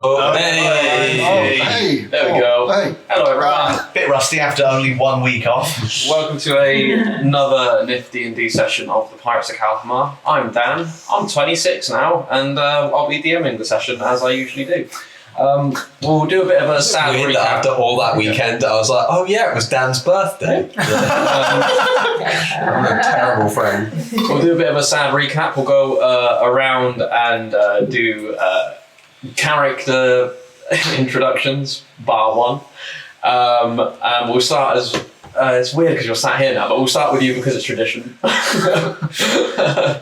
Hey. There we go. Hey. Hello, everyone. Bit rusty after only 1 week off. Welcome to another nifty D&D session of the Pirates of Kal'Himaar. I'm Dan. I'm 26 now, and I'll be DMing the session as I usually do. We'll do a bit of a sad recap. After all that weekend, I was like, oh yeah, it was Dan's birthday. I'm a terrible friend. We'll do a bit of a sad recap. We'll go around and do character introductions, bar one. And we'll start as it's weird because you're sat here now, but we'll start with you because it's tradition.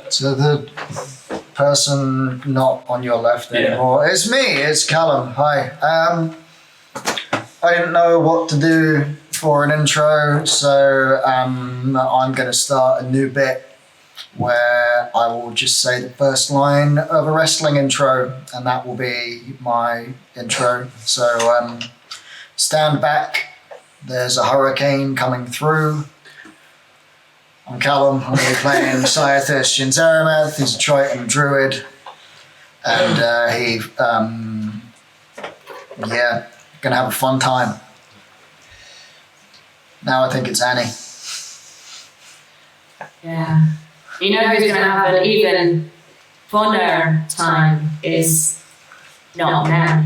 So the person not on your left anymore, it's me, it's Callum. Hi. I didn't know what to do for an intro, so I'm going to start a new bit where I will just say the first line of a wrestling intro, and that will be my intro. So stand back, there's a hurricane coming through. I'm Callum, I'm going to be playing Fortieth Jinzarameth. He's a Triton druid, and gonna have a fun time. Now I think it's Annie. Yeah. You know who's going to have an even funner time is not now.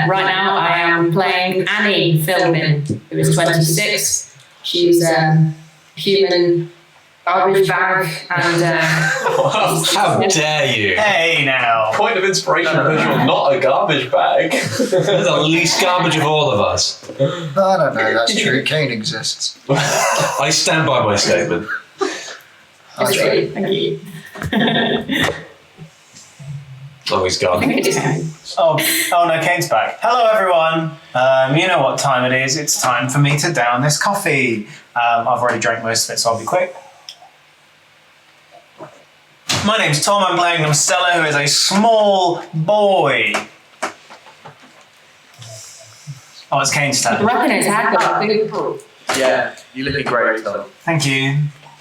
Right now I am playing Annie Philbin, who is 26. She's a human garbage bag and... How dare you? Hey now. Point of inspiration because you're not a garbage bag. You're the least garbage of all of us. I don't know, that's true. Kane exists. I stand by my statement. That's right. Thank you. Oh, he's gone. Oh no, Kane's back. Hello everyone. You know what time it is. It's time for me to down this coffee. I've already drank most of it, so I'll be quick. My name's Tom. I'm playing Stella, who is a small boy. Oh, it's Kane's turn. I reckon his hat got big. Yeah, you're looking great, Tom. Thank you.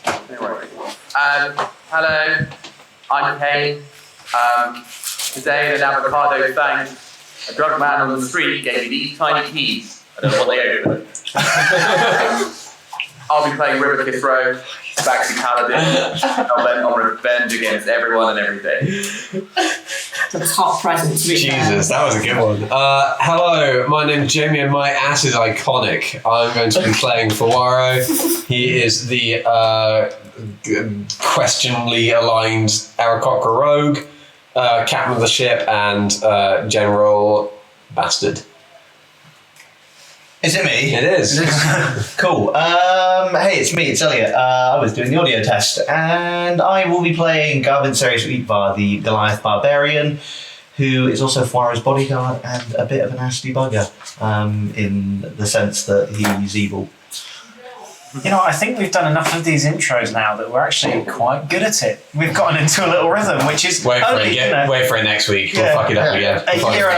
No worries. Hello, I'm Kane. Today, in an avocado thank, a drunk man on the street gave me these tiny keys. I don't know what they open. I'll be playing River Kiss Row, back to Paladin. I'll bent on revenge against everyone and everything. The top present to be Jesus, that was a good one. Hello, my name's Jamie and my ass is iconic. I'm going to be playing Fawaro. He is the questionably aligned Aarakocra rogue, captain of the ship, and general bastard. Is it me? It is. Cool. Hey, it's me, it's Elliot. I was doing the audio test, and I will be playing Garvin Series Uitvar, the Goliath Barbarian, who is also Fuaro's bodyguard and a bit of a nasty bugger, in the sense that he's evil. You know, I think we've done enough of these intros now that we're actually quite good at it. We've gotten into a little rhythm, which is Wait for it next week. We'll fuck it up again. A year and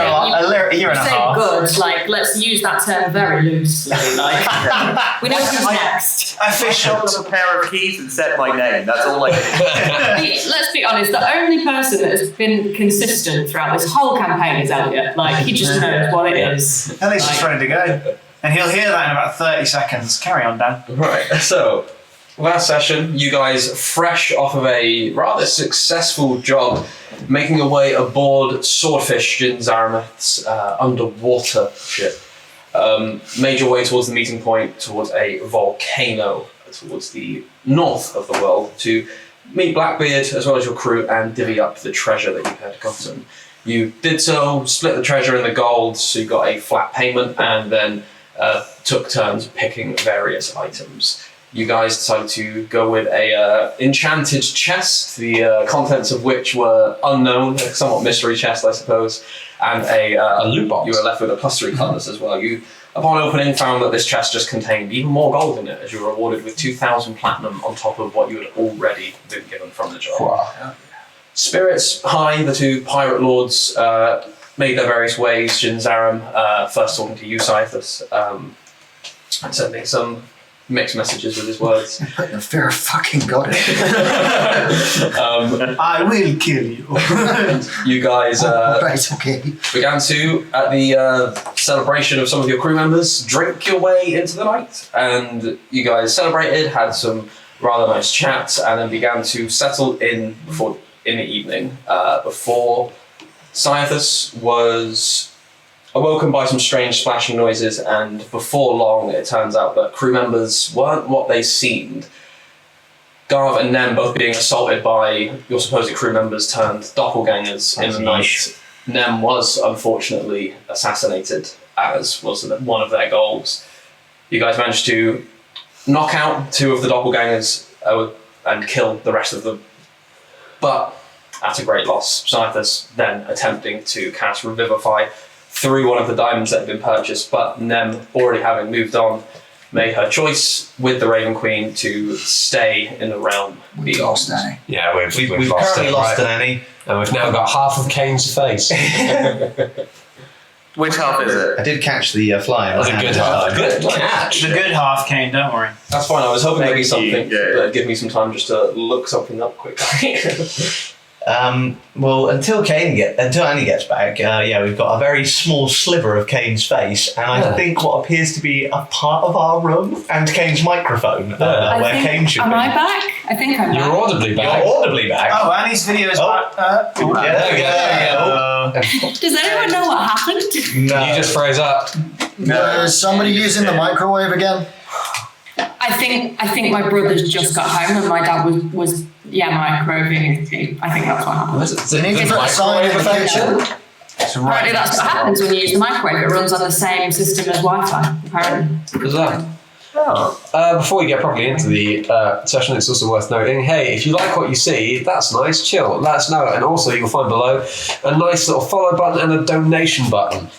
a half. good, like, let's use that term very loosely. Like, we know who's next. I picked up a pair of keys and said my name. That's all I did. Let's be honest, the only person that has been consistent throughout this whole campaign is Elliot. Like, he just knows what it is. Elliott's just ready to go. And he'll hear that in about 30 seconds. Carry on, Dan. Right, so last session, you guys, fresh off of a rather successful job making your way aboard Swordfish Jinzarameth's underwater ship, made your way towards the meeting point, towards a volcano, towards the north of the world, to meet Blackbeard as well as your crew and divvy up the treasure that you had gotten. You did so, split the treasure in the gold, so you got a flat payment, and then took turns picking various items. You guys decided to go with a enchanted chest, the contents of which were unknown, a somewhat mystery chest, I suppose, and a loot box. You were left with a +3 colors as well. You, upon opening, found that this chest just contained even more gold in it, as you were rewarded with 2,000 platinum on top of what you had already been given from the job. Wow. Spirits high, the two pirate lords made their various ways. Jinzaram, first talking to you, Scythus, and sending some mixed messages with his words. Put the fear of fucking God in. I will kill you. You guys Right, okay. began to, at the celebration of some of your crew members, drink your way into the night. And you guys celebrated, had some rather nice chats, and then began to settle in in the evening before Cyathus was awoken by some strange splashing noises, and before long it turns out that crew members weren't what they seemed. Garv and Nem both being assaulted by your supposed crew members turned doppelgangers in the night. Nem was unfortunately assassinated, as was one of their goals. You guys managed to knock out 2 of the doppelgangers and kill the rest of them, but at a great loss. Cyathus then attempting to cast Revivify through one of the diamonds that had been purchased, but Nem, already having moved on, made her choice with the Raven Queen to stay in the realm. We lost Annie. Yeah, we've We've lost currently it, lost right? an Annie. And we've now got half of Kane's face. Which half is it? I did catch the fly. That's a good half. Good catch. The good half, Kane, don't worry. That's fine, I was hoping there'd be Thank you. something, Yeah. but give me some time just to look something up quickly. Well, until Annie gets back, we've got a very small sliver of Kane's face, and I think what appears to be a part of our room and Kane's microphone, where Kane should Am be. I back? I think I'm You're back. audibly back. You're audibly back. Oh, Annie's video is back. Yeah, there we go. Does anyone know what happened? No. You just froze up. Is somebody using the microwave again? I think my brother's just got home and my dad was microwaving the tea. I think that's what happened. You need to put a sign in the kitchen. Apparently that's what happens when you use the microwave. It runs on the same system as Wi-Fi, apparently. Bizarre. Before we get properly into the session, it's also worth noting, hey, if you like what you see, that's nice, chill, let us know. And also you'll find below a nice little follow button and a donation button.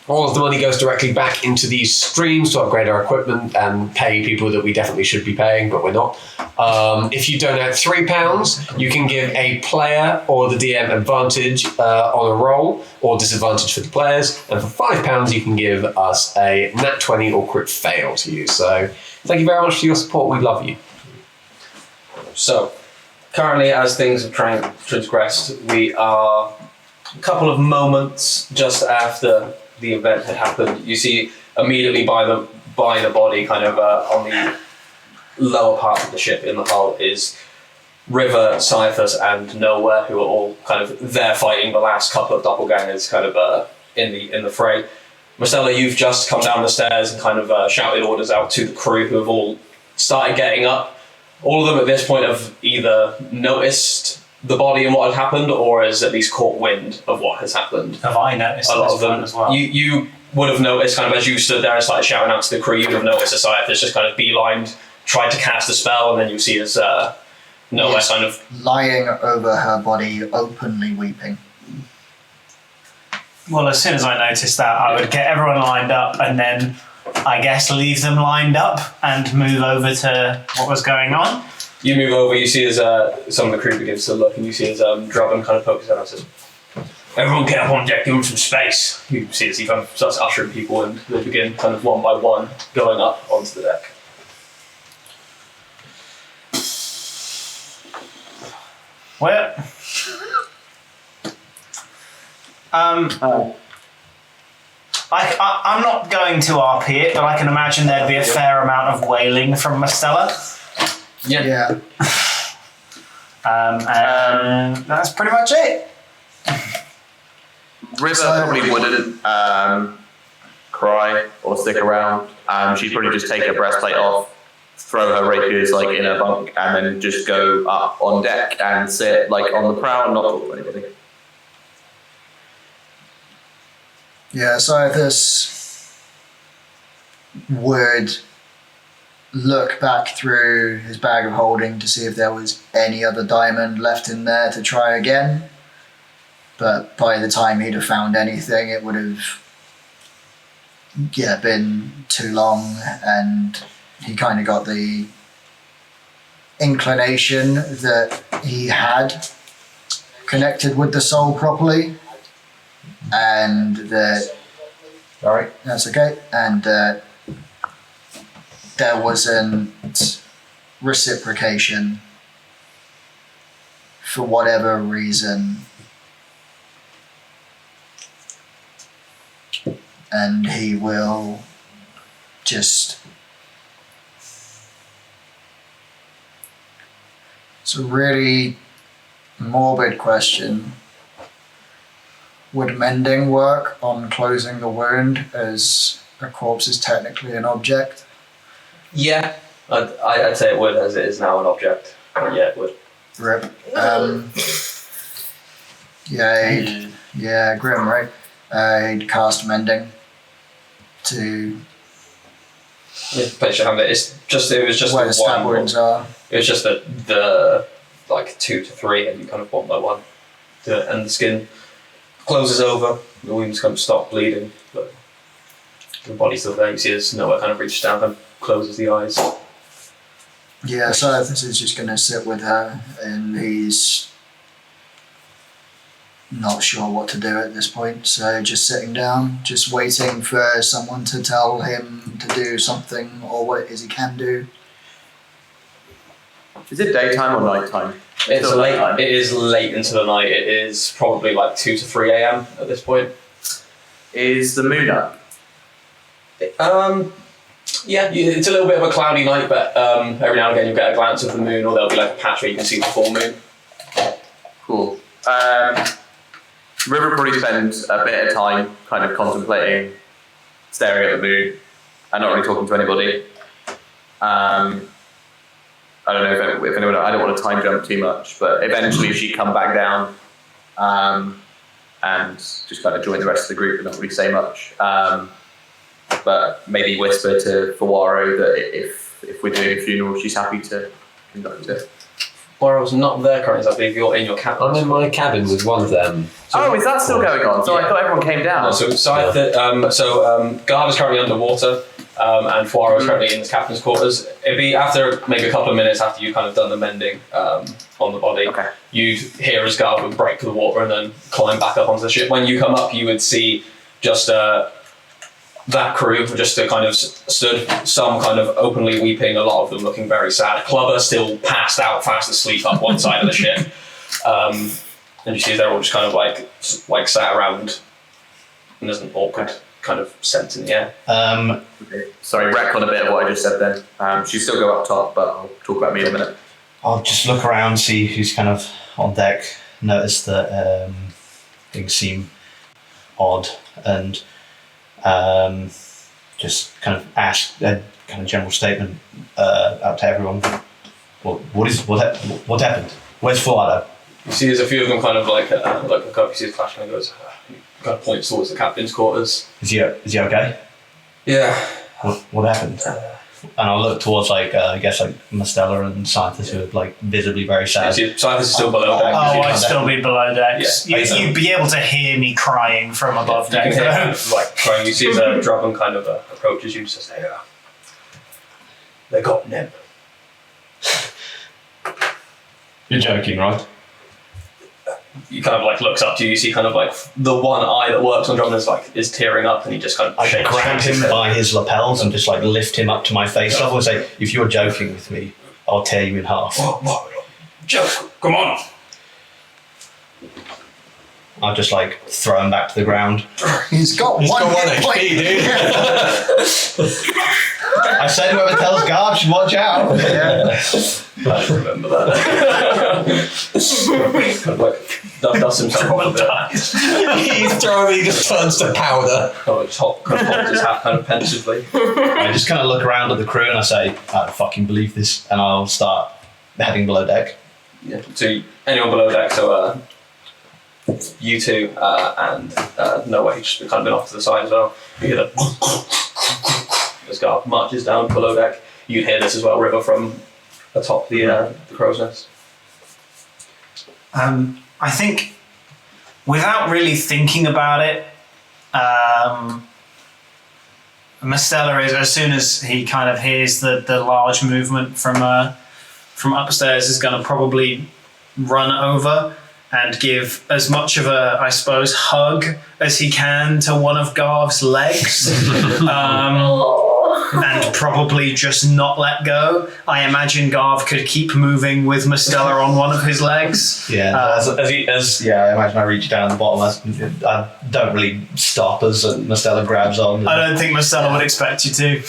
All of the money goes directly back into these streams to upgrade our equipment and pay people that we definitely should be paying, but we're not. If you donate £3, you can give a player or the DM advantage on a roll, or disadvantage for the players. And for £5, you can give us a nat 20 or crit fail to use. So thank you very much for your support. We love you. So, currently as things have transgressed, we are a couple of moments just after the event had happened. You see immediately by the body, kind of on the lower part of the ship in the hull, is River, Cyathus, and Nowhere, who are all kind of there fighting the last couple of doppelgangers, kind of in the fray. Marcella, you've just come down the stairs and kind of shouted orders out to the crew, who have all started getting up. All of them at this point have either noticed the body and what had happened, or has at least caught wind of what has happened. Have I noticed A lot of them as well? You would have noticed, kind of as you stood there and started shouting out to the crew, you would have noticed Cyathus just kind of beelined, tried to cast a spell, and then you see as Nowhere Yes. kind of Lying over her body, openly weeping. Well, as soon as I noticed that, I would get everyone lined up and then, I guess, leave them lined up and move over to what was going on. You move over, you see as some of the crew begins to look, and you see as Drummond kind of pokes his head out and says, "Everyone get up on deck, give him some space." You see as he kind of starts ushering people, and they begin kind of one by one going up onto the deck. Well, I'm not going to RP it, but I can imagine there'd be a fair amount of wailing from Marcella. Yeah. And that's pretty much it. River probably wouldn't cry or stick around. She'd probably just take her breastplate off, throw her rapiers like in her bunk, and then just go up on deck and sit like on the prow and not talk to anybody. Yeah, so this would look back through his bag of holding to see if there was any other diamond left in there to try again. But by the time he'd have found anything, it would have been too long, and he kind of got the inclination that he had connected with the soul properly, and that Sorry. that's okay, and there wasn't reciprocation for whatever reason, and he will just... It's a really morbid question. Would mending work on closing the wound, as a corpse is technically an object? Yeah, I'd say it would, as it is now an object. But yeah, it would. Rip. Yeah, grim, right? He'd cast mending to Yeah, place your hand there. It was just where the the stab one. wounds are. It was just the like 2 to 3, and you kind of one by one, and the skin closes over. The wounds kind of stop bleeding, but the body's still there. You see, there's nowhere kind of reaches down and closes the eyes. Yeah, so this is just going to sit with her, and he's not sure what to do at this point. So just sitting down, just waiting for someone to tell him to do something or what it is he can do. Is it daytime or nighttime? It's Still late. nighttime. It is late into the night. It is probably like 2 to 3 a.m. at this point. Is the moon up? Yeah, it's a little bit of a cloudy night, but every now and again you'll get a glance of the moon, or there'll be like a patch where you can see the full moon. Cool. River probably spends a bit of time kind of contemplating, staring at the moon, and not really talking to anybody. I don't know if anyone, I don't want to time jump too much, but eventually she'd come back down and just kind of join the rest of the group and not really say much. But maybe whisper to Fawaro that if we're doing a funeral, she's happy to conduct it. Poirot's not there currently, I believe you're in your cabin. I'm in my cabin with one of them. Oh, is that still going on? So I thought everyone came down. No, Guard is currently underwater, and Poirot is currently in his captain's quarters. It'd be after maybe a couple of minutes after you've kind of done the mending on the body. Okay. You'd hear as Guard would break the water and then climb back up onto the ship. When you come up, you would see just that crew just kind of stood, some kind of openly weeping, a lot of them looking very sad. Clubber still passed out, fast asleep up one side of the ship. And you see they're all just kind of like sat around, and there's an awkward kind of sense in the air. Okay. Sorry, retcon a bit of what I just said then. She'll still go up top, but I'll talk about me in a minute. I'll just look around, see who's kind of on deck, notice that things seem odd, and just kind of ask a kind of general statement out to everyone. What happened? Where's Fuado? You see there's a few of them kind of like look up, you see the flash and goes, kind of points towards the captain's quarters. Is he okay? Yeah. What happened? And I'll look towards I guess Mastella and Scientist, who are like visibly very sad. You see Scientist is still below deck. Oh, I'd still be below decks. Yeah. You'd be able to hear me crying from above You can deck. hear like crying. You see as Drummond kind of approaches you, says, "Hey, they got Neb." You're joking, right? He kind of like looks up to you. You see kind of like the one eye that works on Drummond is tearing up, and he just kind of I shakes grab his him head. by his lapels and just like lift him up to my face level and say, "If you're joking with me, I'll tear you in half." What? Joke. Come on. I'll just like throw him back to the ground. He's got one hit point. I said whoever tells Garb should watch out. Yeah. I remember that. Kind of like dust himself off a bit. He's throwing, he just turns to powder. Kind of just kind of holds his hat kind of pensively. I just kind of look around at the crew and I say, "I don't fucking believe this," and I'll start heading below deck. Yeah. So anyone below deck, so you two and Noah, he's just kind of been off to the side as well. You hear the as Garth marches down below deck. You'd hear this as well, River, from atop the crow's nest. I think, without really thinking about it, Mastella is, as soon as he kind of hears the large movement from upstairs, is going to probably run over and give as much of a, I suppose, hug as he can to one of Garv's legs. and probably just not let go. I imagine Garv could keep moving with Mistella on one of his legs. Yeah, I imagine I reach down the bottom. I don't really stop as Mistella grabs on. I don't think Mistella would expect you to.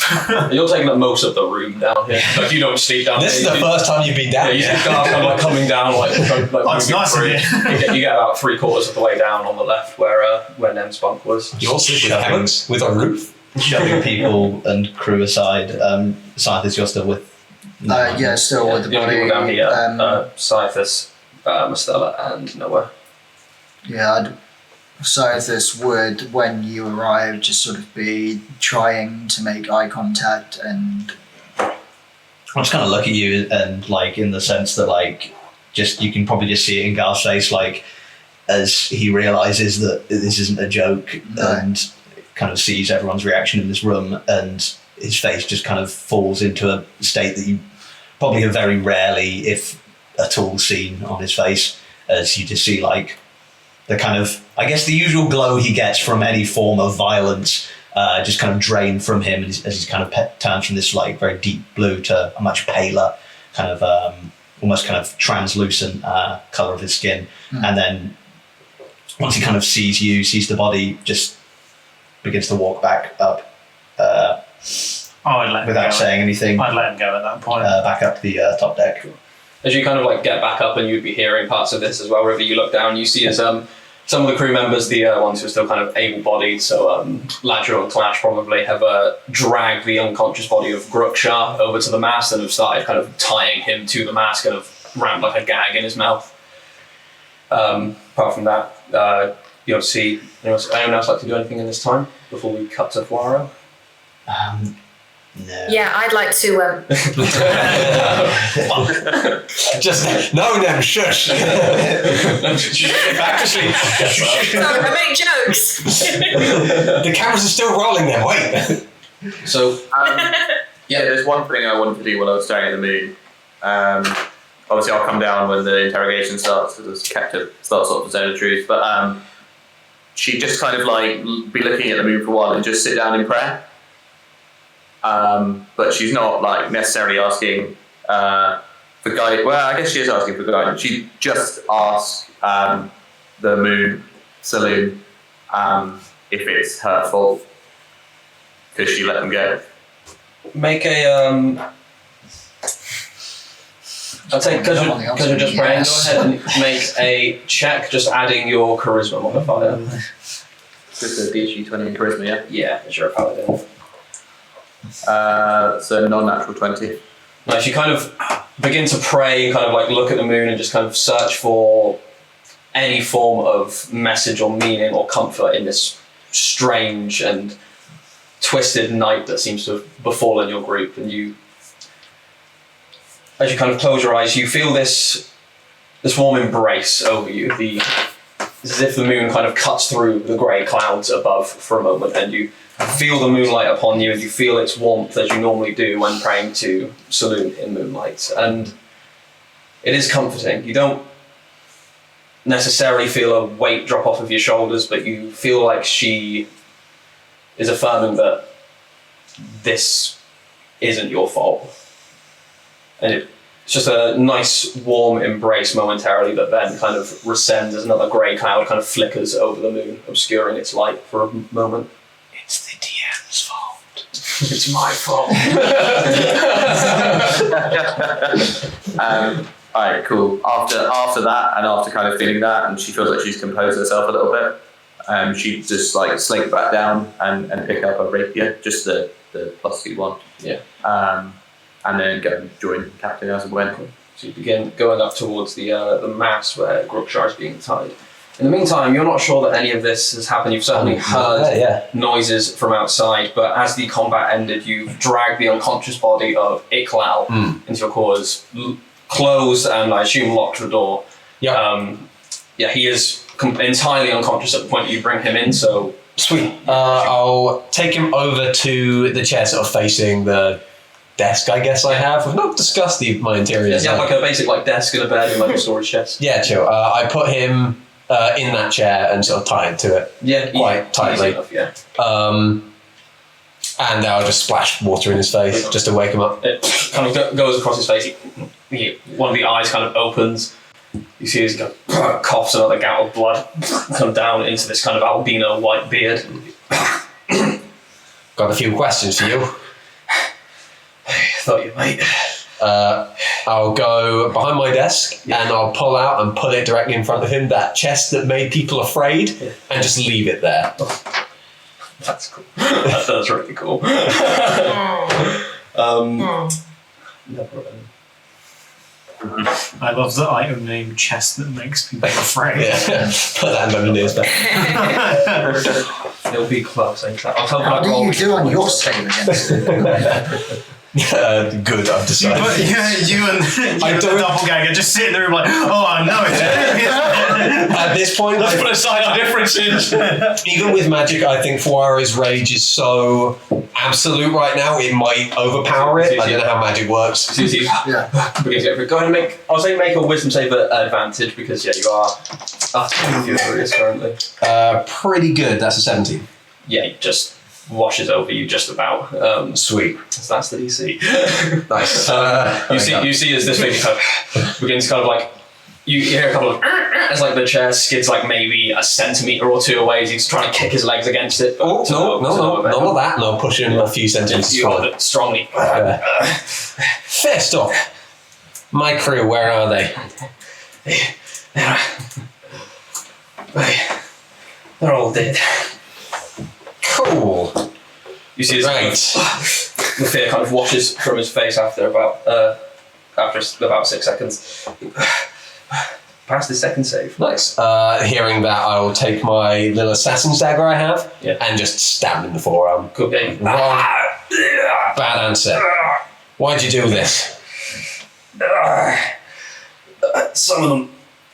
You're taking up most of the room down here. Like, you don't sleep down This here. is the first time you've been down. You see Garth kind of like coming down, like Oh, it's moving nice of through. you. You get about 3/4 of the way down on the left where Nem's bunk was. You're sleeping with hammocks with a roof. Shoving people and crew aside. Scientists, you're still with. Yeah, still with the The only body. people down here, Scythus, Mistella, and Noah. Yeah, Scythus would, when you arrive, just sort of be trying to make eye contact and. I'll just kind of look at you and like in the sense that like just you can probably just see it in Garth's face like as he realizes that this isn't a joke and kind of sees everyone's reaction in this room and his face just kind of falls into a state that you probably have very rarely, if at all, seen on his face, as you just see like the kind of, I guess, the usual glow he gets from any form of violence just kind of drain from him as he's kind of turned from this like very deep blue to a much paler kind of almost kind of translucent colour of his skin. And then once he kind of sees you, sees the body, just begins to walk back up I'd let him without go. saying anything, I'd let him go at that point. back up to the top deck. As you kind of like get back up and you'd be hearing parts of this as well, wherever you look down, you see as some of the crew members, the ones who are still kind of able-bodied, so Ladro and Clash probably have dragged the unconscious body of Grukshar over to the mast and have started kind of tying him to the mast, kind of rammed like a gag in his mouth. Apart from that, you don't see anyone else like to do anything in this time before we cut to Fuaro? No. Yeah, I'd like to. Just no, Nem, shush. Back to sleep. I make jokes. The cameras are still rolling. Then wait. So Yeah, there's one thing I wanted to do while I was staring at the moon. Obviously, I'll come down when the interrogation starts, because the captain starts off the zone of truth. But she'd just kind of like be looking at the moon for a while and just sit down in prayer. But she's not like necessarily asking for guidance. Well, I guess she is asking for guidance. She just asks the moon saloon if it's her fault because she let them go. make a I'd say because you're just praying, go ahead and make a check, just adding your charisma modifier. Just a DHG 20 charisma, yeah? Yeah, as you're a paladin. So non-natural 20. Now, as you kind of begin to pray, kind of like look at the moon and just kind of search for any form of message or meaning or comfort in this strange and twisted night that seems to have befallen your group, and you, as you kind of close your eyes, you feel this warm embrace over you. It's as if the moon kind of cuts through the grey clouds above for a moment, and you feel the moonlight upon you, and you feel its warmth as you normally do when praying to Saloon in moonlight. And it is comforting. You don't necessarily feel a weight drop off of your shoulders, but you feel like she is affirming that this isn't your fault. And it's just a nice warm embrace momentarily, but then kind of rescinds as another grey cloud kind of flickers over the moon, obscuring its light for a moment. It's the DM's fault. It's my fault. Alright, cool. After that, and after kind of feeling that, and she feels like she's composed herself a little bit, she just like slink back down and pick up a rapier, just the +2 one. Yeah. And then go and join the captain as and when. So you begin going up towards the mast where Grukshar is being tied. In the meantime, you're not sure that any of this has happened. You've certainly heard noises from outside, but as the combat ended, you've dragged the unconscious body of Iklal into your quarters, closed and I assume locked the door. Yeah. He is entirely unconscious at the point you bring him in, so... Sweet. I'll take him over to the chair sort of facing the desk, I guess I have. We've not discussed my interior You design. have like a basic desk and a bed and like a storage chest. Yeah, chill. I put him in that chair and sort of tie him to it. Yeah, quite tightly. Easy enough, yeah. And I'll just splash water in his face just to wake him up. It kind of goes across his face. One of the eyes kind of opens. You see his kind of coughs another gout of blood come down into this kind of albino white beard. Got a few questions for you. Thought you might. I'll go behind my desk and I'll pull out and put it directly in front of him, that chest that made people afraid, and just leave it there. That's cool. That's really cool. I love the item name chest that makes people afraid. Put that underneath his back. It'll be close. I'll tell How do you do on your save against it? Good, I've decided. But you and the doppelganger just sit in the room like, oh, I know it. At this point, Let's put aside our differences. even with magic, I think Fuara's rage is so absolute right now, it might overpower it. I don't know how magic works. Yeah. Go ahead and make. I'll say make a wisdom save at advantage because you are furious currently. Pretty good, that's a 17. Yeah, it just washes over you just about. Sweet. So that's the DC. Nice. You see as this thing kind of begins kind of like you hear a couple of as like the chair skids like maybe a centimetre or two away as he's trying to kick his legs against it. Oh, no, none of that. No, push him a few centimetres You forward. hold it strongly. First off, my crew, where are they? They're all dead. Cool. You see his the fear kind of washes from his face after about 6 seconds. Pass the second save. Nice. Hearing that, I will take my little assassin's dagger I have and just stab him in the forearm. Good game. Wrong. Bad answer. Why'd you do this? Some of them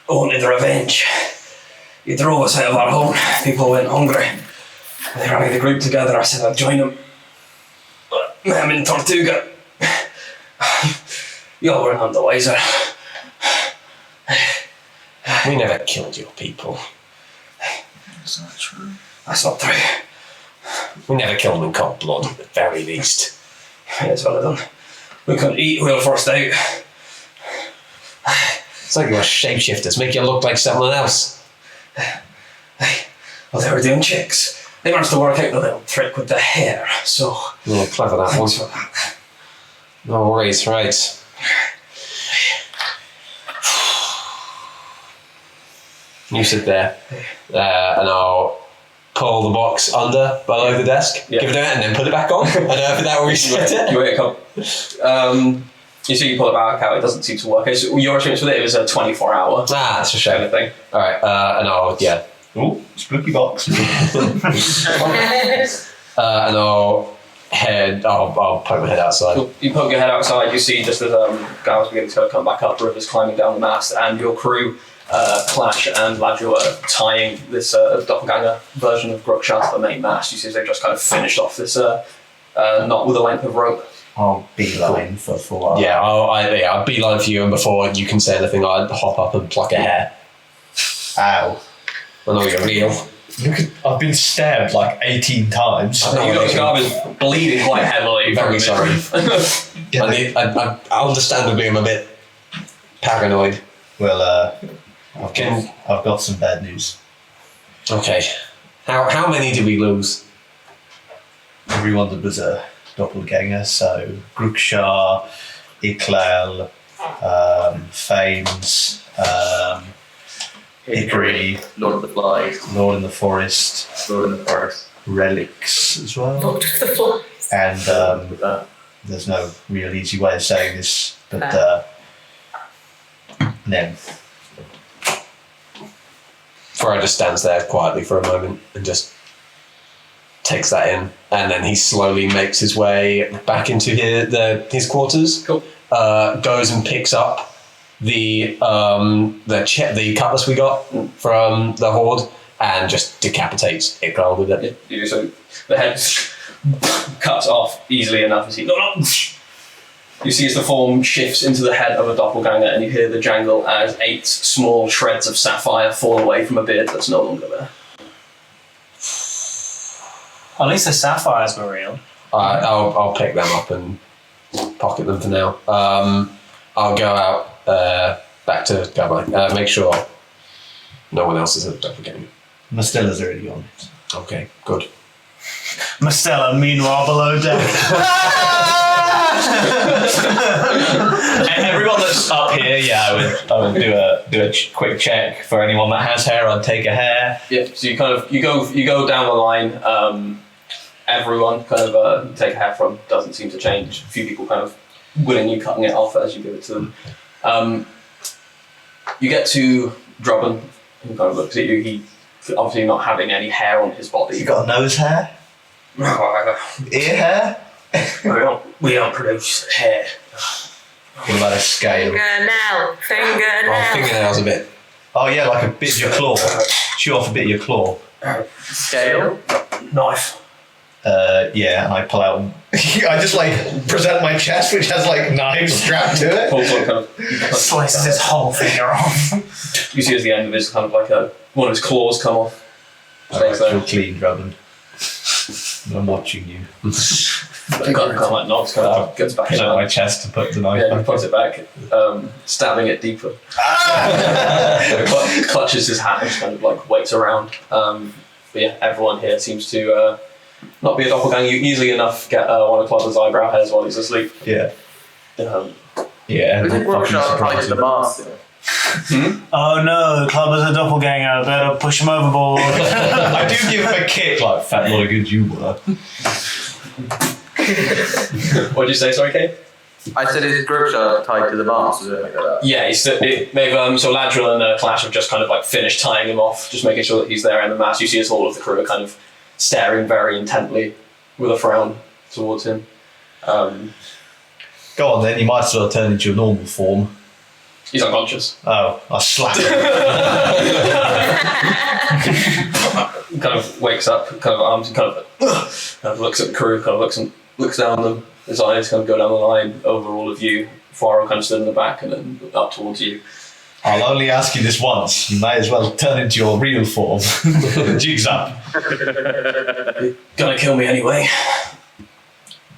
wanted revenge. He drove us out of our home. People went hungry. They rallied the group together. I said I'd join them. Met him in Tortuga. Y'all were none the wiser. We never killed your people. Is that true? That's not true. We never killed them in cold blood, at the very least. It's well done. We couldn't eat. We were forced out. It's like your shapeshifters make you look like someone else. Well, they were doing chicks. They managed to work out the little trick with the hair, so... Yeah, clever that one. Thanks for that. No worries, right. You sit there, and I'll pull the box under below the desk, give it a minute, and then put it back on. I don't know if that will reset it. You wait a couple. You see, you pull it back out. It doesn't seem to work. So your experience with it was a 24-hour. That's a kind shame. of thing. All right, and I'll Ooh, spooky box. and I'll poke my head outside. So you poke your head outside. You see just as Gal's beginning to come back up, River's climbing down the mast, and your crew, Clash and Ladjo, are tying this doppelganger version of Grookshire to the main mast. You see as they've just kind of finished off this knot with a length of rope. I'll beeline for 4 Yeah, I'll beeline for you, and before you can say anything, I'd hop up and pluck a hair. Ow. I know you're real. I've been stabbed like 18 times. You got Garvin's bleeding quite heavily. Very sorry. I understandably am a bit paranoid. Well, I've got some bad news. Okay. How many did we lose? Everyone that was a doppelganger, so Grookshire, Iklal, Fames, Hickory, Lord of the Flies, Lord in the Forest, Relics as well. Lord of the Flies. And there's no real easy way of saying this, but Nem. Frodo just stands there quietly for a moment and just takes that in, and then he slowly makes his way back into his quarters. Cool. Goes and picks up the cutlass we got from the horde and just decapitates Iqbal with it. So the head cuts off easily enough. You see as the form shifts into the head of a doppelganger, and you hear the jangle as 8 small shreds of sapphire fall away from a beard that's no longer there. At least the sapphires were real. I'll pick them up and pocket them for now. I'll go out back to Gabbai. Make sure no one else is at the doppelganger. Mastella's already on it. Okay, good. Mastella, meanwhile, below deck. Everyone that's up here, I would do a quick check for anyone that has hair. I'd take a hair. Yeah. So you go down the line. Everyone kind of take a hair from doesn't seem to change. A few people kind of willingly cutting it off as you give it to them. You get to Drubbin, who kind of looks at you. He obviously not having any hair on his body. You got a nose hair? Ear hair? We don't produce hair. What about a scale? Fingernail. Fingernails a bit. Oh yeah, like a bit of your claw. Chew off a bit of your claw. Scale. Knife. Yeah, and I pull out. I just present my chest, which has knives strapped to it. Pulls one kind of Slices his whole finger off. You see as the end of his kind of one of his claws come off. Alright, feel clean, Drummond. I'm watching you. Got knobs kind of gets back in my chest to put the knife Yeah, he back. puts it back, stabbing it deeper. Clutches his hat and just kind of waits around. But yeah, everyone here seems to not be a doppelganger. You easily enough get one of Clubber's eyebrow hairs while he's asleep. Yeah. Yeah. Is it workshop tied to the mast? Oh no, Clubber's a doppelganger. Better push him overboard. I do give him a kick, fat lot of good you were. What'd you say, sorry, Kate? I said his grip shot tied to the mast. Is it like that? Yeah, they've so Ladril and Clash have just kind of finished tying him off, just making sure that he's there in the mast. You see as all of the crew are kind of staring very intently with a frown towards him. Go on then, you might as well turn into your normal form. He's unconscious. Oh, I slapped him. Kind of wakes up, kind of arms, and kind of looks at the crew, kind of looks down them. His eyes kind of go down the line over all of you. Faro kind of stood in the back and then up towards you. I'll only ask you this once. You may as well turn into your real form. Jig's up. Gonna kill me anyway.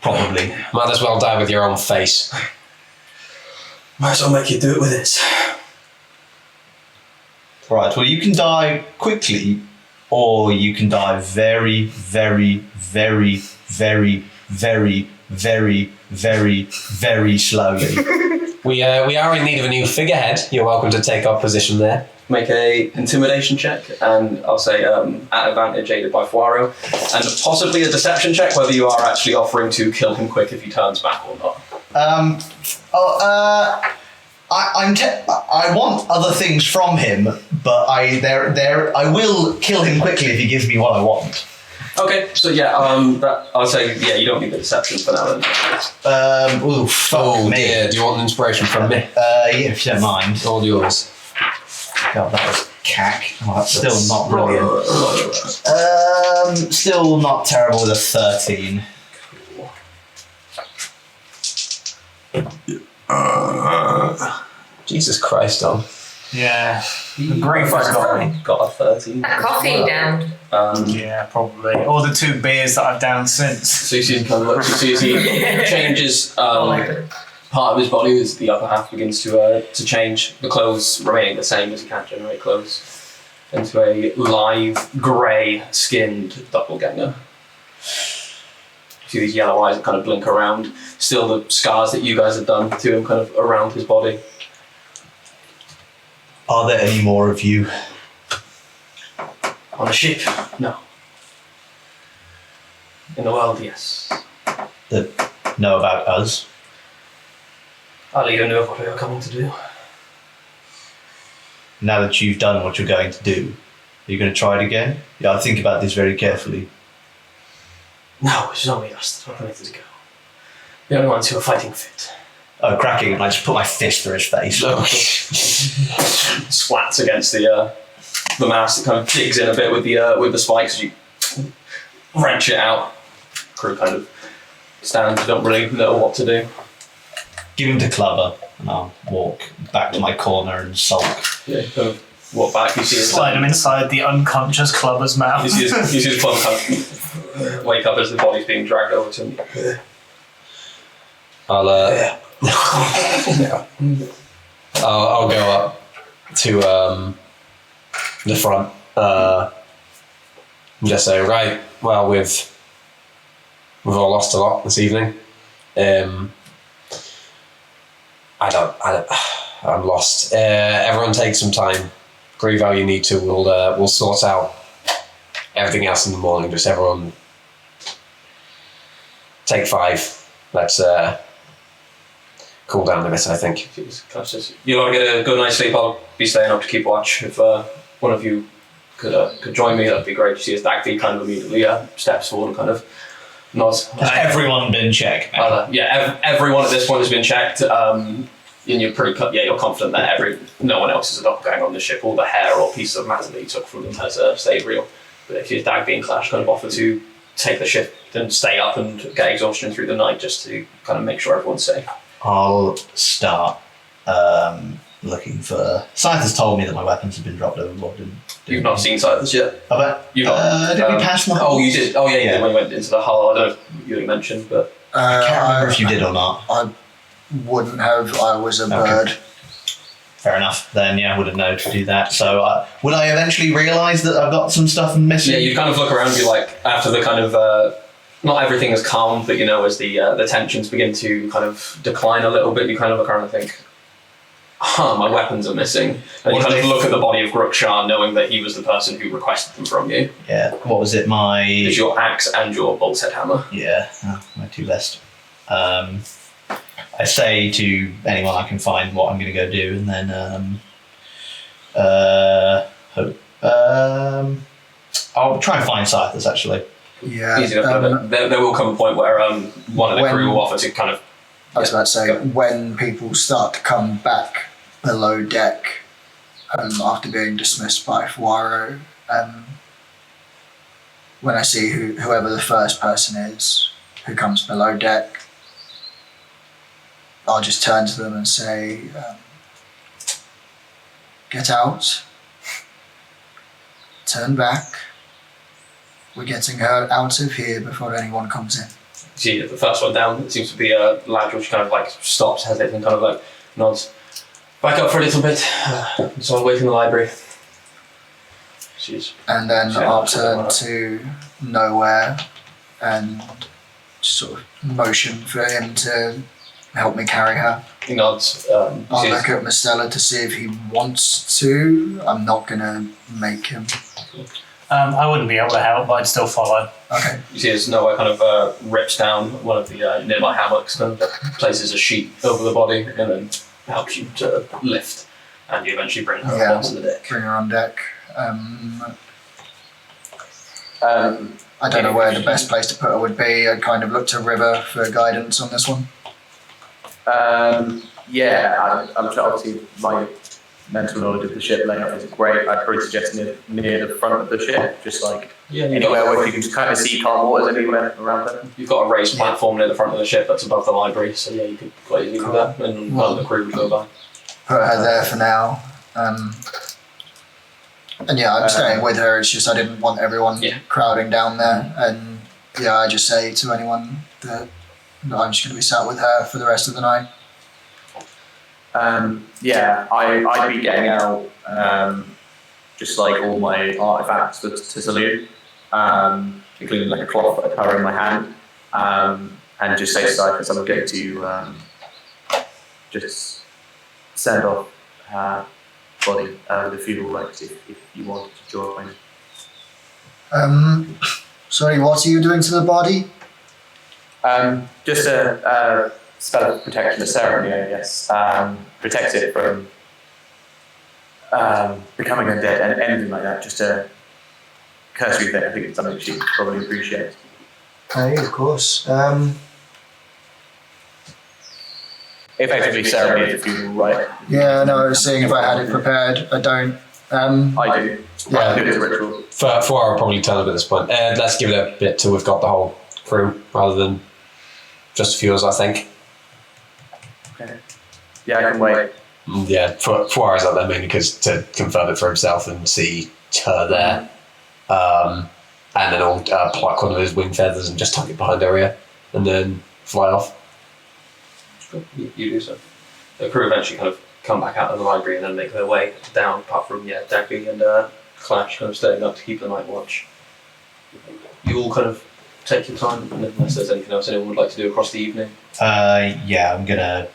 Probably. Might as well die with your own face. Might as well make you do it with this. Right, well, you can die quickly, or you can die very, very, very, very, very, very, very, very slowly. We are in need of a new figurehead. You're welcome to take our position there. Make a intimidation check, and I'll say at advantage aided by Fuaro, and possibly a deception check whether you are actually offering to kill him quick if he turns back or not. I want other things from him, but I will kill him quickly if he gives me what I want. Okay, so yeah, I'll say you don't need the deception for now then. Dear, do you want an inspiration from me? Yeah, if you don't mind. All yours. God, that was cack. Oh, that's still not brilliant. Still not terrible with a 13. Jesus Christ, Dom. Yeah. The grief has got me. Got a 13. That coffee down. Yeah, probably. Or the 2 beers that I've downed since. So you see him kind of look, you see as he changes part of his body, as the upper half begins to change, the clothes remaining the same as he can't generate clothes, into a live, grey skinned doppelganger. You see these yellow eyes that kind of blink around, still the scars that you guys have done to him kind of around his body. Are there any more of you? On a ship? No. In the world, yes. That know about us? I'll let you know what we are coming to do. Now that you've done what you're going to do, are you going to try it again? Yeah, I'll think about this very carefully. No, it's only us that are permitted to go. The only ones who are fighting fit. Oh, cracking, and I just put my fist through his face. Splats against the mast. It kind of digs in a bit with the spikes as you wrench it out. Crew kind of stands, don't really know what to do. Give him to Clubber, and I'll walk back to my corner and sulk. Yeah, kind of walk back. You see his Slide him inside the unconscious Clubber's mouth. You see his club kind of wake up as the body's being dragged over to me. I'll go up to the front and just say, right, well, we've all lost a lot this evening. I'm lost. Everyone take some time. Grieve how you need to. We'll sort out everything else in the morning. Just everyone take 5. Let's cool down a bit, I think. You'll all get a good night's sleep. I'll be staying up to keep watch. If one of you could join me, that'd be great. You see as Dagby kind of immediately steps forward and kind of nods. Has everyone been checked? Everyone at this point has been checked. And you're you're confident that no one else is a doppelganger on the ship. All the hair or pieces of matter that you took from them has stayed real. But if you're Dagby and Clash kind of offer to take the ship and stay up and get exhaustion through the night just to kind of make sure everyone's safe. I'll start looking for. Scythe has told me that my weapons have been dropped overboard. You've not seen Scythe yet? I bet. You've not. Did we pass the hull? Oh, you did. Oh, yeah, you did when you went into the hull. I don't know if you already mentioned, but I can't remember if you did or not. I wouldn't have. I was a bird. Fair enough. Then I wouldn't know to do that. So would I eventually realise that I've got some stuff missing? Yeah, you kind of look around. You like after the kind of not everything is calm, but as the tensions begin to kind of decline a little bit, you kind of look around and think, my weapons are missing. And you kind of look at the body of Grookshar, knowing that he was the person who requested them from you. Yeah. What was it? It's your axe and your bolt's head hammer. Yeah. My 2 best. I say to anyone I can find what I'm going to go do, and then I'll try and find Scythers actually. Yeah. Easy enough. There will come a point where one of the crew will offer to kind of. I was about to say, when people start to come back below deck after being dismissed by Fuaro, when I see whoever the first person is who comes below deck, I'll just turn to them and say, get out, turn back, we're getting her out of here before anyone comes in. See the first one down, it seems to be a lad which kind of like stops, hesitates and kind of like nods. Back up for a little bit, so I'll wait in the library. And then I'll turn to Nowhere and sort of motion for him to help me carry her. He nods. I'll look at Mistella to see if he wants to. I'm not going to make him. I wouldn't be able to help, but I'd still follow. Okay. You see as Noah kind of rips down one of the nearby hammocks and places a sheet over the body and then helps you to lift, and you eventually bring her onto the deck. Bring her on deck. I don't know where the best place to put her would be. I'd kind of look to River for guidance on this one. I'm sure obviously my mental knowledge of the ship layout is great. I'd probably suggest near the front of the ship, just like anywhere where you can just kind of see calm waters anywhere around there. You've got a raised platform near the front of the ship that's above the library, so you could quite easily do that, and one of the crew would go by. Put her there for now. And I'm staying with her. It's just I didn't want everyone crowding down there. And I just say to anyone that I'm just going to be sat with her for the rest of the night. I'd be getting out just like all my artifacts to salute, including like a cloth that I carry in my hand, and just say to Cyphers, I'm going to just send off body the funeral rites if you want to join. Sorry, what are you doing to the body? Just a spell of protection, a ceremony, I guess. Protects it from becoming undead and anything like that. Just a cursory thing. I think it's something she'd probably appreciate. Hey, of course. Effectively, ceremony is a funeral, right? Yeah, no, I was seeing if I had it prepared. I don't. I do. Yeah. I do it as a ritual. For our probably tell them at this point. Let's give it a bit till we've got the whole crew, rather than just a few of us, I think. Okay. Yeah, I can wait. Yeah, 4 hours out there mainly because to confirm it for himself and see her there. And and then I'll pluck one of his wing feathers and just tuck it behind her ear, and then fly off. You do so. The crew eventually kind of come back out of the library and then make their way down, apart from Dagby and Clash kind of staying up to keep the night watch. You all kind of take your time, unless there's anything else anyone would like to do across the evening. Yeah, I'm gonna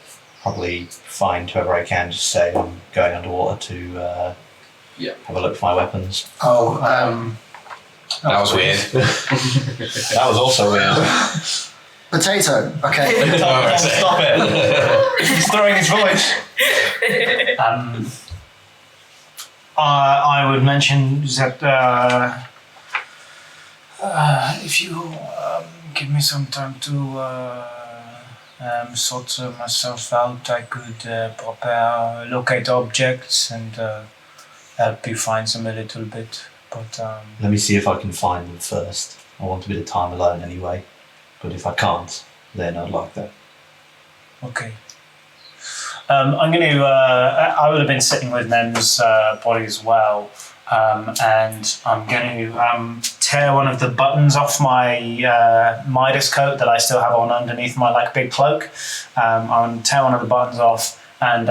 probably find whoever I can. Just say I'm going underwater to have a look for my weapons. Oh, That was weird. That was also weird. potato. Okay. Tom, stop it! He's throwing his voice. I would mention that if you give me some time to sort myself out, I could prepare locate objects and help you find them a little bit. But Let me see if I can find them first. I want a bit of time alone anyway. But if I can't, then I'd like that. okay. I'm going to. I would have been sitting with Nem's body as well, and I'm going to tear one of the buttons off my Midas coat that I still have on underneath my big cloak. I'm going to tear one of the buttons off, and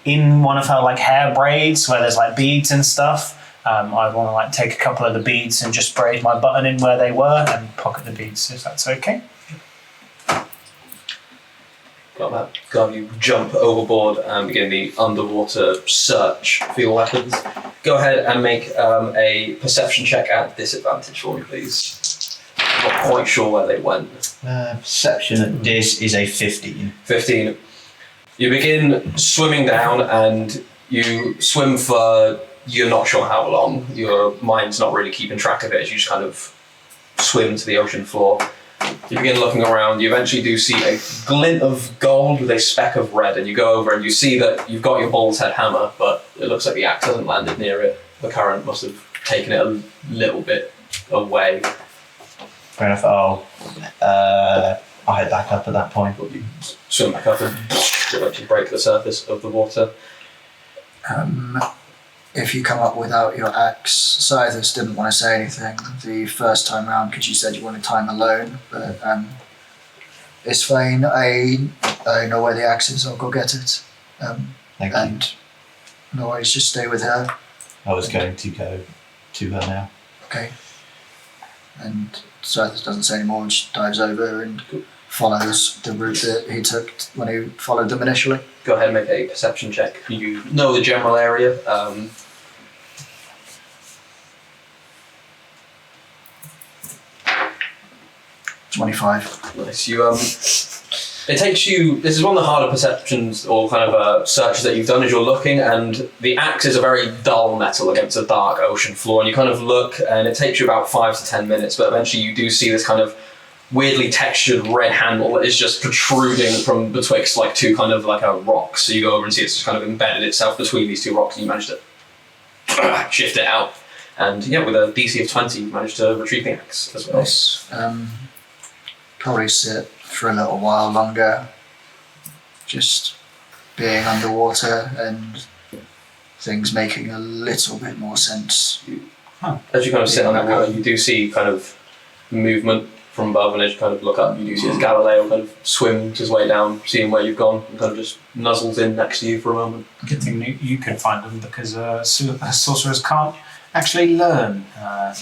in one of her hair braids where there's beads and stuff. I want to take a couple of the beads and just braid my button in where they were and pocket the beads if that's okay. Got that. Glad you jump overboard and begin the underwater search for your weapons. Go ahead and make a perception check at disadvantage for me, please. Not quite sure where they went. Perception at this is a 15. 15. You begin swimming down and you swim for you're not sure how long. Your mind's not really keeping track of it as you just kind of swim to the ocean floor. You begin looking around. You eventually do see a glint of gold with a speck of red, and you go over and you see that you've got your bull's head hammer, but it looks like the axe hasn't landed near it. The current must have taken it a little bit away. Fair enough. I'll head back up at that point. But you swim back up and eventually break the surface of the water. If you come up without your axe, Scythus didn't want to say anything the first time round because you said you wanted time alone, but it's fine. I know where the axe is, I'll go get it. Thank you. No worries, just stay with her. I was going to go to her now. Okay. And Scythus doesn't say anymore, just dives over and follows the route that he took when he followed them initially. Go ahead and make a perception check. You know the general area. 25. Nice. It takes you. This is one of the harder perceptions or kind of searches that you've done as you're looking, and the axe is a very dull metal against a dark ocean floor, and you kind of look, and it takes you about 5 to 10 minutes, but eventually you do see this kind of weirdly textured red handle that is just protruding from betwixt two kind of a rock. So you go over and see it's just kind of embedded itself between these two rocks, and you manage to shift it out. And yeah, with a DC of 20, you managed to retrieve the axe as well. Nice. Probably sit for a little while longer, just being underwater and things making a little bit more sense. As you kind of sit on that water, you do see kind of movement from above, and as you kind of look up, you do see as Galileo kind of swims his way down, seeing where you've gone, and kind of just nuzzles in next to you for a moment. Good thing you could find them because sorcerers can't actually learn. I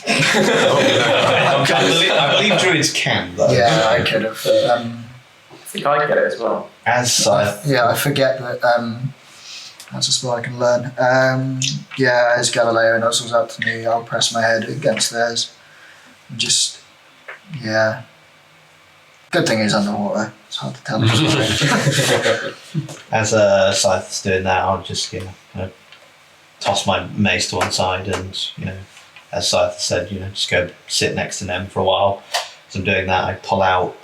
believe druids can, though. Yeah, I could have. I think I get it as well. As Scythe. Yeah, I forget that that's a spell I can learn. As Galileo nuzzles up to me, I'll press my head against theirs. And just, yeah. Good thing he's underwater. It's hard to tell. As Scythe's doing that, I'll just toss my mace to one side and, as Scythe said, just go sit next to them for a while. As I'm doing that, I pull out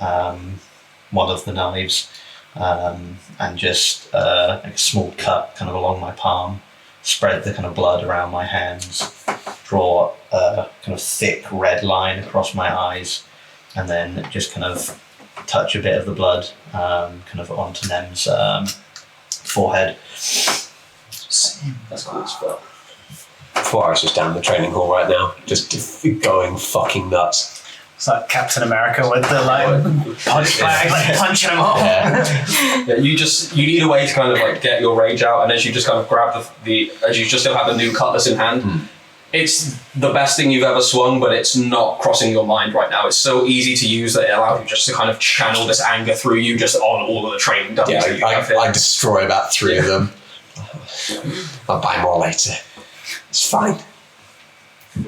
one of the knives and just a small cut kind of along my palm, spread the kind of blood around my hands, draw a kind of thick red line across my eyes, and then just kind of touch a bit of the blood kind of onto Nem's forehead. That's cool as well. Fuar's just down in the training hall right now, just going fucking nuts. It's like Captain America with the punch bag, punching them all. Yeah, you need a way to kind of like get your rage out, and as you just kind of grab as you just still have the new cutlass in hand, it's the best thing you've ever swung, but it's not crossing your mind right now. It's so easy to use that it allows you just to kind of channel this anger through you just on all of the training dummies. Yeah, I destroy about 3 of them. I'll buy more later. It's fine.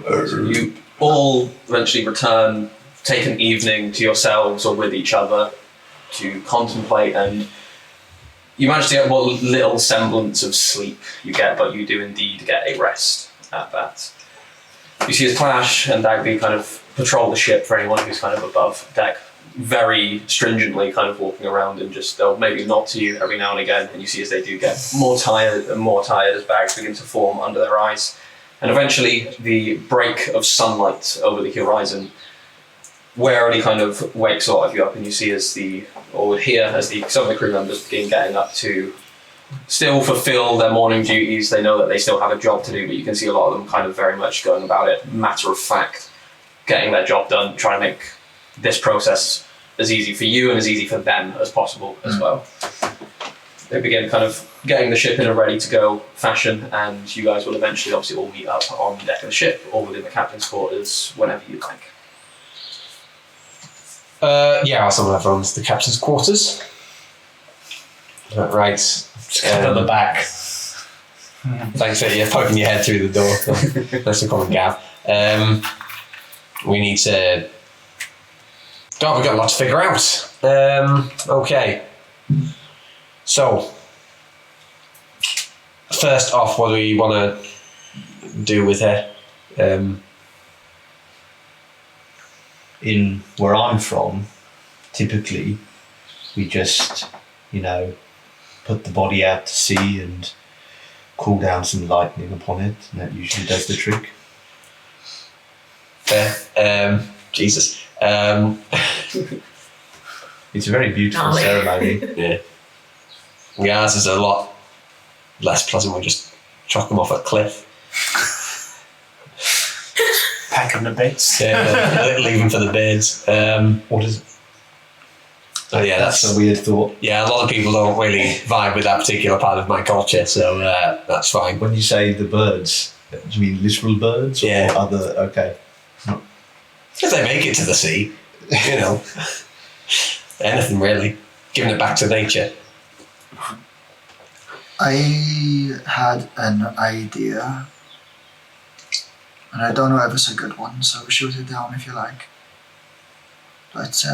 So you all eventually return, take an evening to yourselves or with each other to contemplate, and you manage to get what little semblance of sleep you get, but you do indeed get a rest at that. You see as Clash and Dagby kind of patrol the ship for anyone who's kind of above deck, very stringently kind of walking around, and just they'll maybe nod to you every now and again, and you see as they do get more tired and more tired as bags begin to form under their eyes. And eventually the break of sunlight over the horizon warily kind of wakes a lot of you up, and you see as some of the crew members begin getting up to still fulfill their morning duties. They know that they still have a job to do, but you can see a lot of them kind of very much going about it matter of fact, getting their job done, trying to make this process as easy for you and as easy for them as possible as well. They begin kind of getting the ship in a ready to go fashion, and you guys will eventually obviously all meet up on deck of the ship or within the captain's quarters whenever you like. I'll summon everyone to the captain's quarters. Right. At the back. Thanks for poking your head through the door. That's a common gav. We need to... God, we've got a lot to figure out. Okay. So, first off, what do we want to do with her? In where I'm from, typically, we just, put the body out to sea and call down some lightning upon it, and that usually does the trick. Fair. Jesus. It's a very beautiful ceremony. Yeah. Yeah, ours is a lot less pleasant. We just chuck them off a cliff. Pack them to bits. Yeah, leave them for the birds. What is it? Oh yeah, that's a weird thought. Yeah, a lot of people don't really vibe with that particular part of my culture, so that's fine. When you say the birds, do you mean literal birds or other? Okay. If they make it to the sea, anything really, giving it back to nature. I had an idea, and I don't know if it's a good one, so shoot it down if you like. But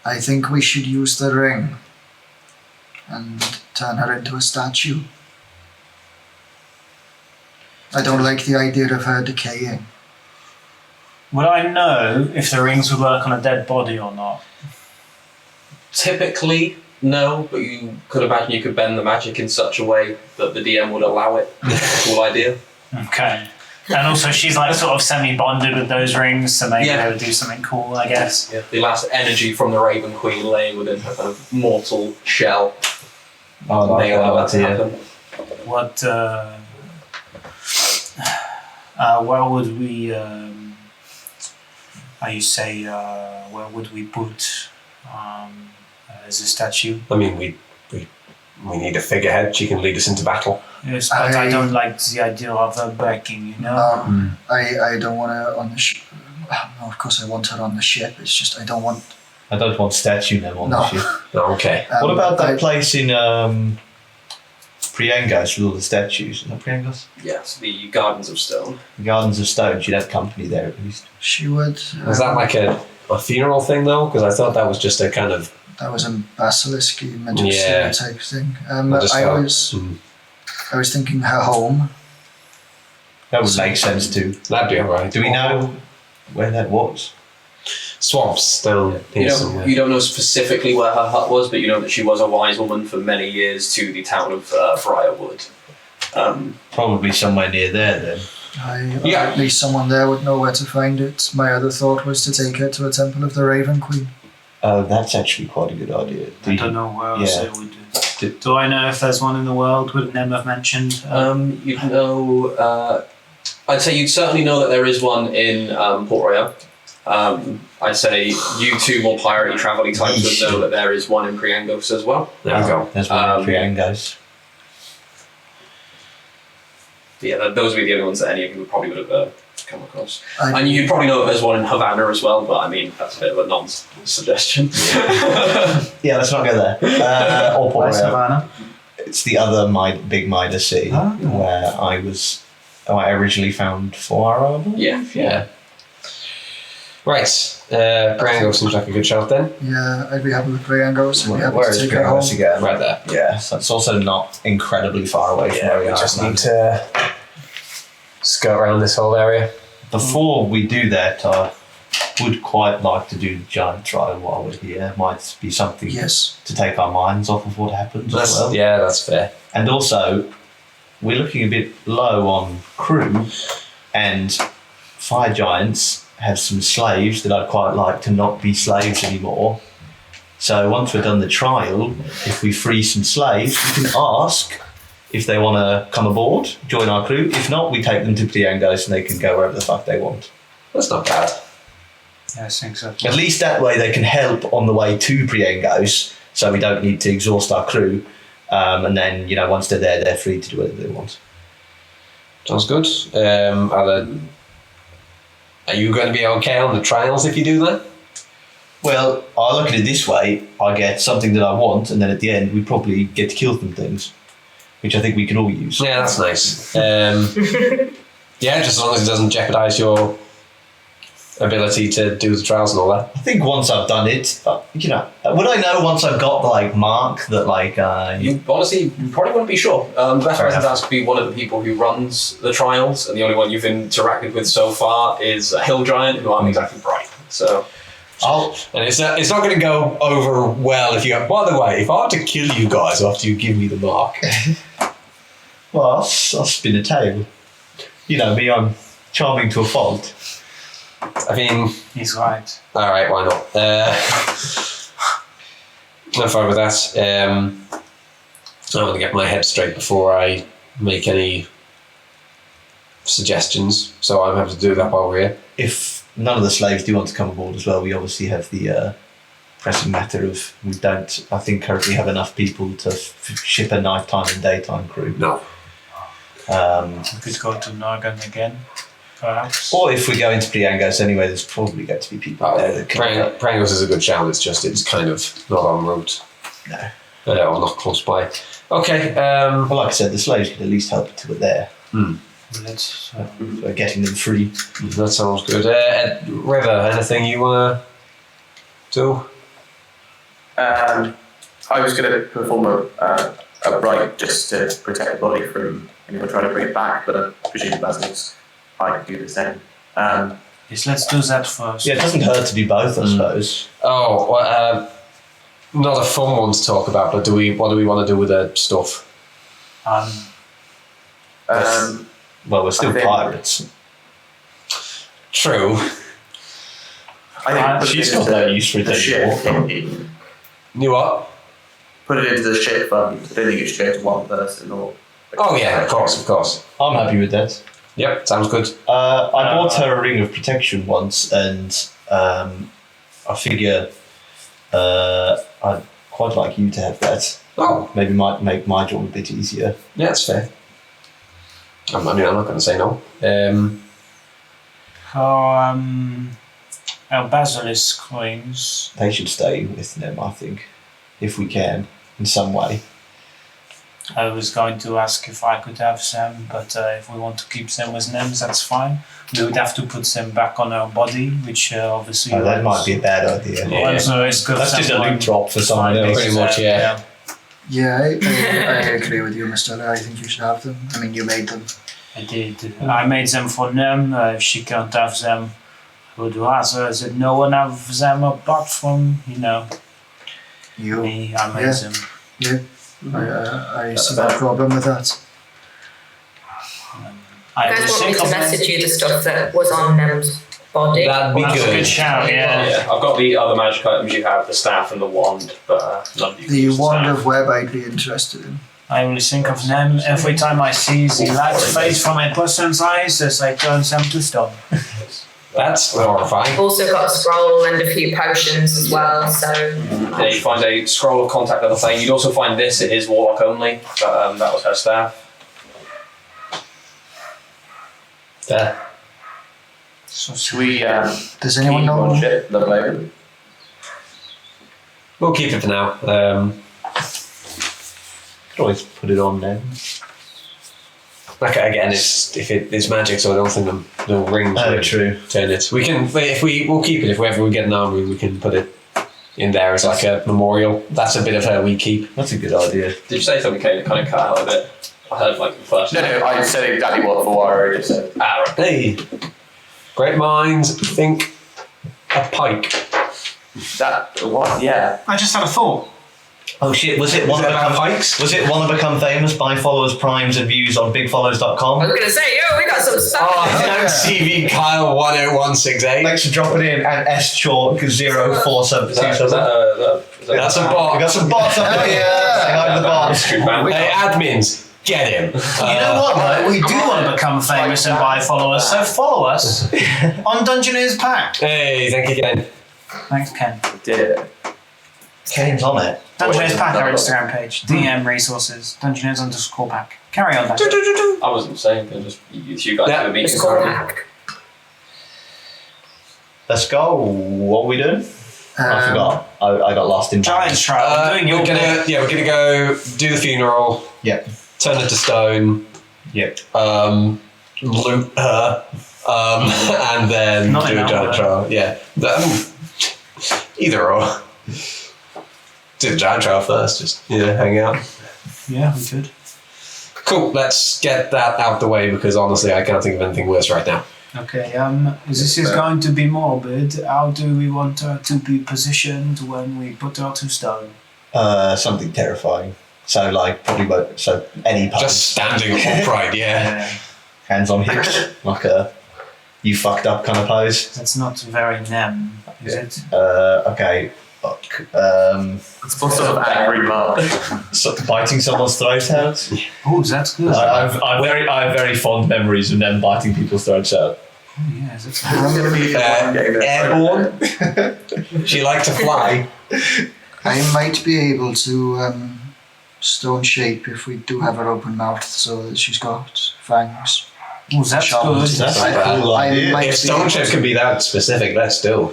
I think we should use the ring and turn her into a statue. I don't like the idea of her decaying. Would I know if the rings would work on a dead body or not? Typically, no, but you could imagine you could bend the magic in such a way that the DM would allow it. Cool idea. Okay. And also she's like sort of semi-bonded with those rings, so maybe they would do something cool, I guess. Yeah, the last energy from the Raven Queen laying within her kind of mortal shell. Oh, may allow that to happen. What where would we where would we put as a statue? I mean, we need a figurehead. She can lead us into battle. Yes, but I don't like the idea of her backing, I don't want her on the ship. No, of course I want her on the ship. It's just I don't want statue them on the ship. Oh, okay. What about that place in Priangos with all the statues? Is that Priangos? Yes, the Gardens of Stone. The Gardens of Stone. She'd have company there at least. She would. Was that like a funeral thing though? Because I thought that was just a kind of... That was a basilisk magic type thing. I was thinking her home. That would make sense too. That'd be alright. Do we know where that was? Swamps down here somewhere. You don't know specifically where her hut was, but you know that she was a wise woman for many years to the town of Briarwood. Probably somewhere near there then. At least someone there would know where to find it. My other thought was to take her to a temple of the Raven Queen. Oh, that's actually quite a good idea. I don't know where else it would do. Do I know if there's one in the world? Would Nem have mentioned? You'd know. I'd say you'd certainly know that there is one in Port Royal. I'd say you two more piratey travel-y types would know that there is one in Priangos as well. There we go. There's one in Priangos. Yeah, those would be the only ones that any of you probably would have come across. And you'd probably know that there's one in Havana as well, but I mean, that's a bit of a non-suggestion. Yeah, let's not go there. Or Port Where's Royal. Havana? It's the other big Mitre city where I originally found 4 Hour. Yeah. Right. Priangos seems like a good shout then. Yeah, I'd be happy with Priangos. I'd be happy Where to is take it home. Priangos again? Right there. Yeah, so it's also not incredibly far away from where we We are. just at the need to skirt around this whole area. Before we do that, I would quite like to do the giant trial while we're here. Might be something Yes. to take our minds off of what happens as well. Yeah, that's fair. And also, we're looking a bit low on crew, and fire giants have some slaves that I'd quite like to not be slaves anymore. So once we've done the trial, if we free some slaves, we can ask if they want to come aboard, join our crew. If not, we take them to Priangos and they can go wherever the fuck they want. That's not bad. Yeah, I think so. At least that way they can help on the way to Priangos, so we don't need to exhaust our crew. And then, once they're there, they're free to do whatever they want. Sounds good. Are you going to be okay on the trials if you do that? Well, I look at it this way: I get something that I want, and then at the end, we probably get to kill some things, which I think we can all use. Yeah, that's nice. Yeah, just as long as it doesn't jeopardise your ability to do the trials and all that. I think once I've done it, would I know once I've got the mark that You honestly, you probably wouldn't be sure. The best person to ask would be one of the people who runs the trials, and the only one you've interacted with so far is a hill giant who aren't exactly bright. So, And it's not going to go over well if you go, by the way, if I have to kill you guys after you give me the mark. well, I'll spin a tale. You know me, I'm charming to a fault. I mean, He's right. alright, why not? I'm fine with that. I'm going to get my head straight before I make any suggestions, so I'm happy to do that while we're here. If none of the slaves do want to come aboard as well, we obviously have the pressing matter of we don't, I think, currently have enough people to ship a nighttime and daytime crew. No. We could go to Nargan again, perhaps. Or if we go into Priangos anyway, there's probably going to be people there that can. Prangos is a good shout, it's kind of not en route. No. Or not close by. Okay, Well, like I said, the slaves could at least help until we're there. Let's. We're getting them free. that sounds good. River, anything you want to do? I was going to perform a rite just to protect the body from anyone trying to bring it back, but I presume Basil's I could do the same. Yes, let's do that first. Yeah, it doesn't hurt to do both, I suppose. Oh, well, not a fun one to talk about, but what do we want to do with the stuff? Well, we're still I think- pirates. True. I think put She's it got into no use for it the ship. anymore. You what? Put it into the ship fund. I don't think it should go to one person or. Oh yeah, of course. I'm happy with that. Yep, sounds good. I bought her a ring of protection once, and I figure I'd quite like you to have that. Oh, Maybe might make my job a bit easier. yeah, that's fair. I'm not going to say no. Our basilisk coins. They should stay with them, I think, if we can, in some way. I was going to ask if I could have them, but if we want to keep them as names, that's fine. We would have to put them back on our body, which obviously. Oh, that might be a bad idea. Yeah. Also, it's good. That's just a loot drop for someone Fine, else. Pretty much, yeah. Yeah, I agree with you, Mr. I think you should have them. I mean, you made them. I did. I made them for Nem. If she can't have them, I would rather that no one have them apart from, You. me. I made Yeah. them. Yeah. I see no problem with that. I You guys will want me think to of them. message you the stuff that was on Nem's body. That'd be That's a good. good shout, yeah. Yeah, I've got the other magic items you have, the staff and the wand, but none of you can The use wand staff. of web I'd be interested in. I will think of them every time I see the light's face from a person's eyes as I turn them to stone. That's horrifying. Also got a scroll and a few potions as well, so Yeah, you find a scroll of contact on the thing. You'd also find this, it is warlock only, but that was her staff. There. So should we Does anyone keep on know? ship the moment? We'll keep it for now. Could always put it on then. Okay, again, it's magic, so I don't think the rings Oh, will true. turn it. We can we'll keep it if ever we get an armory. We can put it in there as like a memorial. That's a bit of her we keep. That's a good idea. Did you say something, Kate, that kind of cut out a bit? I heard like the first. No, I said exactly what Fawara just said. Ah, right. Hey, great minds think a pike. That what? Yeah. I just had a thought. Oh shit, was it one to become famous by followers, primes and views on I bigfollows.com? was gonna say, we got some stuff. CV Kyle 10168. Thanks for dropping in and S Chalk 0472. That's a bot. We got some bots up here. Say hi to the bots. Hey, admins, get him. You know what, though? We do want to become famous and buy followers, so follow us on Dungeoneers Pack. Hey, thank you again. Thanks, Ken. Did it. Kane's on it. Dungeoneers Pack, our Instagram page. DM resources. Dungeoneers_pack. Carry on, Dan. I wasn't saying anything, just you guys Yeah, do a meeting. It's called hack. Let's go. What are we doing? I Um, forgot. I got lost in Giants trial. Doing your we're bit. gonna go do the funeral, Yep. turn it to stone, Yep. loot her, and then Not do a enough, giant though. trial. Yeah. Either or. Do the giant trial first, just hang out. Yeah, we could. Cool, let's get that out the way because honestly I can't think of anything worse right now. Okay, this is going to be morbid. How do we want her to be positioned when we put her to stone? Something terrifying. So like probably any pose. Just standing upright, yeah. Hands on hips, like a you fucked up kind of pose. That's not very nem, is it? Okay. It's some sort of angry mark. So biting someone's throat out. Oh, that's good. I have very fond memories of them biting people's throats out. Oh, yeah, that's Airborne. She liked to fly. I might be able to stone shape if we do have her open mouthed so that she's got fangs. Oh, that's Sharp. good. That's a I- cool I idea. might If be stone able shape to- can be that specific, let's do.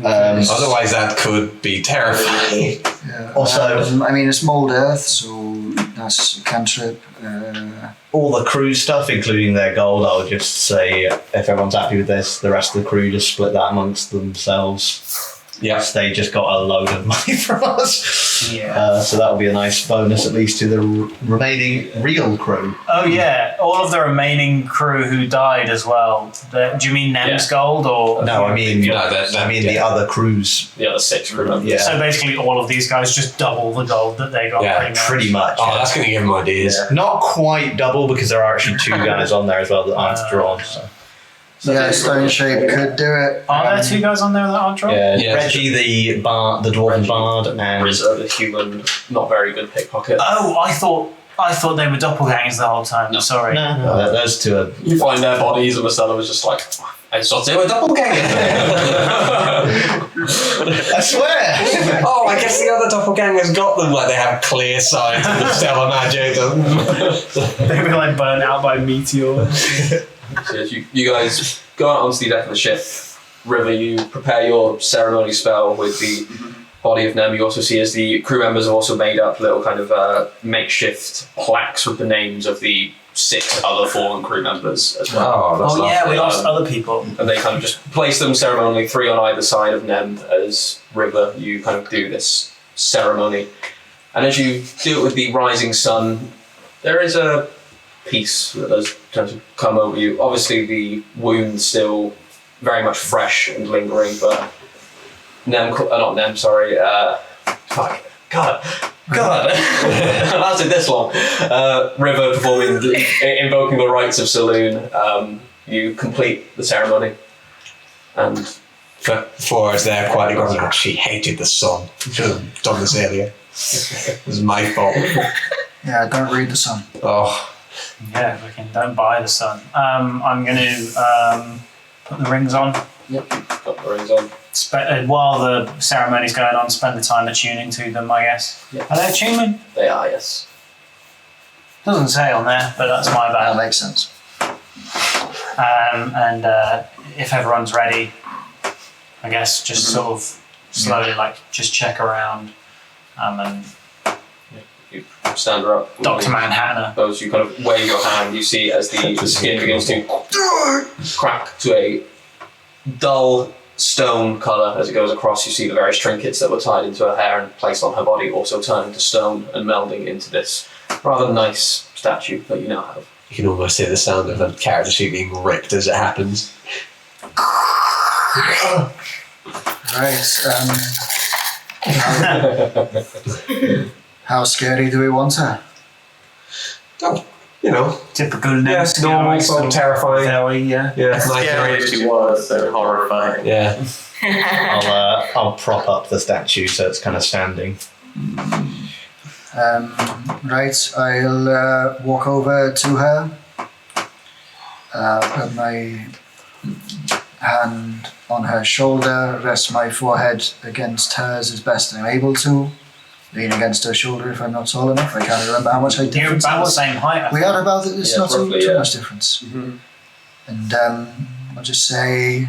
Otherwise that could be terrifying. Yeah. Also- I mean, it's mold earth, so that's a cantrip. All the crew stuff, including their gold, I would just say if everyone's happy with this, the rest of the crew just split that amongst themselves. Yes. They just got a load of money from us. Yeah. So that'll be a nice bonus, at least to the remaining real crew. Oh, yeah. All of the remaining crew who died as well. Do you mean Nem's gold or? No, I mean, the other crews. The other 6 remember. Yeah. So basically, all of these guys just double the gold that they got. Yeah, Pretty much. Oh, that's going to give them ideas. Not quite double because there are actually 2 guys on there as well that aren't drawn. So. Yeah, stone shape could do it. Are there 2 guys on there that aren't drawn? Yeah. Reggie, the dwarven bard, and Rizzo, the human, not very good pickpocket. Oh, I thought they were doppelgangers the whole time. No. Sorry. no, those 2 are. You find their bodies, and Marcella was just like, I thought they were doppelgangers. I swear. Oh, I guess the other doppelgangers got them like they have clear sight of the stellar magic. They were like burnt out by meteors. So as you guys go out onto the deck of the ship, River, you prepare your ceremony spell with the body of Nem. You also see as the crew members have also made up little kind of makeshift plaques with the names of the 6 other fallen crew members as well. Oh, that's Oh yeah, we lovely. lost other people. And they kind of just place them ceremonially 3 on either side of Nem as River. You kind of do this ceremony. And as you do it with the rising sun, there is a peace that has tend to come over you. Obviously the wound's still very much fresh and lingering, but God, it lasted this long. River performing, invoking the rites of Saloon. You complete the ceremony. And For us there, quietly going, she hated the sun. Should have done this earlier. It was my fault. Yeah, don't read the sun. Oh, Yeah, fucking don't buy the sun. I'm going to put the rings on. yep, got the rings on. While the ceremony's going on, spend the time attuning to them, I guess. Yep. Are they attunement? They are, yes. Doesn't say on there, but that's my That bad. makes sense. And if everyone's ready, I guess just sort of slowly, like, just check around. And You stand her up. Dr. Manhattan. Those you kind of wave your hand, you see as the skin begins to crack to a dull stone colour as it goes across. You see the various trinkets that were tied into her hair and placed on her body also turning to stone and melding into this rather nice statue that you now have. you can almost hear the sound of a character sheet being ripped as it happens. Right. How scary do we want her? Oh, you know, Typical yeah, Nemsky, normal, like, sort of terrifying. Very, yeah. Yeah, Scary as she was, so horrifying. Yeah. I'll prop up the statue so it's kind of standing. Right, I'll walk over to her, put my hand on her shoulder, rest my forehead against hers as best I'm able to, lean against her shoulder if I'm not tall enough. I can't remember how much height You're difference about it the was. same height. I We think. are about it, it's Yeah, not roughly, too yeah. much difference. And I'll just say,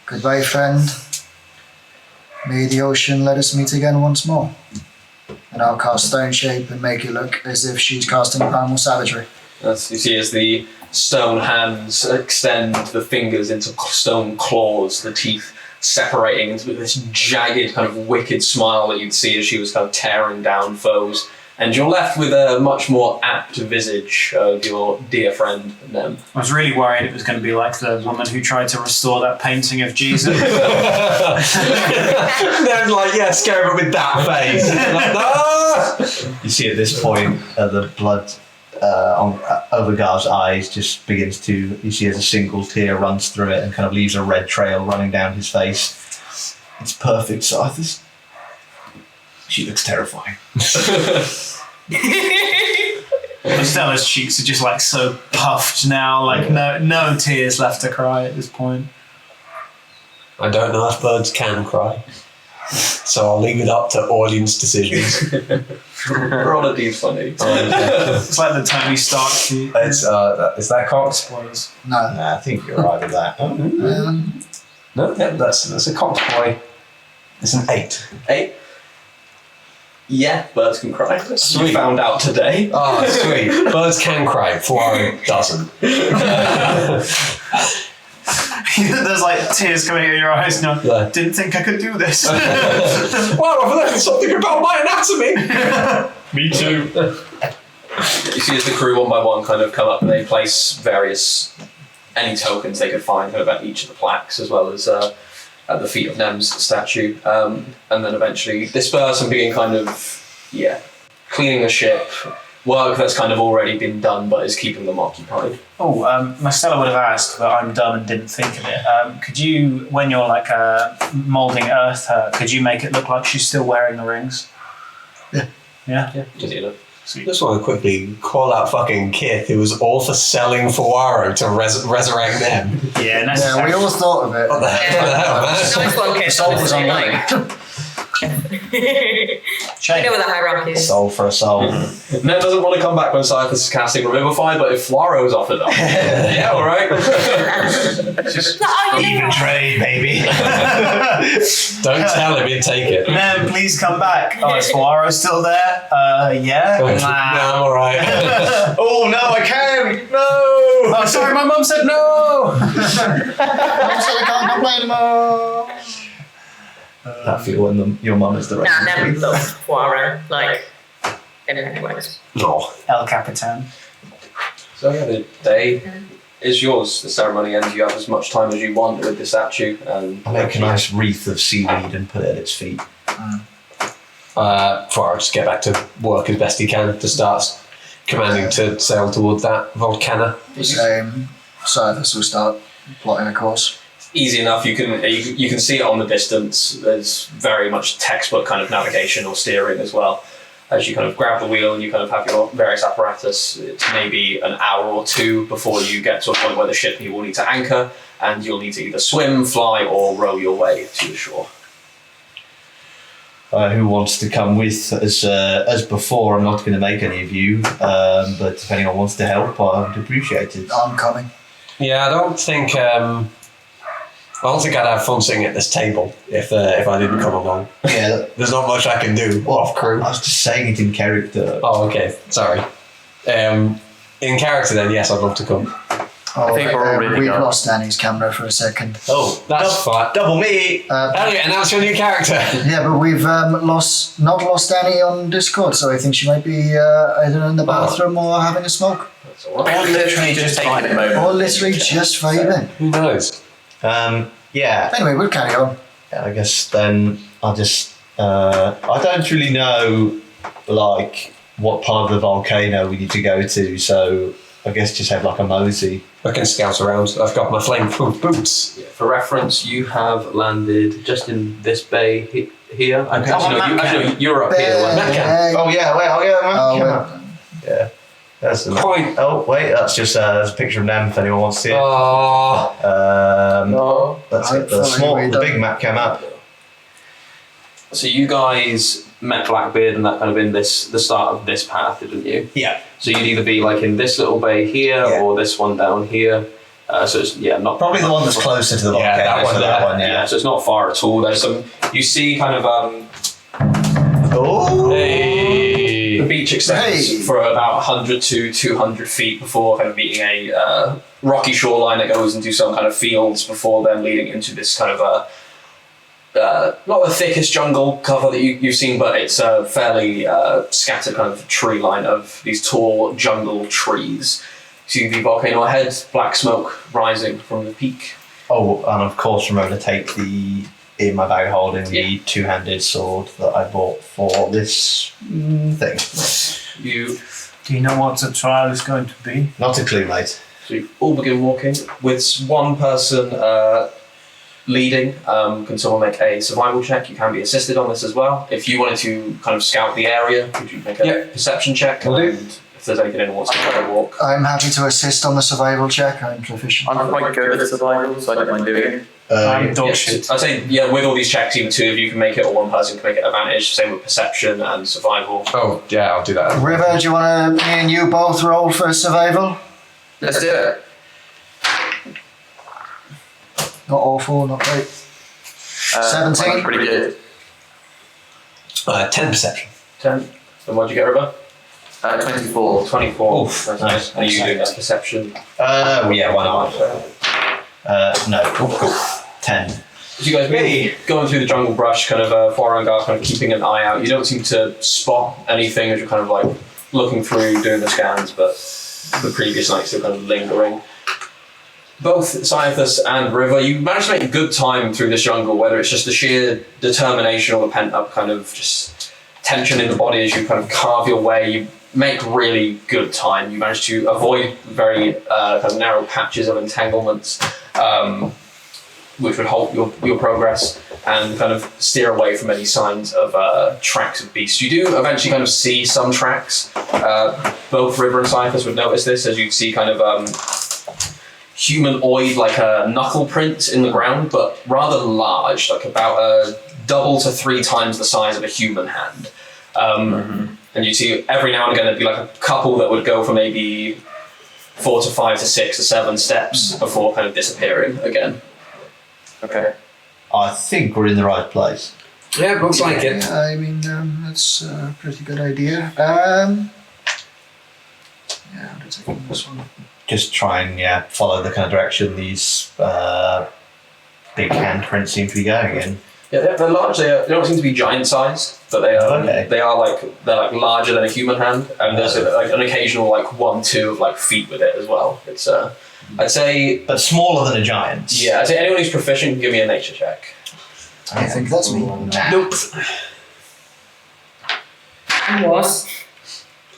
goodbye, friend. May the ocean let us meet again once more. And I'll cast Stone Shape and make it look as if she's casting primal savagery. As you see as the stone hands extend the fingers into stone claws, the teeth separating into this jagged kind of wicked smile that you'd see as she was kind of tearing down foes. And you're left with a much more apt visage of your dear friend Nem. I was really worried it was going to be like the woman who tried to restore that painting of Jesus. Then, like, yeah, scare him with that face. Like, no! You see at this point the blood on Overgar's eyes just begins to, you see as a single tear runs through it and kind of leaves a red trail running down his face. It's perfect size. She looks terrifying. Stella's cheeks are just like so puffed now, like no tears left to cry at this point. I don't know if birds can cry. So I'll leave it up to audience decisions. Roll a d20. It's like the Tony Stark teeth. Is that cocked? Spoilers. No. I think you're right with that. No, yeah, that's a cocked boy. It's an 8. 8. Yeah, birds can cry. Sweet. You found out today. Oh, sweet. Birds can cry, Poirot doesn't. There's like tears coming out of your eyes now. Yeah. Didn't think I could do this. Well, I've learned something about my anatomy. Me too. You see as the crew one by one kind of come up and they place any tokens they could find kind of at each of the plaques as well as at the feet of Nem's statue. And then eventually disperse and begin kind of, cleaning the ship. Work that's kind of already been done but is keeping them occupied. Oh, Marcella would have asked, but I'm dumb and didn't think of it. Could you, when you're like moulding Earth her, could you make it look like she's still wearing the rings? Yeah. Yeah? Just, you know. Sweet. Just want to quickly call out fucking Kith, who was all for selling Poirot to resurrect them. Yeah, necessary. Yeah, we all thought of it. What the hell, man? Nice one, Kit. The soul was on Honestly, like, Shame. You know where the hierarchy is. Soul for a soul. Nem doesn't want to come back when Cyphus is casting Revivify, but if Floiro's offered up, yeah, alright. Even trade, baby. Don't tell him, he'd take it. Nem, please come back. Oh, is Poirot still there? Yeah? No, Nah. I'm alright. Oh no, I can't! No! Oh, sorry, my mum said no! I'm sorry, I can't complain anymore. I feel when your mum is the right. Nah, never loved Poirot, like, in many ways. No. El Capitan. So yeah, the day is yours. The ceremony ends. You have as much time as you want with the statue. And Make a nice wreath of seaweed and put it at its feet. Poirot just get back to work as best he can to start commanding to sail towards that volcano. Same. So this will start plotting a course. Easy enough. You can see it on the distance. There's very much textbook kind of navigation or steering as well. As you kind of grab the wheel and you kind of have your various apparatus, it's maybe an hour or two before you get to a point where the ship you will need to anchor, and you'll need to either swim, fly, or row your way to the shore. Who wants to come with as before? I'm not going to make any of you, but if anyone wants to help, I would appreciate it. I'm coming. Yeah, I don't think I'd have fun sitting at this table if I didn't come along. Yeah, There's not much I can do off crew. I was just saying it in character. Oh, okay. Sorry. In character, then yes, I'd love to come. Oh, I think we're all ready to we've go. lost Danny's camera for a second. Oh, That's fine. double me. Elliot, announce your new character. Yeah, but we've not lost Danny on Discord, so I think she might be either in the bathroom or having a smoke. That's all right. Or literally just taking a moment. Or literally just vibing. Who knows? Yeah. Anyway, we'll carry on. I guess then I'll just. I don't really know, like, what part of the volcano we need to go to, so I guess just have like a mosey. I can scout around. I've got my flame-proof boots. Yeah, for reference, you have landed just in this bay here. Okay. Actually, you're up here. Bang. Oh yeah, wait, I'll get Oh, my Yeah. That's the Point. Oh wait, that's just there's a picture of them if anyone wants to see it. Oh, No. Let's get the Hopefully we the big don't- map came up. So you guys met Blackbeard and that kind of in the start of this path, didn't you? Yeah. So you'd either be like in this little bay here Yeah. or this one down here. So it's not Probably the one that's closer to the Yeah, volcano. that one so there. that one, yeah. So it's not far at all. There's some. You see kind of Oh. the beach extends Hey. for about 100 to 200 feet before kind of meeting a rocky shoreline that goes into some kind of fields before then leading into this kind of not the thickest jungle cover that you've seen, but it's a fairly scattered kind of tree line of these tall jungle trees. You see the volcano ahead, black smoke rising from the peak. Oh, and of course remember to take in my bag holding the two-handed sword that I bought for this thing. You Do you know what the trial is going to be? Not a clue, mate. So you all begin walking with one person leading. Can someone make a survival check? You can be assisted on this as well. If you wanted to kind of scout the area, could you make a perception check? Will do. And if there's anything anyone wants to try to walk. I'm happy to assist on the survival check. I'm proficient. I'm quite good at survival, so I don't mind doing it. I'm dog Yeah, shit. I'd say, with all these checks, either two of you can make it or one person can make it advantage. Same with perception and survival. oh yeah, I'll do that. River, do you want me and you both roll for survival? Let's do it. Not awful, not great. 17. Mine's pretty good. 10 perception. 10. And what'd you get, River? 24. 24. Oof, That's nice. And you doing that perception? Yeah, why not? No. Cool. 10. As you guys be going through the jungle brush, kind of following guard, kind of keeping an eye out. You don't seem to spot anything as you're kind of like looking through, doing the scans, but the previous nights still kind of lingering. Both Scythus and River, you managed to make a good time through this jungle, whether it's just the sheer determination or the pent-up kind of just tension in the body as you kind of carve your way. You make really good time. You manage to avoid very kind of narrow patches of entanglements, which would halt your progress, and kind of steer away from any signs of tracks of beasts. You do eventually kind of see some tracks. Both River and Scythus would notice this as you see kind of humanoid, like a knuckle print in the ground, but rather large, like about double to 3 times the size of a human hand. And you see every now and again there'd be like a couple that would go for maybe 4 to 5 to 6 to 7 steps before kind of disappearing again. Okay. I think we're in the right place. Yeah, looks like it. Yeah, I mean, that's a pretty good idea. Yeah, how to take on this one? Just try and follow the kind of direction these big handprints seem to be going in. Yeah, they're large. They don't seem to be giant sized, but they are. Okay. They're like larger than a human hand, and there's like an occasional like 1-2 of like feet with it as well. It's I'd say. But smaller than a giant. Yeah, I'd say anyone who's proficient can give me a nature check. I think that's me. Nope. I was.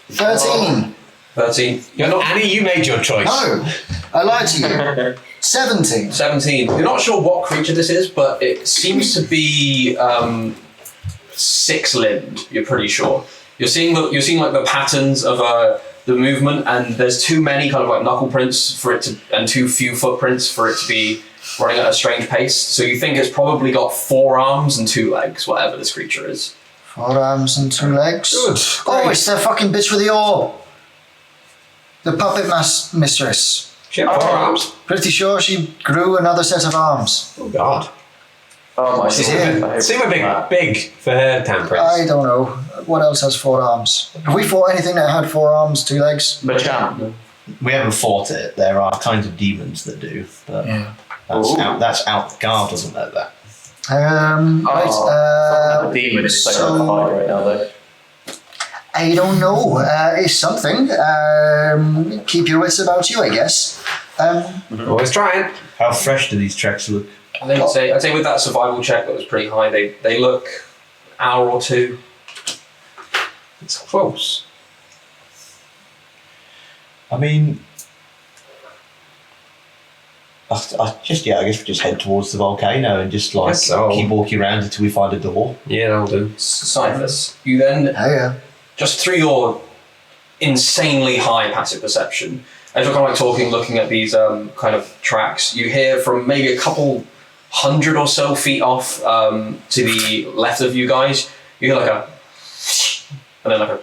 13. 13. You're not Annie. You made your choice. No, I lied to you. 17. 17. You're not sure what creature this is, but it seems to be six-limbed. You're pretty sure. You're seeing like the patterns of the movement, and there's too many kind of like knuckle prints for it to, and too few footprints for it to be running at a strange pace. So you think it's probably got 4 arms and 2 legs, whatever this creature is. 4 arms and 2 legs. Good. Oh, it's the fucking bitch with the orb. The puppet mistress. She had 4 arms. Pretty sure she grew another set of arms. Oh God. Oh my Seem a big for her temperance. I don't know. What else has 4 arms? Have we fought anything that had 4 arms, 2 legs? Machamp. We haven't fought it. There are kinds of demons that do, but that's out. Guard doesn't know that. Right. The demon is so on fire right now, though. I don't know. It's something. Keep your wits about you, I guess. Always trying. How fresh do these tracks look? I'd say with that survival check that was pretty high, they look hour or 2. It's close. I mean, I guess we just head towards the volcano and just like keep walking around until we find a door. Yeah, that'll do. Sightless. You then, just through your insanely high passive perception, as you're kind of like talking, looking at these kind of tracks, you hear from maybe a couple 100 or so feet off to the left of you guys, you hear like a and then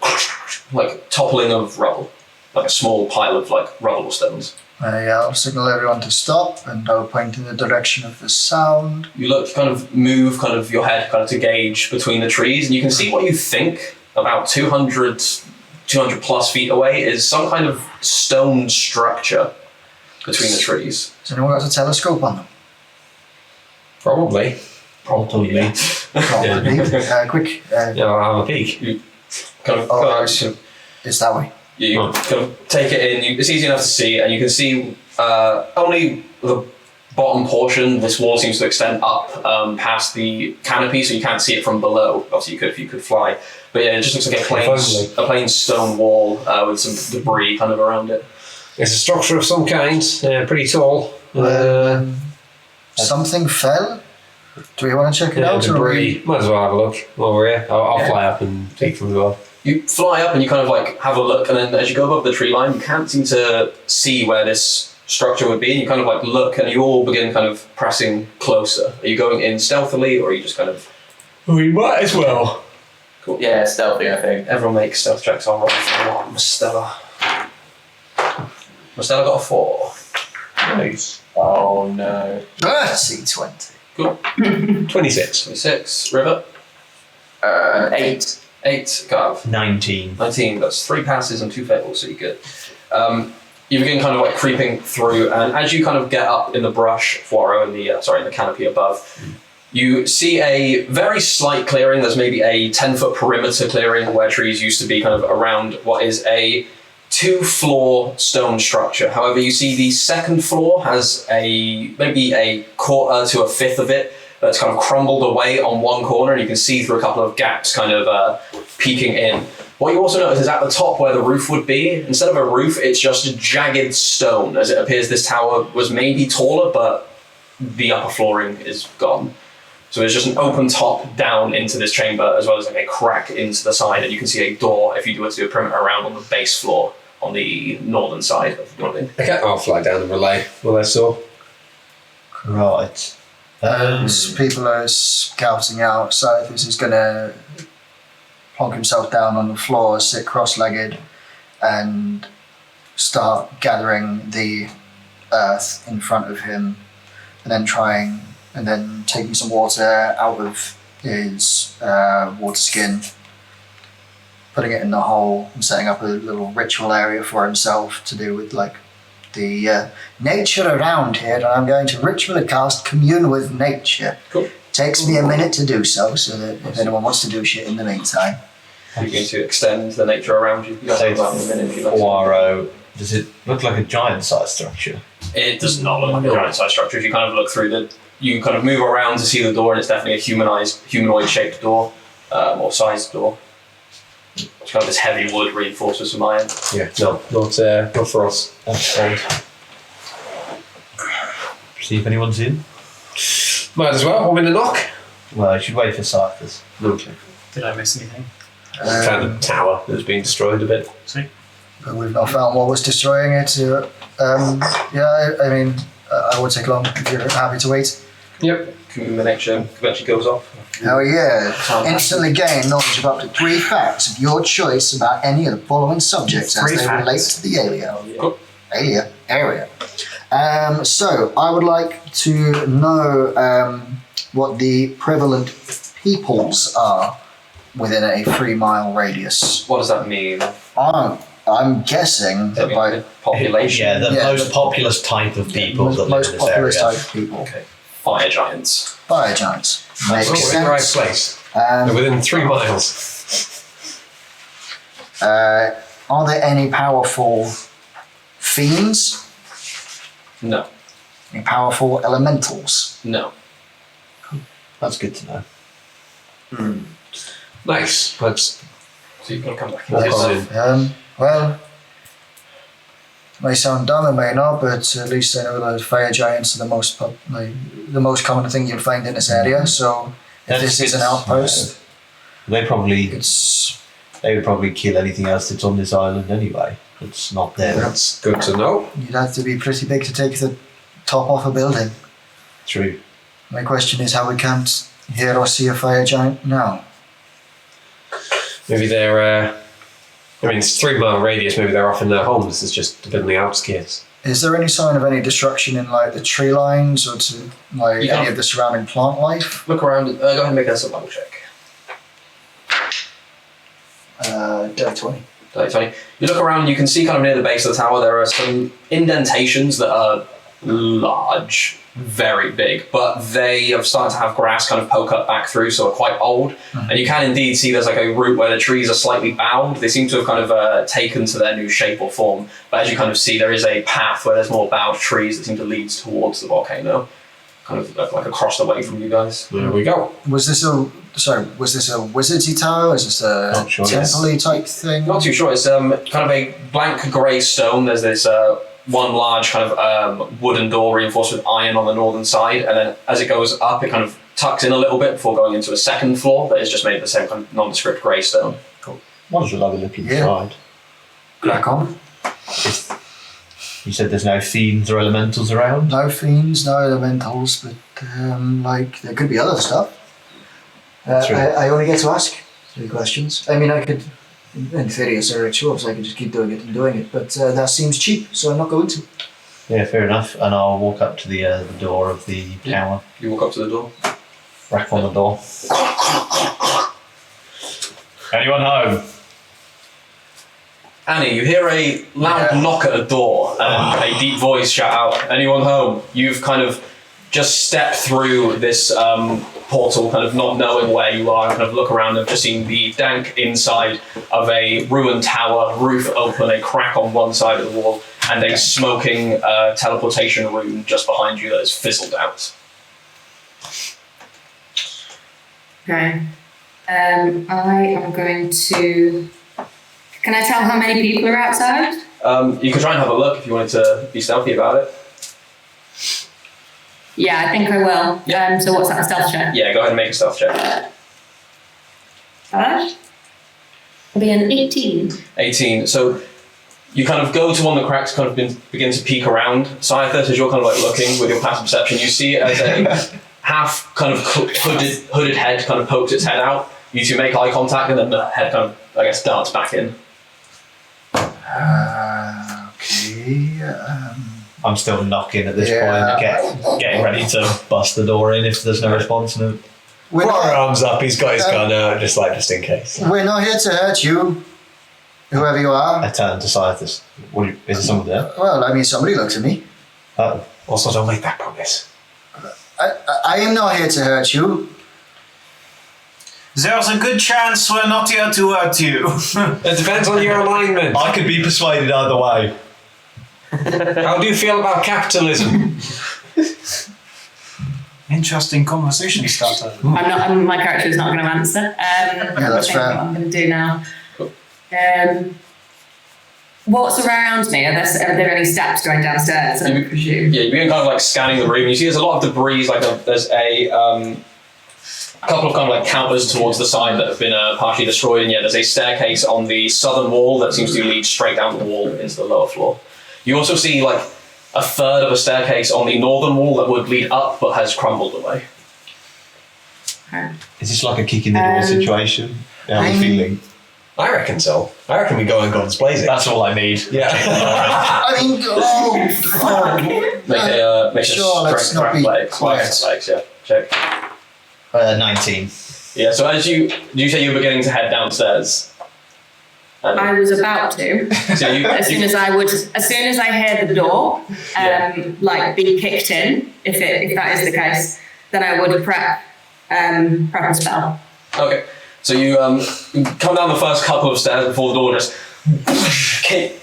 like toppling of rubble, like a small pile of like rubble or stones. I'll signal everyone to stop, and I'll point in the direction of the sound. You look, kind of move kind of your head kind of to gauge between the trees, and you can see what you think about 200 plus feet away is some kind of stone structure between the trees. Has anyone got a telescope on them? Probably. Probably. Quick. Yeah, I'll have a peek. It's that way. You kind of take it in. It's easy enough to see, and you can see only the bottom portion. This wall seems to extend up past the canopy, so you can't see it from below. Obviously, you could if you could fly. But yeah, it just looks like a plain stone wall with some debris kind of around it. It's a structure of some kind, pretty tall. Something fell? Do we want to check it out? Debris. Might as well have a look while we're here. I'll fly up and peek from above. You fly up and you kind of like have a look, and then as you go above the tree line, you can't seem to see where this structure would be, and you kind of like look, and you all begin kind of pressing closer. Are you going in stealthily, or are you just kind of... We might as well. Cool. Yeah, stealthy, I think. Everyone makes stealth checks on roll for Mostella. Mostella got a 4. Nice. Oh no. C20. Cool. 26. 26. River? 8. 8. Gav? 19. 19. That's 3 passes and 2 fails, so you're good. You begin kind of like creeping through, and as you kind of get up in the brush, Foiro, in the canopy above, you see a very slight clearing. There's maybe a 10-foot perimeter clearing where trees used to be kind of around what is a 2-floor stone structure. However, you see the second floor has maybe a quarter to a fifth of it that's kind of crumbled away on one corner, and you can see through a couple of gaps kind of peeking in. What you also notice is at the top where the roof would be, instead of a roof, it's just a jagged stone, as it appears this tower was maybe taller, but the upper flooring is gone. So there's just an open top down into this chamber, as well as like a crack into the side, and you can see a door if you do do a perimeter around on the base floor on the northern side of the building. Okay, I'll fly down and relay what I saw. Right. As people are scouting out, Silas is going to plonk himself down on the floor, sit cross-legged, and start gathering the earth in front of him, and then taking some water out of his water skin, putting it in the hole, and setting up a little ritual area for himself to do with like the nature around here, and I'm going to ritually cast Commune with Nature. Cool. Takes me a minute to do so that if anyone wants to do shit in the meantime. You're going to extend the nature around you. You guys have about a minute if you like. Poirot, does it look like a giant-sized structure? It does not look like a giant-sized structure. If you kind of look through you kind of move around to see the door, and it's definitely a humanoid-shaped door, or sized door. It's kind of this heavy wood reinforced with some iron. Yeah, not for us. That's old. See if anyone's in. Might as well. Want me to knock? Well, I should wait for Cyphers. Okay. Did I miss anything? Found the tower that was being destroyed a bit. See? But we've not found what was destroying it. I mean, I won't take long if you're happy to wait. Yep. Connection eventually goes off. Oh yeah. Instantly gain knowledge of up to 3 facts of your choice about any of the following subjects as 3 they facts. relate to the area. Cool. Area. So I would like to know what the prevalent peoples are within a 3-mile radius. What does that mean? I'm guessing that by Population. Yeah, the Yeah, most populous type of people that live most in this populous area. type of people. Okay. Fire giants. Fire giants. Makes Oh, we're in the right sense. place. They're within 3 miles. Are there any powerful fiends? No. Any powerful elementals? No. That's good to know. Nice. Let's So you're gonna come back walk into on this. in. Well, may sound dumb, it may not, but at least I know that fire giants are the most common thing you'll find in this area. So if this is an outpost, They would probably kill anything else that's on this island anyway. It's not there. That's good to know. you'd have to be pretty big to take the top off a building. True. My question is how we can't hear or see a fire giant now. Maybe they're. I mean, it's 3 mile radius. Maybe they're off in their homes. It's just a bit on the outskirts. Is there any sign of any destruction in like the tree lines or to like Yeah. any of the surrounding plant life? Look around. Go ahead and make a survival check. Day 20. Tony. You look around, you can see kind of near the base of the tower there are some indentations that are large, very big, but they have started to have grass kind of poke up back through, so are quite old. And you can indeed see there's like a route where the trees are slightly bowed. They seem to have kind of taken to their new shape or form. But as you kind of see, there is a path where there's more bowed trees that seem to lead towards the volcano, kind of like across the way from you guys. There we go. Was this a wizardsy tower? Is this a Not sure. temple-y type thing? Not too sure. It's kind of a blank grey stone. There's this one large kind of wooden door reinforced with iron on the northern side, and then as it goes up, it kind of tucks in a little bit before going into a second floor that is just made of the same kind of nondescript grey stone. What does it like a look inside? Yeah. Crack on. You said there's no fiends or elementals around? No fiends, no elementals, but like there could be other stuff. True. I only get to ask 3 questions. I mean, I could, in theory, it's a ritual, so I could just keep doing it, but that seems cheap, so I'm not going to. Yeah, fair enough. And I'll walk up to the door of the tower. You walk up to the door. Rap on the door. Anyone home? Annie, you hear a loud knock at a door and a deep voice shout out, "Anyone home?" You've kind of just stepped through this portal, kind of not knowing where you are, and kind of look around and just seeing the dank inside of a ruined tower, roof open, a crack on one side of the wall, and a smoking teleportation rune just behind you that has fizzled out. Okay. I am going to. Can I tell how many people are outside? You can try and have a look if you wanted to be stealthy about it. Yeah, I think I will. Yeah. So what's that, a stealth check? Yeah, go ahead and make a stealth check. It'll be an 18. 18. So you kind of go to one of the cracks, kind of begin to peek around. Cythus, as you're kind of like looking with your passive perception, you see it as a half kind of hooded head kind of pokes its head out. You two make eye contact, and then the head kind of, I guess, darts back in. Okay. I'm still knocking at this point, getting ready to bust the door in if there's no response. No. We're Put our not, arms up. He's got his gun out, just in case. we're not here to hurt you, whoever you are. I turn to Cythus. Is there someone there? Well, I mean, somebody looked at me. Oh. Also, don't make that promise. I am not here to hurt you. There's a good chance we're not here to hurt you. It depends on your alignment. I could be persuaded either way. How do you feel about capitalism? Interesting conversation starter. My character is not going to answer. that's I think fair. what I'm going to do now. What's around me? Are there any steps going downstairs? I presume. Yeah, you begin kind of like scanning the room. You see there's a lot of debris. There's a couple of kind of like counters towards the side that have been partially destroyed, and yet there's a staircase on the southern wall that seems to lead straight down the wall into the lower floor. You also see like a third of a staircase on the northern wall that would lead up but has crumbled away. Is this like a kick in the door situation? How are you feeling? I reckon so. I reckon we go and guns blazing. That's all I need. Yeah. I mean, Make a sure, let's not be quiet. Yeah, check. 19. Yeah, so did you say you were beginning to head downstairs? I was about to. So as soon as I hear the door, like be kicked in, if that is the case, then I would prep a spell. Okay, so you come down the first couple of stairs before the door just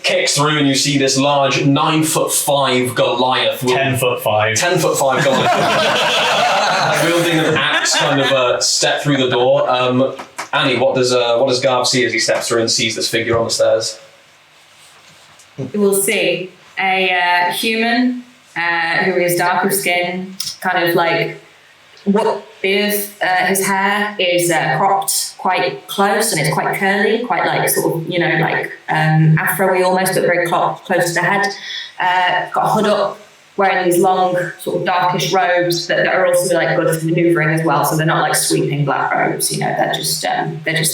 kicks through, and you see this large 9'5" Goliath. 10'5". 10'5" Goliath. Wielding an axe, kind of step through the door. Annie, what does Garv see as he steps through and sees this figure on the stairs? You will see a human who is darker skin, kind of like what is his hair is cropped quite close, and it's quite curly, quite like sort of like afro-y almost, but very close to the head. Got a hood up, wearing these long sort of darkish robes that are also like good for manoeuvring as well. So they're not like sweeping black robes, they're just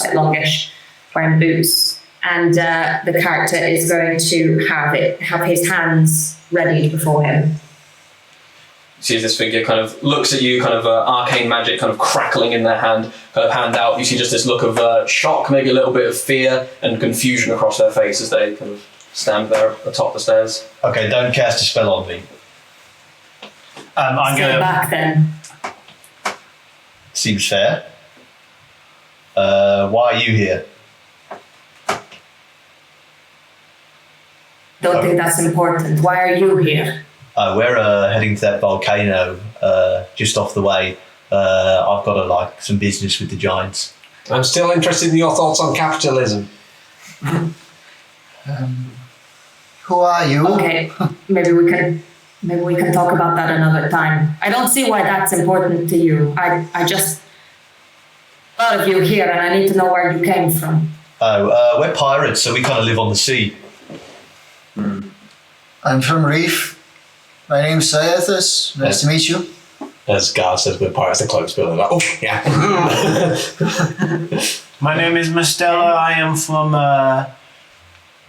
like longish, wearing boots. And the character is going to have his hands ready before him. You see this figure kind of looks at you, kind of arcane magic kind of crackling in their hand, kind of hand out. You see just this look of shock, maybe a little bit of fear and confusion across their face as they kind of stand there atop the stairs. Okay, don't cast a spell on me. I'm going back then. Seems fair. Why are you here? Don't think that's important. Why are you here? We're heading to that volcano just off the way. I've got some business with the giants. I'm still interested in your thoughts on capitalism. who are you? Okay, maybe we can talk about that another time. I don't see why that's important to you. I just thought of you here, and I need to know where you came from. We're pirates, so we kind of live on the sea. I'm from Reef. My name's Fortieth. Nice to meet you. As Garv says, we're pirates of close building. Like, oh, yeah. My name is Mistella. I am from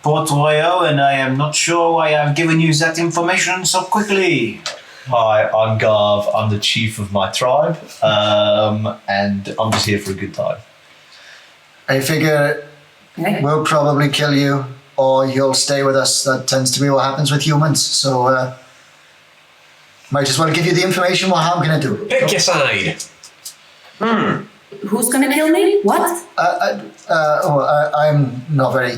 Port Royal, and I am not sure why I've given you that information so quickly. Hi, I'm Garv. I'm the chief of my tribe, and I'm just here for a good time. I figure we'll probably kill you, or you'll stay with us. That tends to be what happens with humans. So, might as well give you the information. What I'm gonna do? Pick your side. Who's gonna kill me? What? I'm not very.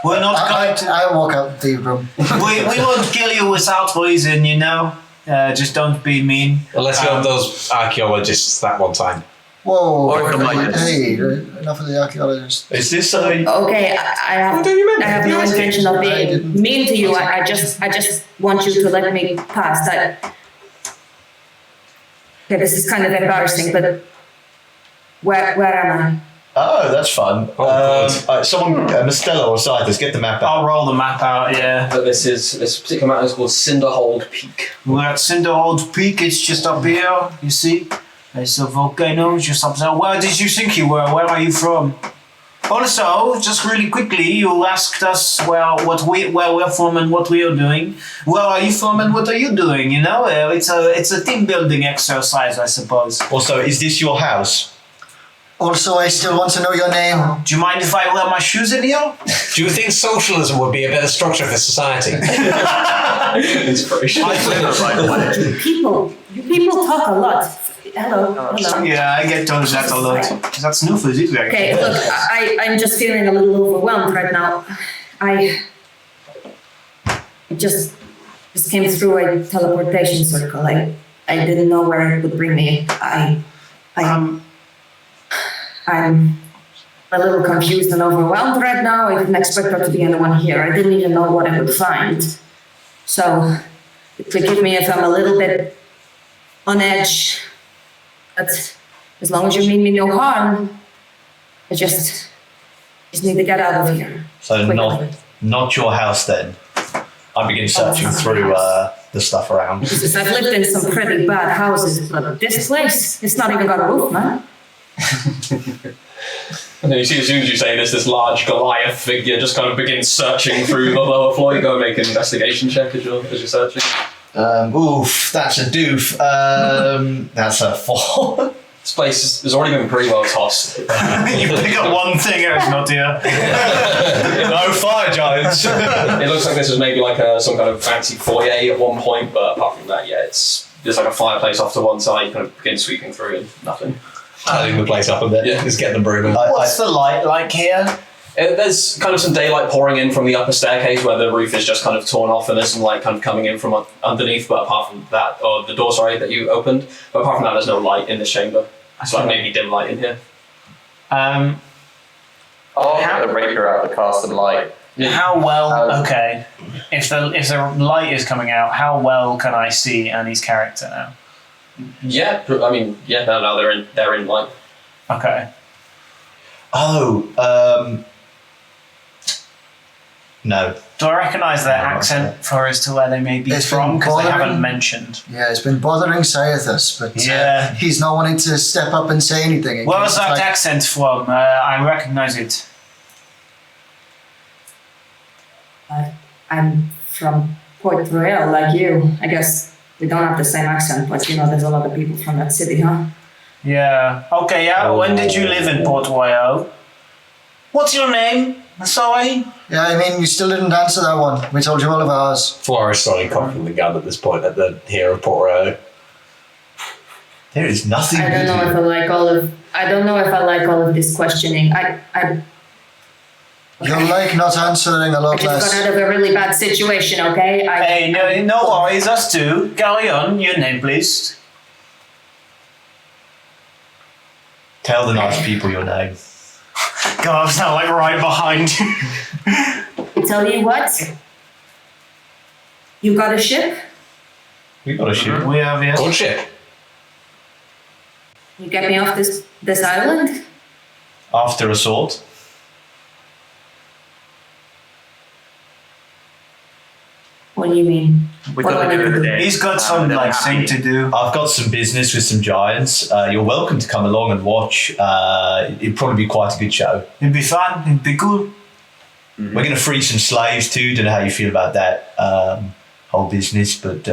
We're not going to. I walk out the room. We won't kill you without reason, just don't be mean. Unless you're those archaeologists that one time. Whoa! Or Hey, enough of the archaeologists. Is this a... Okay, I have no intention of being mean to you. I just want you to let me pass. Okay, this is kind of embarrassing, but where am Oh, that's fun. Someone, Mistella or Sidus, get the map out. I'll roll the map out, yeah. But this particular mountain is called Cinderhold Peak. We're at Cinderhold Peak, it's just up here, you see? There's a volcano just up there. Where did you think you were? Where are you from? Also, just really quickly, you asked us where we're from and what we are doing. Where are you from and what are you doing? It's a team building exercise, I suppose. Also, is this your house? Also, I still want to know your name. Do you mind if I wear my shoes in here? Do you think socialism would be a better structure for society? Inspiration. You people talk a lot. Hello. Yeah, I get told that a lot. That's new for you. Okay, look, I'm just feeling a little overwhelmed right now. I just came through a teleportation circle. I didn't know where it would bring me. I'm a little confused and overwhelmed right now. I didn't expect there to be anyone here. I didn't even know what I would find. So, forgive me if I'm a little bit on edge. But as long as you mean me no harm, I just need to get out of here. So quickly. not your house then. I begin searching through the stuff around. Because I've lived in some pretty bad houses, but this place, it's not even got a roof, man. And then you see, as soon as you say this large Goliath figure just kind of begins searching through the lower floor. You go and make an investigation check as you're searching. Oof, that's a doof. That's a 4. This place has already been pretty well tossed. You pick up one thing out, not here. No fire giants. It looks like this is maybe like some kind of fancy foyer at one point, but apart from that, yeah, there's like a fireplace off to one side. You kind of begin sweeping through and nothing. Tidying the place up a bit. Yeah. Just get the broom in. What's the light like here? There's kind of some daylight pouring in from the upper staircase where the roof is just kind of torn off, and there's some light kind of coming in from underneath, but apart from that, or the door, sorry, that you opened, but apart from that, there's no light in this chamber. So like maybe dim light in here. I'll get the rapier out to cast some light. How well? Okay, if the light is coming out, how well can I see Annie's character now? Yeah, I mean, yeah, no, they're in light. Okay. Oh, no. Do I recognise their accent for as to where they may be It's from? been Because they haven't bothering- mentioned. Yeah, it's been bothering Sayathus, but Yeah. he's not wanting to step up and say anything. Where was It's that like- accent from? I recognise it. I'm from Port Royal, like you. I guess we don't have the same accent, but there's a lot of people from that city, huh? Yeah. Okay, yeah. When did you live in Port Royal? What's your name? Sorry? Yeah, I mean, you still didn't answer that one. We told you all of ours. Flora is starting cocking the gun at this point at the here of Port Royal. There is nothing I don't we know if I do. like all of. I don't know if I like all of this questioning. You're like not answering a I lot just got less. out of a really bad situation. Okay. Hey, no worries, us too. Carry on. Your name, please. Tell the nice people your name. God, I sound like right behind you. I tell you what. You got a ship. We got a ship. We have, yes. Good ship. You get me off this island. After assault. What do you mean? We What thought do I we need did to it do? today. He's got some They're like happy. thing to do. I've got some business with some giants. You're welcome to come along and watch. It'd probably be quite a good show. It'd be fun. It'd be cool. We're going to free some slaves too. Don't know how you feel about that whole business, but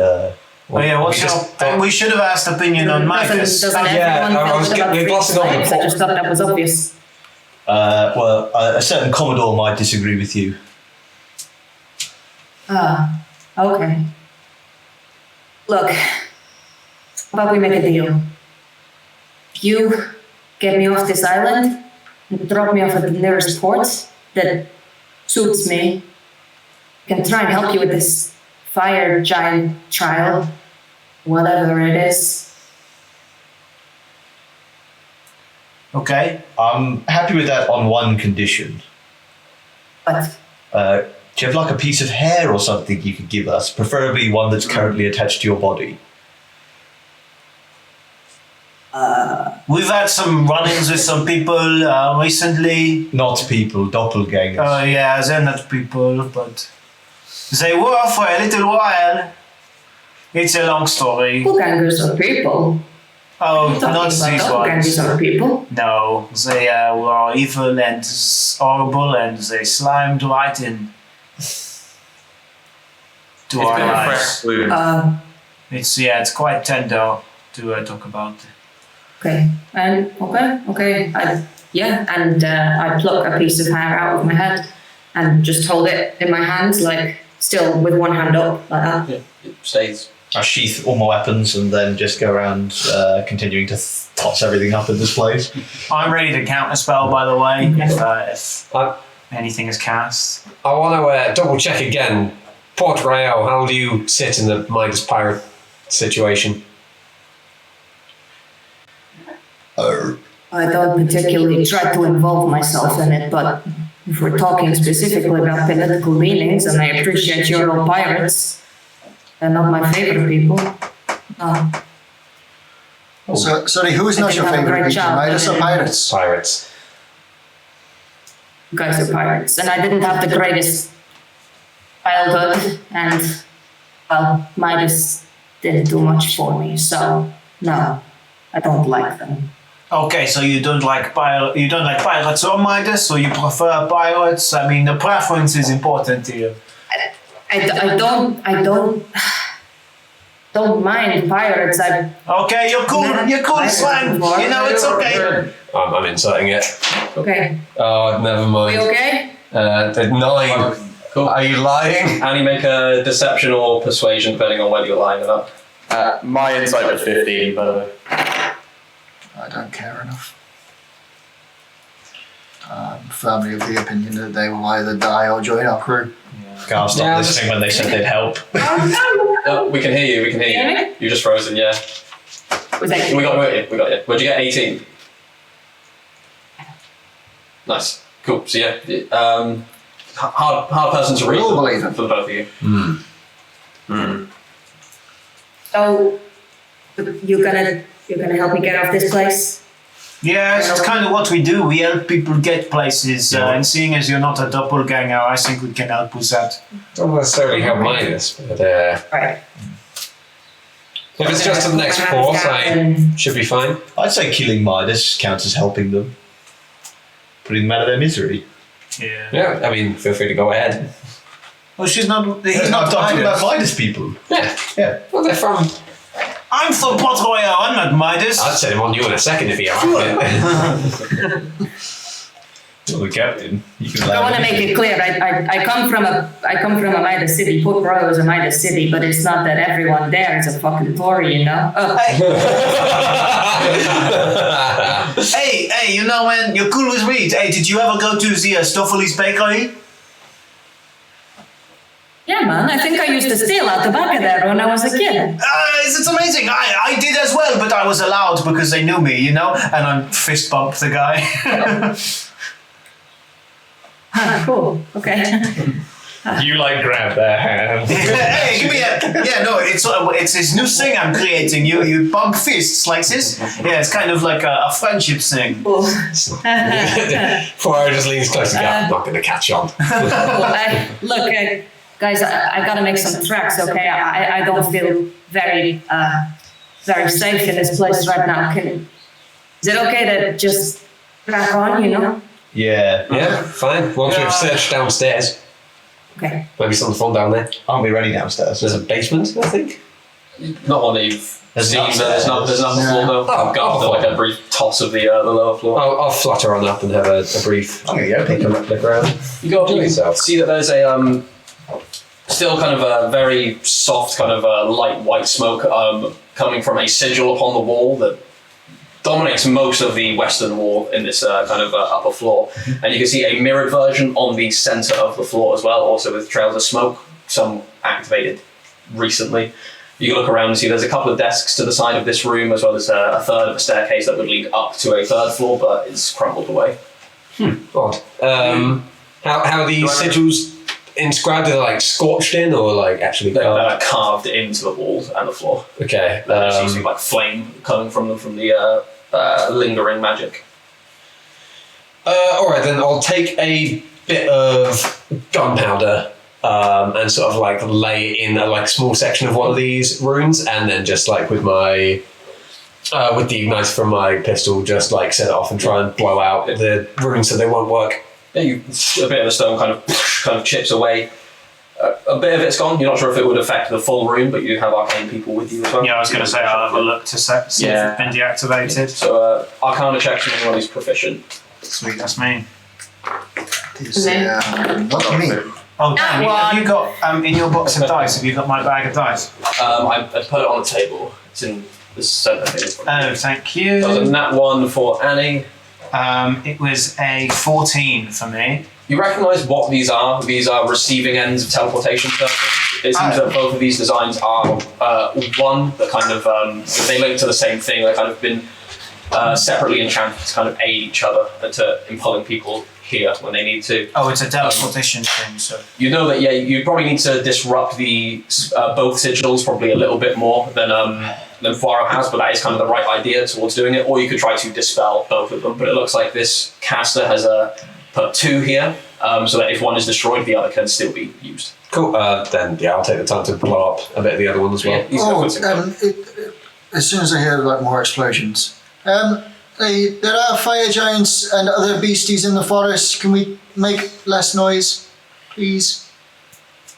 Oh yeah, what's your? We should have asked opinion on Micah's. Doesn't Yeah, everyone I was feel good about we're free glossing over the slaves? I plot. just thought that was obvious. well, a certain commodore might disagree with you. Ah, okay. Look, how about we make a deal? You get me off this island and drop me off at the nearest port that suits me. I can try and help you with this fire giant trial, whatever it is. Okay. I'm happy with that on one condition. But Do you have like a piece of hair or something you could give us? Preferably one that's currently attached to your body. We've had some run-ins with some people recently. Not people, doppelgangers. Yeah, they're not people, but they were for a little while. It's a long story. doppelgangers are people. Oh, What are you not talking these about? ones. Doppelgangers are people. No, they were evil and horrible, and they slimed right in to It's our been a lives. fresh wound. It's quite tender to talk about. Okay, and okay. I pluck a piece of hair out of my head and just hold it in my hand, like still with one hand up, like that. Yeah, it stays. I sheath all my weapons and then just go around continuing to toss everything up in this place. I'm ready to counter spell, by the way, if I anything is cast. want to double check again. Port Royal, how do you sit in the Midas pirate situation? I don't particularly try to involve myself in it, but if we're talking specifically about political leanings, and I appreciate you're all pirates, they're not my favorite people. So, sorry, who is not your I think favorite I've people? done a great Midas or job. pirates? Pirates. You guys are pirates, and I didn't have the greatest childhood, and well, Midas didn't do much for me, so no, I don't like them. Okay, so you don't like pirates or Midas, or you prefer pirates? I mean, the preference is important to you. I don't mind pirates. Okay, you're cool. You're cool, Slam. You know, it's okay. I'm inserting it. Okay. Oh, never Are mind. you okay? 9. Cool. Are you lying? Annie, make a deception or persuasion, depending on whether you're lying or not. My insight was 15, by the way. I don't care enough. I'm firmly of the opinion that they will either die or join our crew. Can't stop listening when they said they'd help. We can hear you. We can hear you. You're just frozen. Yeah. Was that We got you. We got you. What'd you get? 18. Nice. Cool. So yeah, hard person to read We'll for believe it. the both of you. So you're gonna help me get off this place? Yes, it's kind of what we do. We help people get places, and seeing as you're not a doppelganger, I think we can help with that. Don't necessarily have Midas, but Right. if it's just to the next course, I should be fine. I'd say killing Midas counts as helping them. Putting them out of their misery. Yeah. Yeah, I mean, feel free to go ahead. Well, he's not I'm talking about Midas. Midas people. Yeah. Yeah. Well, they're from. I'm from Port Royal, I'm not Midas. I'd set him on you in a second if he had. Well, the captain. You can I want to make it clear. I come from a Midas city. Port Royal is a Midas city, but it's not that everyone there is a fucking Tory, you know. Hey, you know, man, you're cool with me. Hey, did you ever go to the Stoffeli's bakery? Yeah, man. I think I used to steal out the back of there when I was a kid. It's amazing. I did as well, but I was allowed because they knew me, you know? And I fist bumped the guy. Cool. Okay. You like grab their hand. Hey, give me a... Yeah, no, it's this new thing I'm creating. You bump fists like this. Yeah, it's kind of like a friendship thing. Cool. Flora just leans closer. I'm not going to catch on. Look, guys, I gotta make some tracks. Okay, I don't feel very safe in this place right now. Is it okay to just crack on? You know? Yeah. Yeah, fine. Once we've searched downstairs, Okay. maybe something fun down there. Aren't we ready downstairs? There's a basement, I think. Not one that you've seen. There's nothing floor though. Oh, After like a brief toss of the lower floor. I'll flutter on up and have a brief I'm going to go pick them up. look around. You go up, you can yourself. see that there's a still kind of a very soft kind of light white smoke coming from a sigil upon the wall that dominates most of the western wall in this kind of upper floor. And you can see a mirrored version on the center of the floor as well, also with trails of smoke, some activated recently. You can look around and see there's a couple of desks to the side of this room, as well as a third of a staircase that would lead up to a third floor, but it's crumbled away. Odd. How are these sigils inscribed? Are they like scorched in or like actually They're carved? carved into the walls and the floor. Okay. There seems to be like flame coming from them from the lingering magic. Alright, then I'll take a bit of gunpowder and sort of like lay in a like small section of one of these runes, and then just like with my with the igniter from my pistol, just like set it off and try and blow out the runes so they won't work. Yeah, a bit of the stone kind of chips away. A bit of it's gone. You're not sure if it would affect the full room, but you have arcane people with you as well. Yeah, I was going to say I'll have a look to see if it's been deactivated. So Arcana checks from anyone who's proficient. Sweet, that's me. Not me. Oh, damn, have you got, in your box of dice, have you got my bag of dice? I put it on the table. It's in the centre thing. Oh, thank you. That was a nat 1 for Annie. It was a 14 for me. You recognise what these are? These are receiving ends of teleportation circles. It seems that both of these designs are one that kind of they link to the same thing. They've kind of been separately enchanted to kind of aid each other and to impelling people here when they need to. Oh, it's a teleportation thing, so. You know that, yeah, you probably need to disrupt the both sigils probably a little bit more than Faro has, but that is kind of the right idea towards doing it. Or you could try to dispel both of them, but it looks like this caster has put 2 here, so that if one is destroyed, the other can still be used. Cool. Then yeah, I'll take the time to blow up a bit of the other one as well. Yeah, he's got some- As soon as I hear like more explosions, there are fire giants and other beasties in the forest. Can we make less noise, please?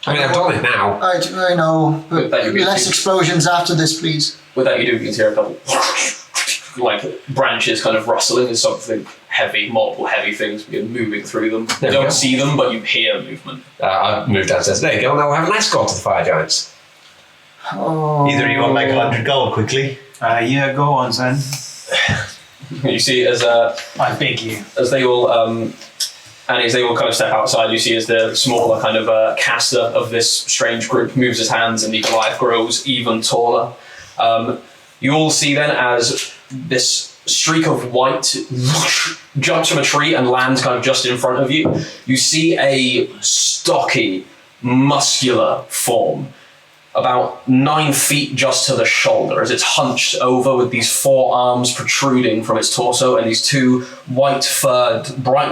I mean, I've done it now. I know, but Would that be less too- explosions after this, please. With that, you do hear a couple like branches kind of rustling as something heavy, multiple heavy things moving through them. You There we go. don't see them, but you hear movement. I've moved downstairs. There you go. Now we'll have an escort to the fire giants. Oh. Either you want to make 100 gold quickly. Yeah, go on then. You see as I beg you. as they all and as they all kind of step outside, you see as the smaller kind of caster of this strange group moves his hands and the Goliath grows even taller. You all see then as this streak of white jumps from a tree and lands kind of just in front of you. You see a stocky, muscular form, about 9 feet just to the shoulder, as it's hunched over with these 4 arms protruding from its torso and these 2 bright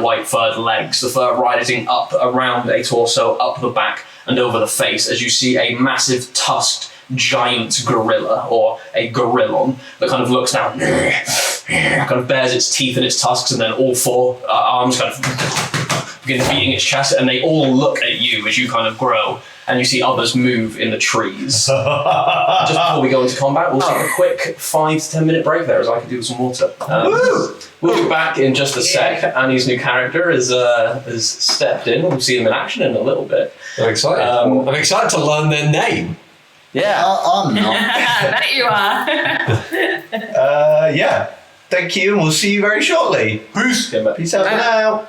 white furred legs, the fur rising up around a torso, up the back and over the face, as you see a massive tusked giant gorilla, or a gorillon, that kind of looks down, kind of bares its teeth and its tusks, and then all 4 arms kind of begin beating its chest, and they all look at you as you kind of grow. And you see others move in the trees. Just before we go into combat, we'll take a quick 5 to 10 minute break there as I can do some water. We'll be back in just a sec. Annie's new character has stepped in. We'll see him in action in a little bit. I'm excited. I'm excited to learn their name. Yeah. I'm not. That you are. Yeah. Thank you, and we'll see you very shortly. Peace out. Peace out for now.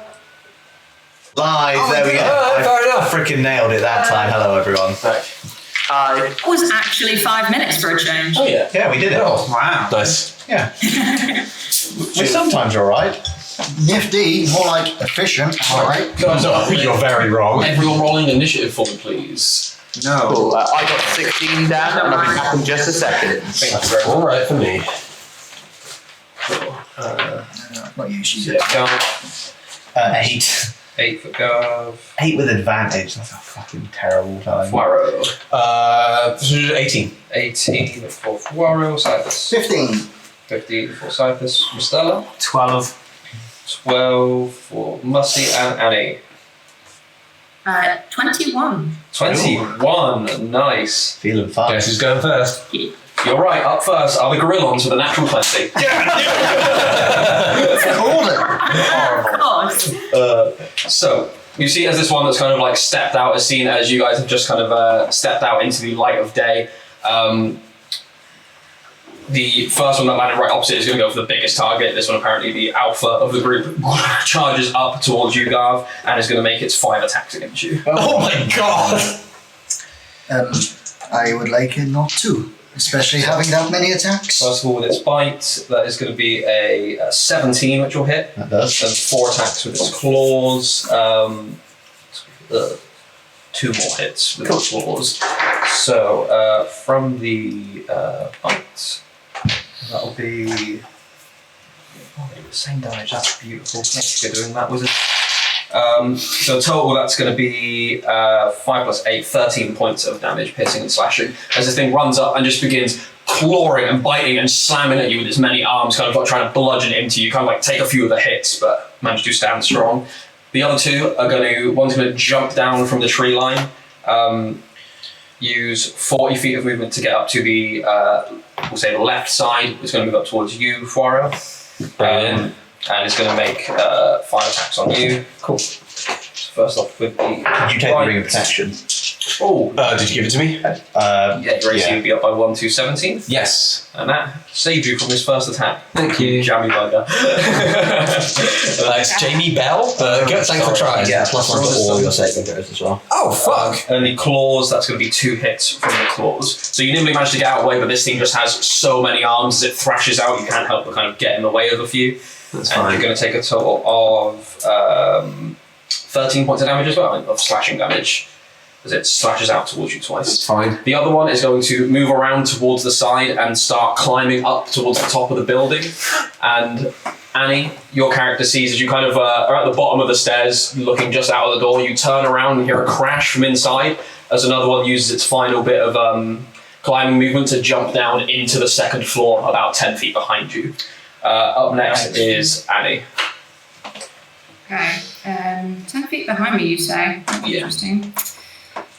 Live, there we go. Fair enough. Freaking nailed it that time. Hello, everyone. It was actually 5 minutes for a change. Oh yeah. Yeah, we did it. Oh, Wow. nice. Yeah. We're sometimes alright. Nifty, more like efficient. All right. You're very wrong. Everyone rolling initiative for me, please. No. Cool. I got 16 down, and I'll be back in just a second. Thank you very much. All right for me. Not usually. Yeah, go. 8. 8 for Gov. 8 with advantage. That's a fucking terrible time. Faro. 18. 18 for Faro. Cyphus. 15. 15 for Cyphus. Mistella. 12. 12 for Mussy and Annie. 21. 21. Nice. Feeling fun. Guess who's going first? You're right. Up first are the Gorillons with a natural 20. Called it. Of course. So you see as this one that's kind of like stepped out is seen as you guys have just kind of stepped out into the light of day. The first one that landed right opposite is going to go for the biggest target. This one, apparently the alpha of the group, charges up towards you, Garv, and is going to make its 5 attacks against you. Oh my god! I would like it not to, especially having that many attacks. First of all, with its bite, that is going to be a 17, which will hit. That does. Then 4 attacks with its claws. 2 more hits with its claws. So from the bite, that'll be the same damage. That's beautiful. Thank you for doing that, wizard. So total, that's going to be 5 plus 8, 13 points of damage, piercing and slashing, as this thing runs up and just begins clawing and biting and slamming at you with its many arms, kind of like trying to bludgeon it into you, kind of like take a few of the hits, but manage to stand strong. The other 2 are one's going to jump down from the tree line, use 40 feet of movement to get up to the, we'll say the left side. It's going to move up towards you, Fuaro. And it's going to make 5 attacks on you. Cool. So first off with the You take the ring of protection. Oh, Did you give it to me? yeah, your AC would be up by 1 to 17. Yes. And that saved you from his first attack. Thank you. Jammy bugger. It's Jamie Bell. Good, thanks for trying. Yeah, plus 1 to all your saving throws as well. Oh, fuck. And the claws, that's going to be 2 hits from the claws. So you nimbly managed to get out of the way, but this thing just has so many arms as it thrashes out, you can't help but kind of get in the way of a few. That's and fine. you're going to take a total of 13 points of damage as well, of slashing damage, as it slashes out towards you twice. It's fine. The other one is going to move around towards the side and start climbing up towards the top of the building. And Annie, your character sees as you kind of are at the bottom of the stairs, looking just out of the door, you turn around and hear a crash from inside as another one uses its final bit of climbing movement to jump down into the second floor about 10 feet behind you. Up next is Annie. Okay. 10 feet behind me, you say? That's Yeah. interesting.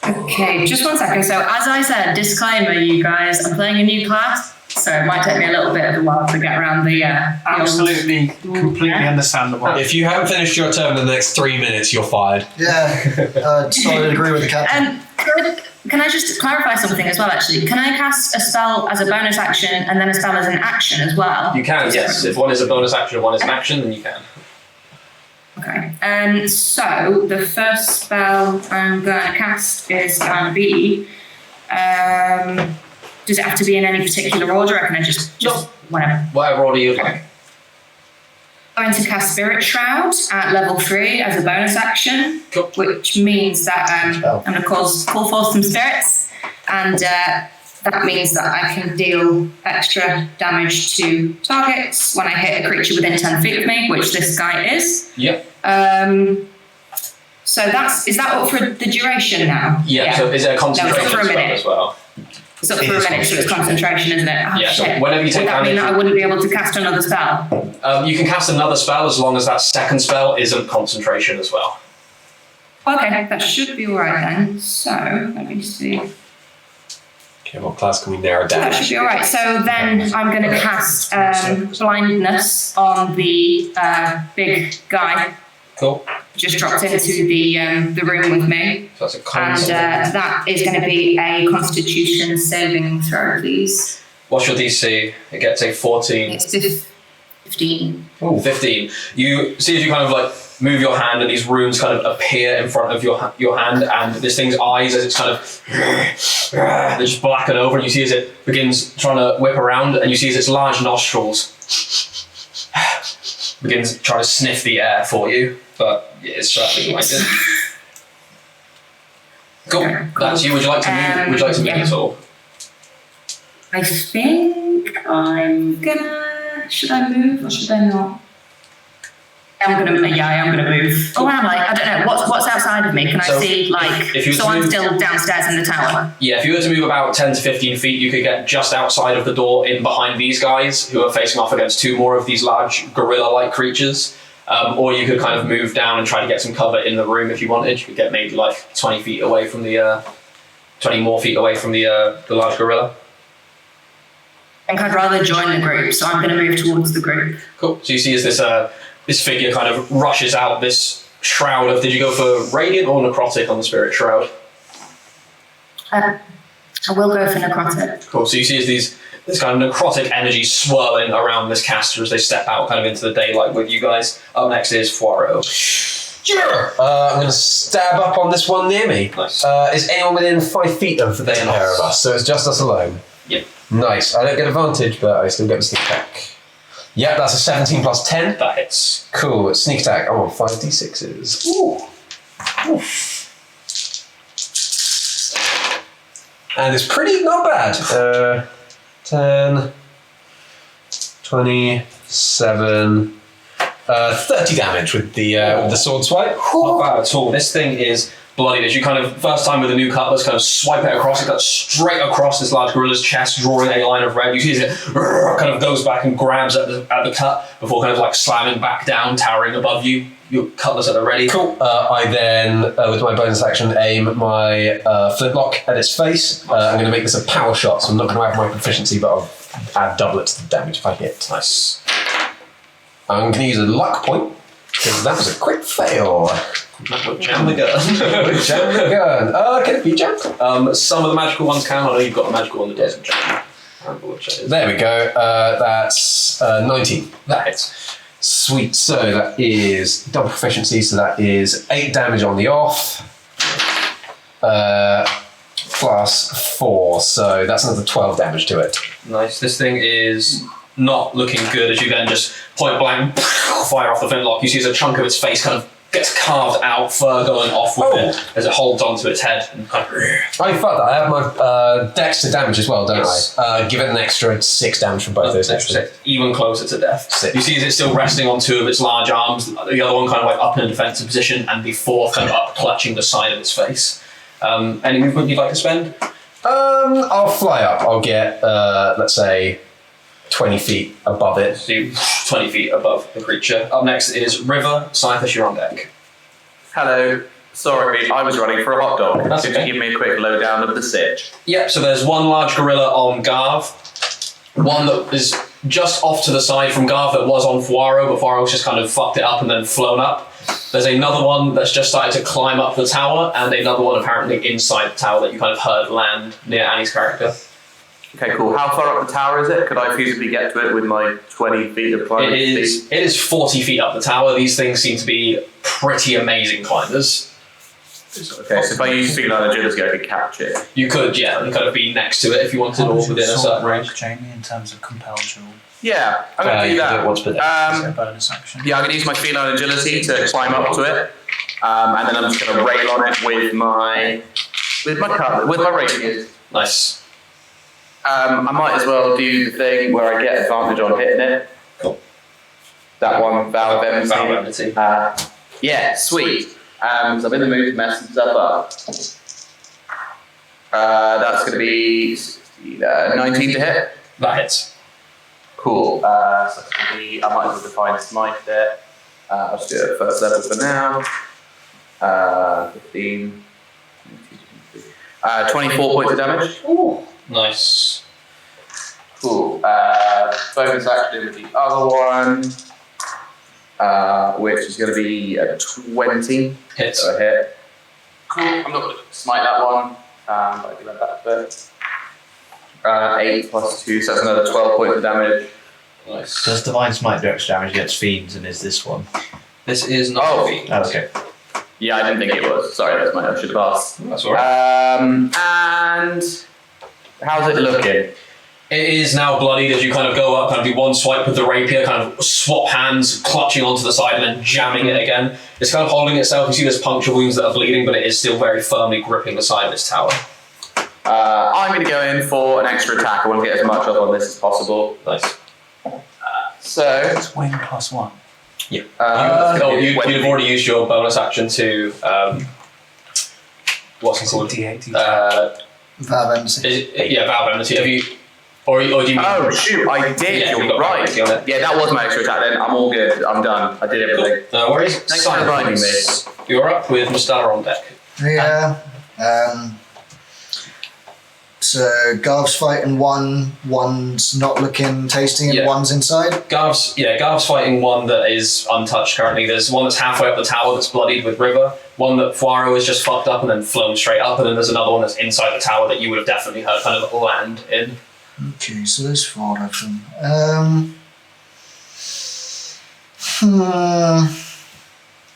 Okay, just 1 second. So, as I said, disclaimer, you guys, I'm playing a new class, so it might take me a little bit of a while to get around the. Absolutely, completely understandable. If you haven't finished your turn in the next 3 minutes, you're fired. Yeah, totally agree with the captain. Can I just clarify something as well, actually? Can I cast a spell as a bonus action and then a spell as an action as well? You can, yes. If one is a bonus action and one is an action, then you can. Okay. So the first spell I'm going to cast is going to be. Does it have to be in any particular order, or can I just whatever? Whatever order you'd like. I'm going to cast Spirit Shroud at level 3 as a bonus action, Cool. which means that I'm going to call forth some spirits, and that means that I can deal extra damage to targets when I hit a creature within 10 feet of me, which this guy is. Yep. So is that up for the duration now? Yeah. So is there a concentration No, it's up for a spell minute. as well? It's up for a minute, so it's concentration, isn't it? Oh, Yeah, so shit. whenever you take Would that mean damage- that I wouldn't be able to cast another spell? You can cast another spell as long as that second spell isn't concentration as well. Okay, that should be alright then. So, let me see. Okay, what class can we narrow down? That should be alright. So then I'm going to cast blindness on the big guy. Cool. Just dropped into the room with me. So that's a And con. that is going to be a Constitution saving throw, please. What's your DC? It gets a 14. It's 15. Ooh. 15. You see as you kind of like move your hand and these runes kind of appear in front of your hand, and this thing's eyes as it's kind of they just blacken over, and you see as it begins trying to whip around, and you see as its large nostrils begins trying to sniff the air for you, but it is certainly blinded. Cool. That's you. Would you like to move? Would you like to move Yeah. at all? I think I'm gonna. Should I move or should I not? I am gonna move. Or am I? I don't know. What's outside of me? Can So, I see if you were so to I'm move- still downstairs in the tower. Yeah, if you were to move about 10 to 15 feet, you could get just outside of the door in behind these guys who are facing off against 2 more of these large gorilla-like creatures. Or you could kind of move down and try to get some cover in the room if you wanted. You could get maybe like 20 feet away from the 20 more feet away from the large gorilla. I think I'd rather join the group, so I'm gonna move towards the group. Cool. So you see as this figure kind of rushes out this shroud of, did you go for radiant or necrotic on the spirit shroud? I will go for necrotic. Cool. So you see as this kind of necrotic energy swirling around this caster as they step out kind of into the daylight with you guys. Up next is Foiro. Sure. I'm going to stab up on this one near me. Nice. Is anyone within 5 feet of the They are not. pair of us? So it's just us alone. Yep. Nice. I don't get advantage, but I still get the sneak attack. Yep, that's a 17 plus 10. That hits. Cool. Sneak attack. I'm on 5d6s. Ooh. And it's pretty not bad. 10, 27, 30 damage with the sword swipe. Not bad at all. This thing is bloodied as you kind of, first time with a new cutlass, kind of swipe it across, it cuts straight across this large gorilla's chest, drawing a line of red. You see as it kind of goes back and grabs at the cut before kind of like slamming back down, towering above you. Your cutlass at the ready. Cool. I then, with my bonus action, aim my flintlock at its face. I'm going to make this a power shot, so I'm not going to have my proficiency, but I'll add double it to the damage if I hit. Nice. I'm going to use a luck point Because that was a quick fail. Jam the gun. Jam the gun. Can it be jammed? Some of the magical ones can. I know you've got a magical one that doesn't jam. There we go. That's 19. That hits. Sweet. So that is double proficiency. So that is 8 damage on the off. Plus 4. So that's another 12 damage to it. Nice. This thing is not looking good as you then just point blank fire off the flintlock. You see as a chunk of its face kind of gets carved out, fur going off with it as it holds onto its head and kind of. Oh, fuck that. I have my dex to damage as well, don't Yes. I? Give it an extra 6 damage from both those. Even closer to death. 6. You see as it's still resting on 2 of its large arms, the other one kind of like up in a defensive position, and the 4th kind of up clutching the side of its face. Any movement you'd like to spend? I'll fly up. I'll get, let's say, 20 feet above it. So 20 feet above the creature. Up next is River. Scythish, you're on deck. Hello. Sorry, I was running for a hot dog. That's Could okay. you give me a quick lowdown of the sitch? Yep, so there's one large gorilla on Garv, one that is just off to the side from Garv that was on Fuaro, but Fuaro's just kind of fucked it up and then flown up. There's another one that's just started to climb up the tower, and another one apparently inside the tower that you kind of heard land near Annie's character. Okay, cool. How far up the tower is it? Could I feasibly get to it with my 20 feet of climbing speed? It is 40 feet up the tower. These things seem to be pretty amazing climbers. Okay, so if I use feline agility, I could catch it. You could, yeah, and kind of be next to it if you wanted, or within a certain range. Jamie, in terms of compel duel, Yeah, I'm going to do You can do it that. once per day. is it a bonus action? Yeah, I'm going to use my feline agility to climb up to it, and then I'm just going to rail on it with my rapiers. Nice. I might as well do the thing where I get advantage on hitting it. Cool. That one, Vow of Enmity. Vow of Enmity. Yeah, sweet. So I'm in the mood to mess some stuff up. That's going to be 19 to hit. That hits. Cool. So that's going to be, I might as well define smite there. I'll just do it at first level for now. 15. 24 points of damage. Ooh. Nice. Cool. Bonus action with the other one, which is going to be a 20. Hits. So a hit. Cool. I'm not going to smite that one, but I do have that bit. 8 plus 2, so that's another 12 points of damage. Nice. Does Divine Smite do extra damage against fiends, and is this one? This is not Oh. feet. Oh, okay. Yeah, I didn't think it was. Sorry, that's my I should have asked. That's alright. And how's it looking? It is now bloodied as you kind of go up, kind of do one swipe with the rapier, kind of swap hands, clutching onto the side and then jamming it again. It's kind of holding itself. You see there's puncture wounds that are bleeding, but it is still very firmly gripping the side of this tower. I'm going to go in for an extra attack. I want to get as much up on this as possible. Nice. So, Swing +1. Yeah. that's gonna be You'd have already used your bonus action to what's it called? D8. Valve Embassy. Valve Enmity. Have you, or do you mean? Oh shoot, I did. Yeah, you've You're got right. Valve Enmity on it. Yeah, that was my extra attack. Then I'm all good. I'm done. I did everything. No worries. Thanks for reminding me. Silence. You're up with Mustala on deck. Yeah. So Garv's fighting one's not looking tasty, and Yeah. one's inside. Garv's fighting one that is untouched currently. There's one that's halfway up the tower that's bloodied with River. One that Fuaro has just fucked up and then flown straight up, and then there's another one that's inside the tower that you would have definitely heard kind of land in. Okay, so there's 4 of them.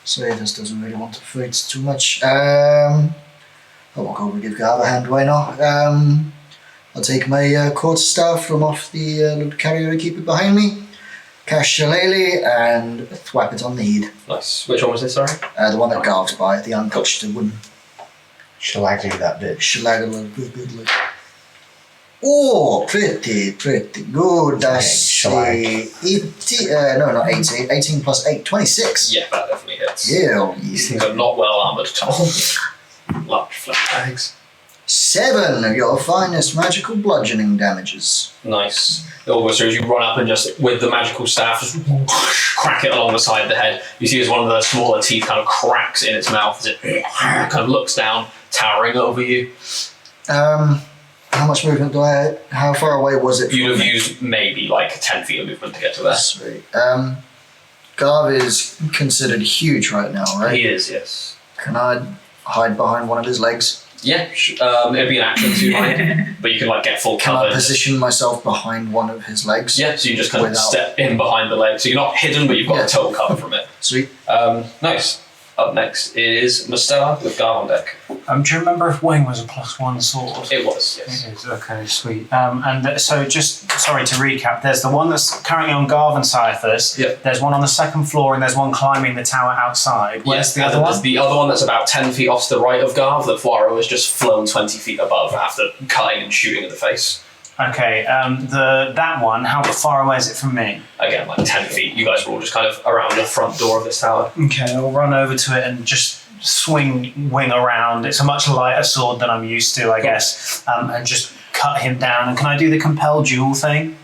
So this doesn't really want to fight too much. I won't go give Garv a hand, why not? I'll take my quarterstaff from off the little carrier and keep it behind me. Cast Shillelagh and thwap it on the head. Nice. Which one was this, sorry? The one that Garv's by, the untouched wooden. Shillelagh that bit. Shillelagh, good look. Oh, pretty good. That's a 80, not 80, 18 plus 8, 26. Yeah, that definitely hits. Yeah, These things are not well armoured at all. Large flat bags. 7 of your finest magical bludgeoning damages. Nice. It all goes through as you run up and just, with the magical staff, just crack it along the side of the head. You see as one of the smaller teeth kind of cracks in its mouth as it kind of looks down, towering over you. How much movement do I? How far away was it? You'd from have me? used maybe like 10 feet of movement to get to there. Sweet. Garv is considered huge right now, right? He is, yes. Can I hide behind one of his legs? Yeah, it'd be an action to hide, but you can like get full Can cover. I position myself behind one of his legs? Yeah, so you just kind of Without- step in behind the leg. So you're not hidden, but you've got Yeah. a total cover from it. Sweet. Nice. Up next is Mustela with Garv on deck. Do you remember if Wing was a +1 sword? It was, yes. It is, okay, sweet. So just, sorry to recap, there's the one that's currently on Garvin Cyphers, Yep. there's one on the second floor, and there's one climbing the tower outside. Where's the other There's one? the other one that's about 10 feet off to the right of Garv that Fuaro has just flown 20 feet above after cutting and shooting in the face. Okay, that one, how far away is it from me? Again, like 10 feet. You guys were all just kind of around the front door of this tower. Okay, I'll run over to it and just swing Wing around. It's a much lighter sword than I'm used to, I guess, and just cut him down. And can I do the compel duel thing?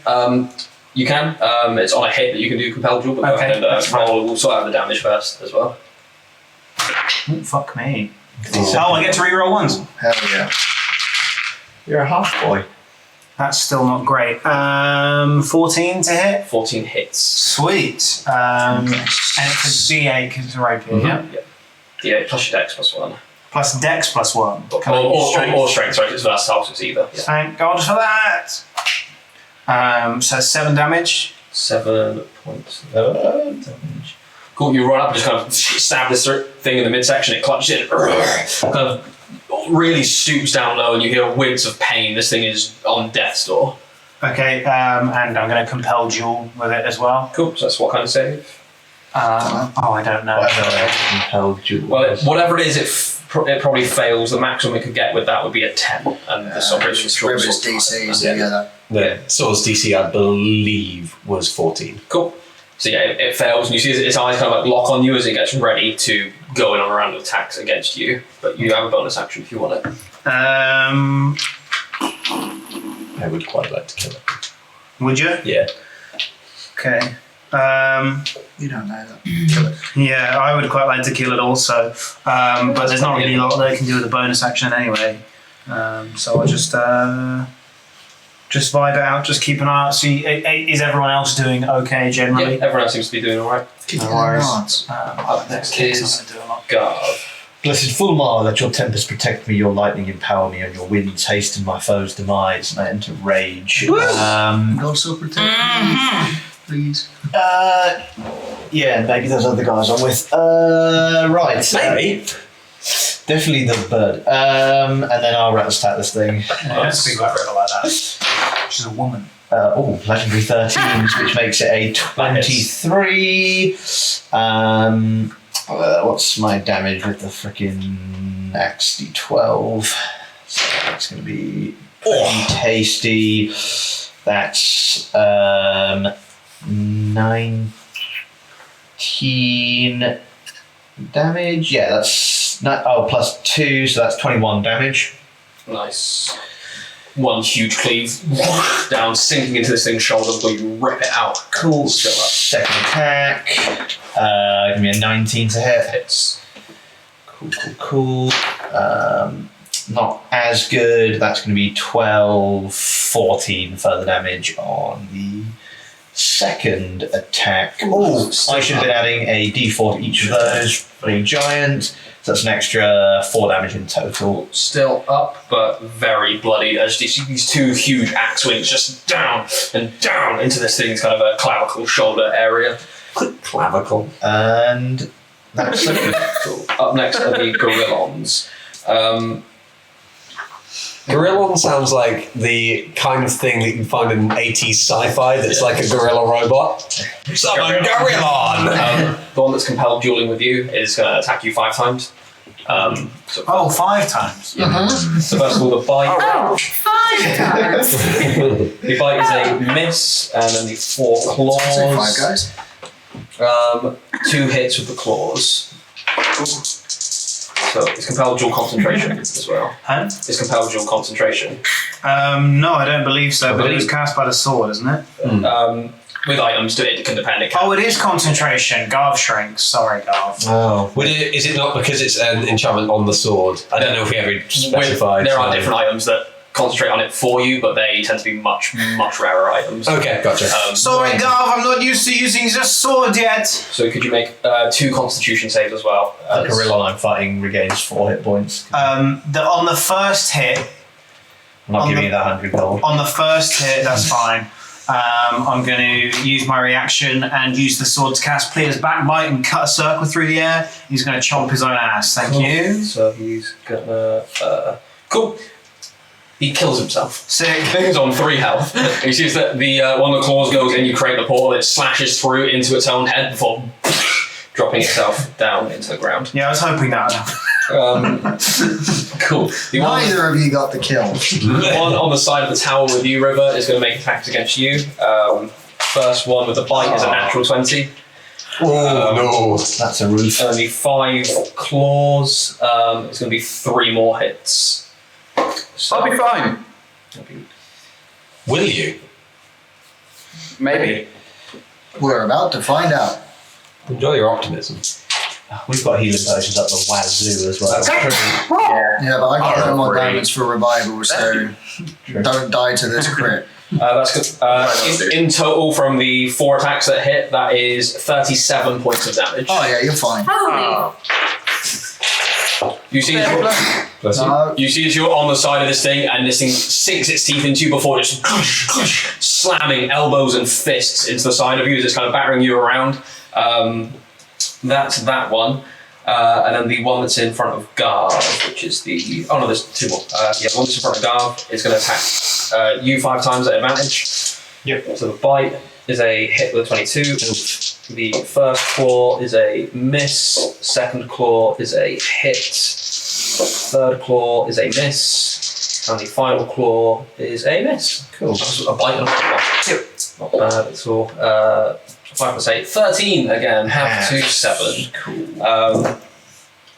You can. It's on a hit that you can do compel duel, but go Okay, ahead and that's fine. we'll sort out the damage first as well. Ooh, fuck me. Oh, I get to reroll ones. Hell yeah. You're a half boy. That's still not great. 14 to hit. 14 hits. Sweet. And it's a D8 because it's a rapier, yeah? Yeah, plus your dex plus 1. Plus dex plus 1. Can I use Or strength? strength, sorry, it's versatile, so it's either. Yeah. Thank God for that. So 7 damage. 7 points of damage. Cool, you run up and just kind of stab this thing in the midsection, it clutches in, kind of really stoops down low, and you hear wince of pain. This thing is on death's door. Okay, and I'm going to compel duel with it as well. Cool, so that's what kind of save? I don't know. Compelled duel. Well, whatever it is, it probably fails. The maximum it could get with that would be a 10, and the celebration is short. River's DC, so yeah, The Sword's DC, I believe, was 14. Cool. So yeah, it fails, and you see its eyes kind of like lock on you as it gets ready to go in on a round of attacks against you. But you have a bonus action if you want it. I would quite like to kill it. Would you? Yeah. Okay. you don't know that. Kill it. Yeah, I would quite like to kill it also. But there's not really a lot that I can do with a bonus action anyway. So I'll just vibe it out, just keep an eye out. See, is everyone else doing okay generally? Yeah, everyone else seems to be doing alright. No worries. Up next is Garv. Blessed Fulmar, let your tempest protect me, your lightning empower me, and your winds hasten my foe's demise, and I enter rage. Also protect me, please. Yeah, maybe those other guys I'm with. Right. Maybe. Definitely the bird. And then I'll rat stat this thing. Yeah, speak like Riddle like that. She's a woman. Legendary 13, which makes it a 23. What's my damage with the freaking axe? D12. So that's going to be pretty tasty. That's 19 damage. Yeah, that's plus 2, so that's 21 damage. Nice. One huge cleave down, sinking into this thing's shoulder before you rip it out. Cool. Still up. Second attack. Give me a 19 to hit. Hits. Cool. Not as good. That's going to be 12, 14 further damage on the second attack. Oh, I should have been adding a d4 to each of those. Being giant. So that's an extra 4 damage in total. Still up, but very bloody as you see these two huge axe wings just down and down into this thing's kind of a clavicle shoulder area. Clavicle. And that's Cool. Up next are the Gorillons. Gorillon sounds like the kind of thing that you find in 80s sci-fi that's like a gorilla robot. Summon Gorillon! The one that's compelled dueling with you is going to attack you 5 times. So 5 times. So first of all, the bite. Oh, 5 times. The bite is a miss, and then the 4 claws. So 5 guys. 2 hits with the claws. So it's compelled dual concentration as well. Huh? It's compelled dual concentration. No, I don't believe so, but it was cast by the sword, isn't it? With items, it can depend. It It is concentration. Garv shrinks. Sorry, Garv. oh. Is it not because it's an enchantment on the sword? I don't know if we ever specified. There are different items that concentrate on it for you, but they tend to be much rarer items. Okay, gotcha. Sorry, Garv, I'm not used to using the sword yet. So could you make 2 Constitution saves as well? The gorilla I'm fighting regains 4 hit points. On the first hit, I'm not giving you that 100 gold. on the first hit, that's fine. I'm going to use my reaction and use the sword to cast Plea's Backbite and cut a circle through the air. He's going to chomp his own ass. Thank you. So he's gonna cool. He kills himself. Sick. He's on 3 health. You see that the one of the claws goes in, you create the portal, it slashes through into its own head before dropping itself down into the ground. Yeah, I was hoping that. Cool. The one, Neither of you got the kill. one on the side of the tower with you, River, is going to make attacks against you. First one with the bite is a natural 20. No. That's a roof. Only 5 claws. It's going to be 3 more hits. So, I'll be fine. Will you? Maybe. We're about to find out. Enjoy your optimism. We've got healing potions up the wazoo as well. That's true. Yeah, but I got no more Free. damage for revival, so don't die to this crit. that's good. In total, from the 4 attacks that hit, that is 37 points of damage. Oh yeah, you're fine. Holy. You see, as No. you see as you're on the side of this thing, and this thing sinks its teeth into you before just slamming elbows and fists into the side of you as it's kind of battering you around. That's that one. And then the one that's in front of Garv, which is the... Oh no, there's 2 more. The one that's in front of Garv is going to attack you 5 times at advantage. Yep. So the bite is a hit with a 22. The first claw is a miss. Second claw is a hit. Third claw is a miss. And the final claw is a miss. Cool. That's a bite and a claw. Not bad at all. 5 plus 8, 13 again, half to 7. Cool.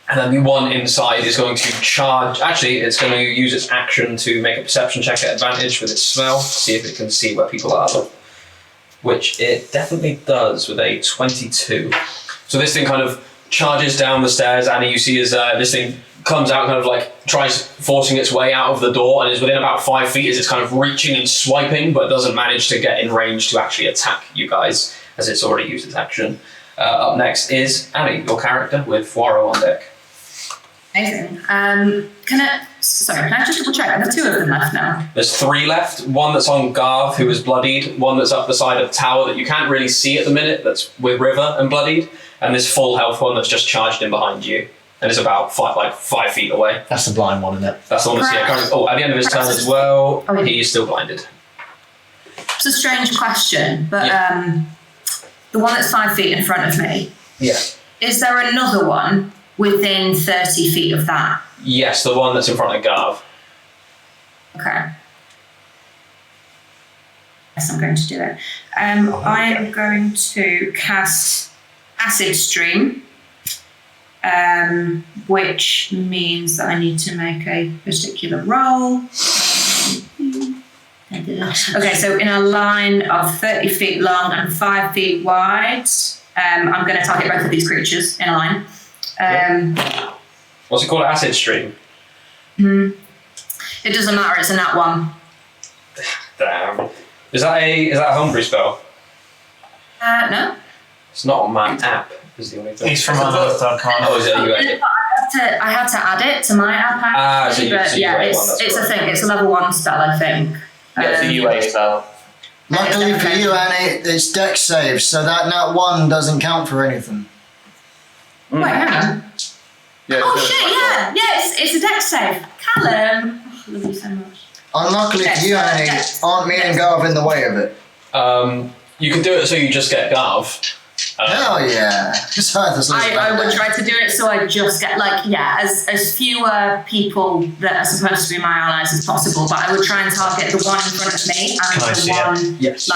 And then the one inside is going to charge. Actually, it's going to use its action to make a perception check at advantage with its smell, see if it can see where people are. Which it definitely does with a 22. So this thing kind of charges down the stairs, and you see as this thing comes out, kind of like tries forcing its way out of the door, and is within about 5 feet as it's kind of reaching and swiping, but doesn't manage to get in range to actually attack you guys, as it's already used its action. Up next is Annie, your character, with Foiro on deck. Amazing. Can I just double check? There's 2 of them left now. There's 3 left. One that's on Garv, who is bloodied. One that's up the side of the tower that you can't really see at the minute, that's with River and bloodied. And this full health one that's just charged in behind you. And is about 5 feet away. That's the blind one, isn't it? That's the one that's currently... Oh, at the end of his turn as well, he's still blinded. It's a strange question, but the one that's 5 feet in front of me, Yeah. is there another one within 30 feet of that? Yes, the one that's in front of Garv. Okay. Yes, I'm going to do it. I am going to cast Acid Stream, which means that I need to make a particular roll. Okay, so in a line of 30 feet long and 5 feet wide, I'm going to target both of these creatures in a line. What's it called? Acid Stream? It doesn't matter, it's a nat 1. Damn. Is that a homebrew spell? No. It's not on my app, is the only thing. He's from Unearthed Arcana. Oh, is it UA? I had to add it to my app actually, so but you yeah, UA it's one, that's a right. thing. It's a level 1 spell, I think. Yeah, it's a UA spell. Luckily for you, Annie, it's dex save, so that nat 1 doesn't count for anything. Wait, hang on. Yeah, Oh shit, yeah, it's a dex save. Callum. Oh, I love you so much. Unluckily for you, Annie, aren't me and Garv in the way of it? You can do it so you just get Garv. Hell yeah. I would try to do it so I just get as fewer people that are supposed to be my allies as possible, but I would try and target the one in front of me and the one Yes.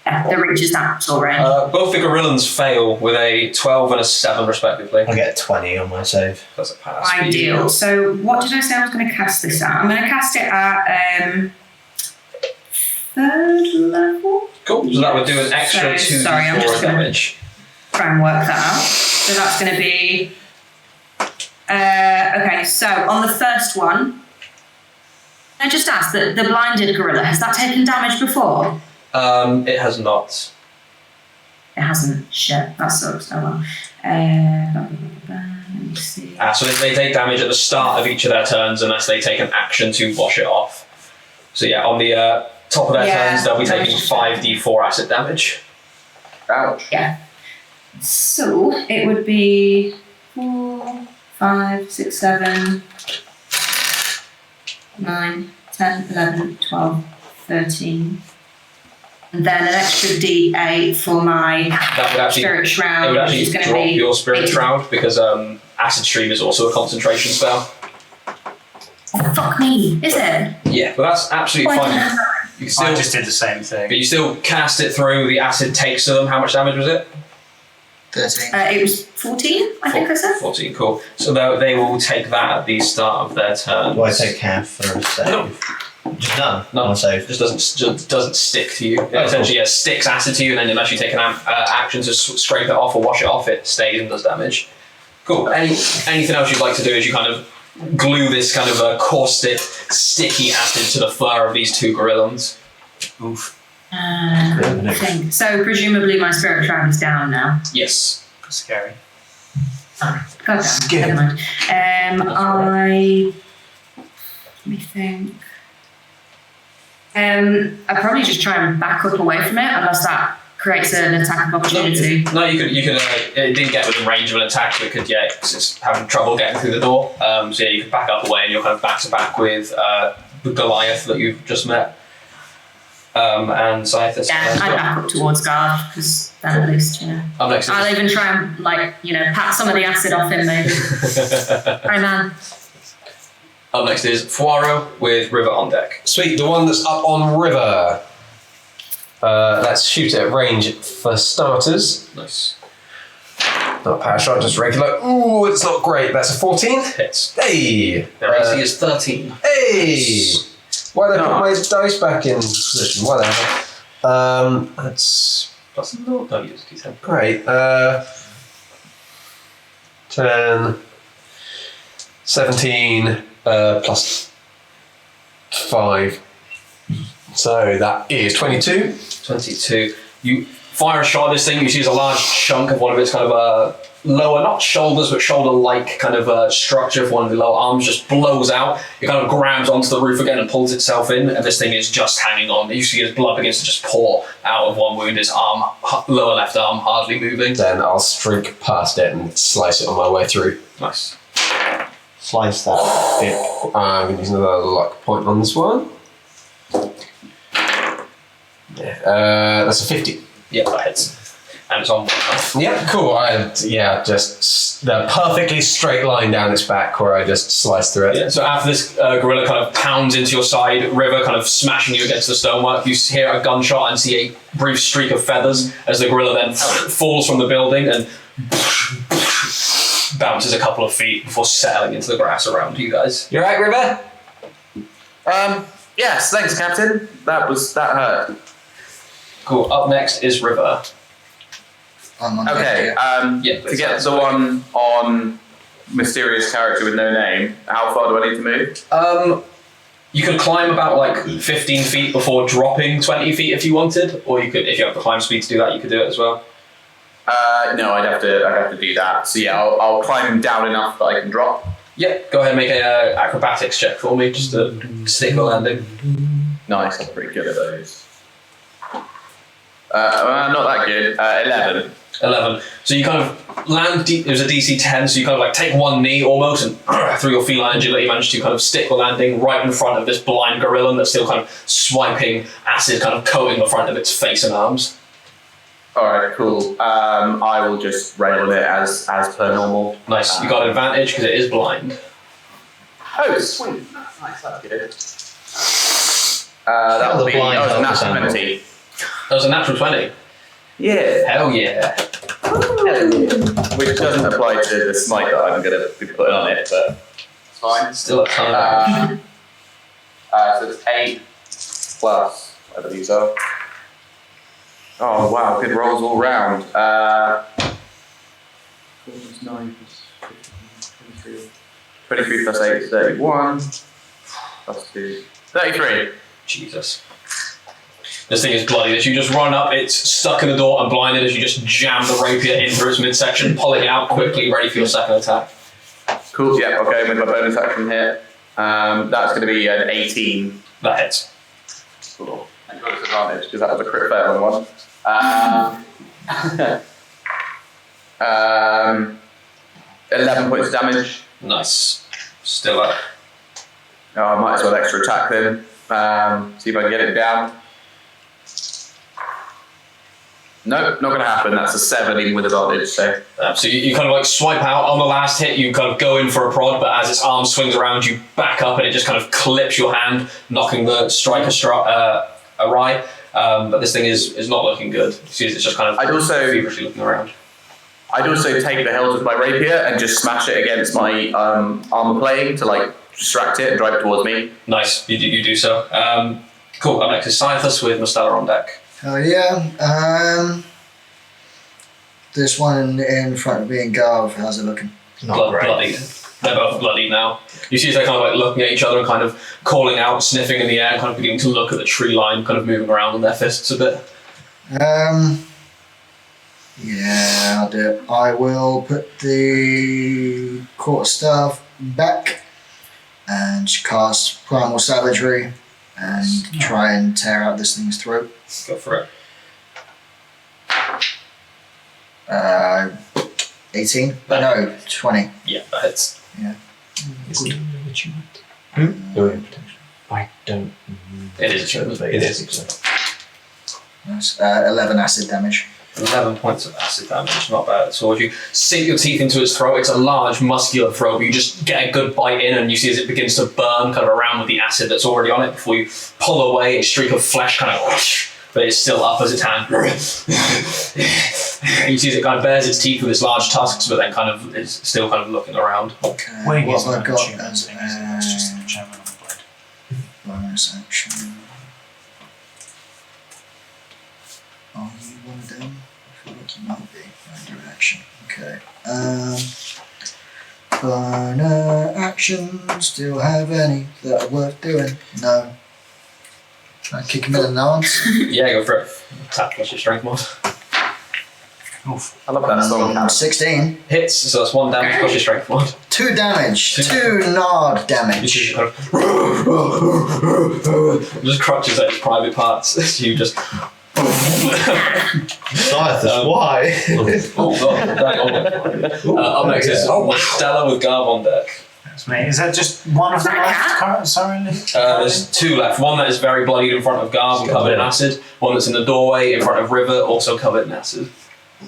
that reaches that sort of range. Both the Gorillans fail with a 12 and a 7 respectively. I get a 20 on my save. That's a pass. Ideal. So what did I say I was going to cast this at? I'm going to cast it at 3rd level. Cool. So that would do an extra 2d4 damage. Try and work that out. So that's going to be... okay, so on the first one, I just asked, the blinded gorilla, has that taken damage before? It has not. It hasn't. Shit, that sucks. Oh well. Let me see. So they take damage at the start of each of their turns unless they take an action to wash it off. So yeah, on the top of their turns, they'll be taking 5d4 acid damage. Ouch. Yeah. So it would be 4, 5, 6, 7, 9, 10, 11, 12, 13. And then an extra d8 for my That would actually, spirit shroud. it would actually which is going to drop be your spirit 18. shroud because acid stream is also a concentration spell. Oh, fuck me, is it? Yeah, but that's absolutely Why fine. didn't I- You can still, I just did the same thing. but you still cast it through. The acid takes to them. How much damage was it? 13. It was 14, I think I said. 14. Cool. So they will take that at the start of their turn. Do I take half for a save? No. Just none. No, One save. just doesn't stick to you. It essentially sticks acid to you, and then unless you take an action to scrape it off or wash it off, it stays and does damage. Cool. Anything else you'd like to do as you kind of glue this kind of caustic, sticky acid to the fur of these two gorillons? Oof. I think. So presumably my spirit shroud is down now. Yes. Scary. Oh, goddamn. Never mind. Let me think. I'd probably just try and back up away from it, unless that creates an attack of opportunity. No, you could. It didn't get within range of an attack, but it could. Yeah, because it's having trouble getting through the door. So yeah, you could back up away, and you're kind of back to back with the Goliath that you've just met. And Scythus. Yeah, I'd back up towards guard, because then at least, you know. Up next I'll even try and, like, you know, pat some of the acid off him, maybe. Hi, man. Up next is Fuaro with River on deck. Sweet, the one that's up on river. Let's shoot it at range for starters. Nice. Not power shot, just regular. Ooh, it's not great. That's a 14. Hits. Hey! Their AC is 13. Hey! Why did I put my dice back in position? Whatever. That's Plus, no, don't use a d10. great. 10, 17, plus 5. So that is 22. 22. You fire a shot at this thing, you see there's a large chunk of one of its kind of lower, not shoulders, but shoulder-like kind of structure of one of the lower arms just blows out. It kind of grabs onto the roof again and pulls itself in, and this thing is just hanging on. You see its blood begins to just pour out of one wound, its arm, lower left arm, hardly moving. Then I'll streak past it and slice it on my way through. Nice. Slice that bit. I'm going to use another luck point on this one. Yeah, that's a 50. Yep, that hits. And it's on one. Yeah, cool. Just the perfectly straight line down its back where I just sliced through it. Yeah, so after this gorilla kind of pounds into your side, River kind of smashing you against the stonework, you hear a gunshot and see a brief streak of feathers as the gorilla then falls from the building and bounces a couple of feet before settling into the grass around you guys. You alright, River? Yes, thanks, Captain. That hurt. Cool. Up next is River. Okay, Yeah, to get the one on mysterious character with no name, how far do I need to move? You could climb about like 15 feet before dropping 20 feet if you wanted, or you could, if you have the climb speed to do that, you could do it as well. No, I'd have to do that. So yeah, I'll climb him down enough that I can drop. Yeah, go ahead and make a acrobatics check for me, just to stick the landing. Nice, I'm pretty good at those. Not that good. 11. 11. So you kind of land, it was a DC 10, so you kind of like take one knee almost and through your feline agility you manage to kind of stick the landing right in front of this blind gorilla that's still kind of swiping acid, kind of coating the front of its face and arms. Alright, cool. I will just rail it as per normal. Nice, you got an advantage because it is blind. Oh, sweet. Nice, that's good. That will be a natural 20. That was a natural 20. Yeah. Hell yeah. Which doesn't apply to the smite that I'm going to be putting on it, but it's fine. Still a ton of So it's 8 plus, I believe so. Oh wow, good rolls all round. 4 plus 9 plus 15, 23. 23 plus 8 is 31. Plus 2. 33. Jesus. This thing is bloody. As you just run up, it's stuck in the door and blinded as you just jam the rapier into its midsection, pulling it out quickly, ready for your second attack. Cool, yeah, okay, with my bonus action here. That's going to be an 18. That hits. Cool. And bonus advantage, because that was a crit fail on one. 11 points of damage. Nice. Still up. Oh, I might as well extra attack then. See if I can get it down. Nope, not going to happen. That's a 7 even with advantage. So you kind of like swipe out on the last hit. You kind of go in for a prod, but as its arm swings around, you back up and it just kind of clips your hand, knocking the striker awry. But this thing is not looking good. You see, it's just kind of feverishly looking around. I'd also take the hilt with my rapier and just smash it against my armor plate to like distract it and drive it towards me. Nice, you do so. Cool. Up next is Scythus with Mustela on deck. Oh yeah. This one in front of me and Garv, how's it looking? Bloody. They're both bloody now. You see they're kind of like looking at each other and kind of calling out, sniffing in the air, kind of beginning to look at the tree line, kind of moving around on their fists a bit. Yeah, I'll do it. I will put the quarterstaff back and cast Primal Savagery and try and tear out this thing's throat. Go for it. 18? No, 20. Yeah, that hits. Yeah. I don't. It is a challenge. It is. Nice. 11 acid damage. 11 points of acid damage, not bad at all. If you sink your teeth into its throat, it's a large muscular throat, but you just get a good bite in and you see as it begins to burn kind of around with the acid that's already on it before you pull away, a streak of flesh kind of whoosh, but it's still up as its hand. You see as it kind of bares its teeth with its large tusks, but then kind of is still kind of looking around. Okay, Wait, what it's have I not got achievement, as it's just an enchantment on the blade. bonus action? Are you one of them? I feel like you might be. Under action. Okay. Bonus actions. Do I have any that are worth doing? No. Can I kick him in the nuts? Yeah, go for it. Attack plus your strength mod. Oof. I love that song. 16. Hits, so that's 1 damage plus your strength mod. 2 damage. 2 nard damage. Kind of just crutches at its private parts. So you just. Scythus, why? Oh god, up next is Stella with Garb on deck. That's me. Is that just one of them left? Sorry. There's 2 left. One that is very bloodied in front of Garb and covered in acid. One that's in the doorway in front of River, also covered in acid.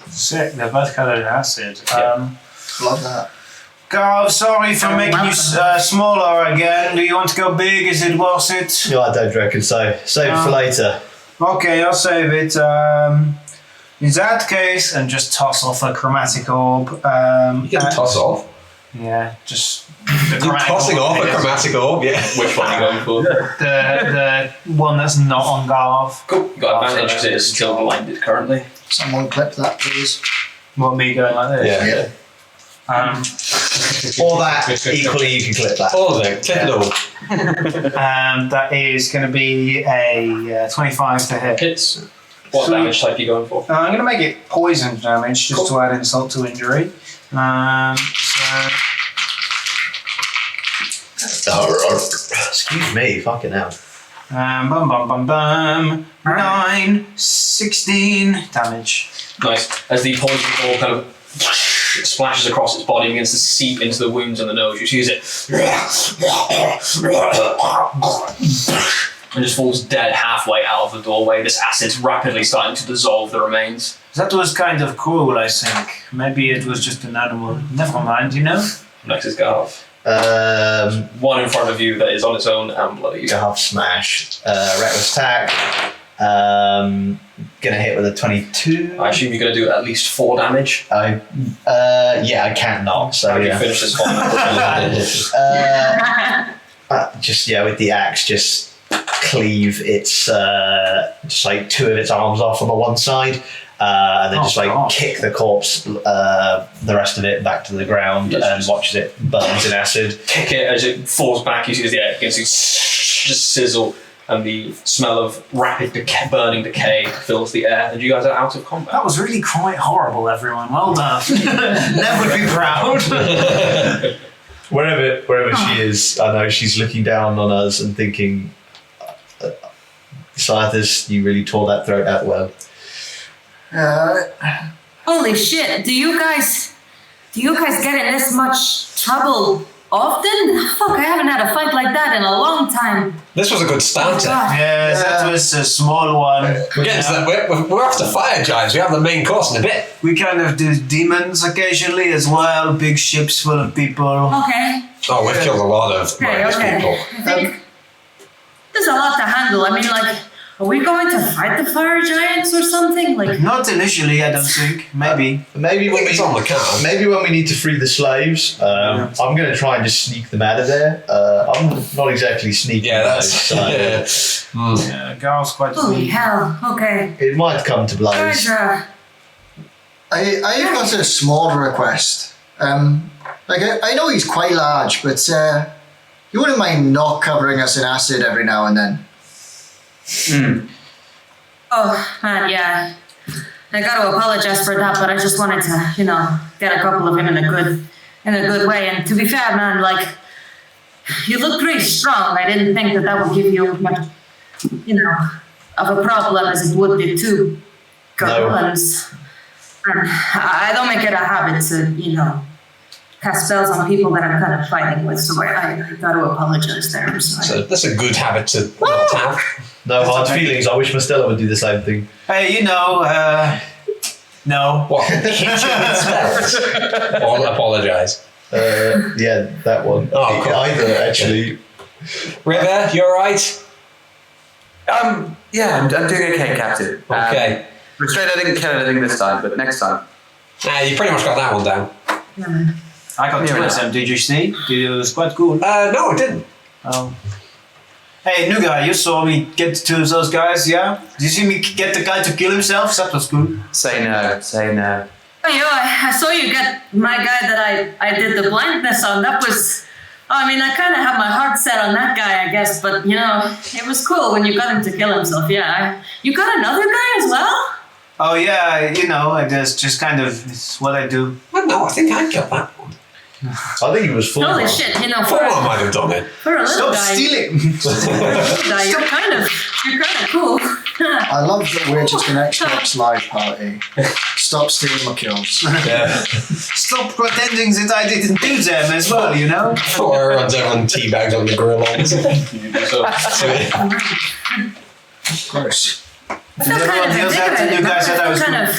Sick. They're both covered in acid. Love that. Garv, sorry for making you smaller again. Do you want to go big? Is it worth it? No, I don't reckon so. Save it for later. Okay, I'll save it. In that case, and just toss off a chromatic orb. You can toss off. Yeah, just You're tossing off a chromatic orb, yeah. Which one are you going for? the one that's not on Garv. Cool. You got advantage because it is still blinded currently. Someone clip that, please. What, me going like this? Yeah. Or that, equally you can clip that. All of it, clip it all. That is going to be a 25 to hit. Hits. What damage type are you going for? I'm going to make it poison damage just to add insult to injury. Excuse me, fucking hell. 9, 16 damage. Nice. As the poison ball kind of splashes across its body and begins to seep into the wounds on the nose, you see it and just falls dead halfway out of the doorway. This acid's rapidly starting to dissolve the remains. That was kind of cruel, I think. Maybe it was just an animal. Never mind, you know? Next is Garv. One in front of you that is on its own and bloody. Half smash. Reckless attack. Gonna hit with a 22. I assume you're going to do at least 4 damage. Yeah, I can't not. So How do you yeah. finish this one? Just with the axe, just cleave its just like 2 of its arms off on the one side, and then just like kick the corpse, the rest of it back to the ground, and watches it burns in acid. Kick it as it falls back. You see as the air begins to just sizzle, and the smell of rapid burning decay fills the air, and you guys are out of combat. That was really quite horrible, everyone. Well done. Never be proud. Wherever she is, I know she's looking down on us and thinking, Scientist, you really tore that throat out well. Holy shit! Do you guys get in this much trouble often? Fuck, I haven't had a fight like that in a long time. This was a good starter. Yeah, that was a small one. We're getting to that. We're off to fire giants. We have the main course in a bit. We kind of do demons occasionally as well. Big ships full of people. Okay. Oh, we've killed a lot of minus people. I think there's a lot to handle. I mean, like, are we going to fight the fire giants or something? Like, Not initially, I don't think. Maybe. Maybe when It's on the card. Maybe when we need to free the slaves, I'm going to try and just sneak them out of there. I'm not exactly sneaky. Yeah, that's. so Yeah, Garl's quite holy sweet. hell. Okay. it might come to blows. Guys, I've got a small request. I know he's quite large, but you wouldn't mind not covering us in acid every now and then. oh man, yeah. I got to apologize for that, but I just wanted to, get a couple of him in a good way. And to be fair, man, like, you look pretty strong. I didn't think that would give you much, of a problem as it would the two goblins. And I don't make it a habit to, cast spells on people that I'm kind of fighting with, so I got to apologize there. I'm sorry. So that's a good habit to not have. No hard feelings. I wish Mastella would do the same thing. Hey, no. What? Hit you with spells? Or apologise? Yeah, that one. Oh, cool. Either, actually. River, you alright? Yeah, I'm doing okay, Captain. Okay. I'm afraid I didn't kill anything this time, but next time. You pretty much got that one down. Yeah, man. I got two of them. Did you see? It was quite cool. No, I didn't. Oh. Hey, new guy, you saw me get two of those guys, yeah? Did you see me get the guy to kill himself? That was cool. Say no. Oh, I saw you get my guy that I did the blindness on. That was... I mean, I kind of had my heart set on that guy, I guess, but, it was cool when you got him to kill himself, yeah. You got another guy as well? Oh, yeah, I just kind of, it's what I do. I don't know, I think I killed that one. I think it was full. Holy shit, for Someone might have done it. a little Stop guy, stealing! you're kind of cool. I love that we're just an Xbox Live party. Stop stealing my kills. Yeah. Stop pretending that I didn't do them as well, Before everyone teabags on the grill on. Gross. I feel kind of invigorated.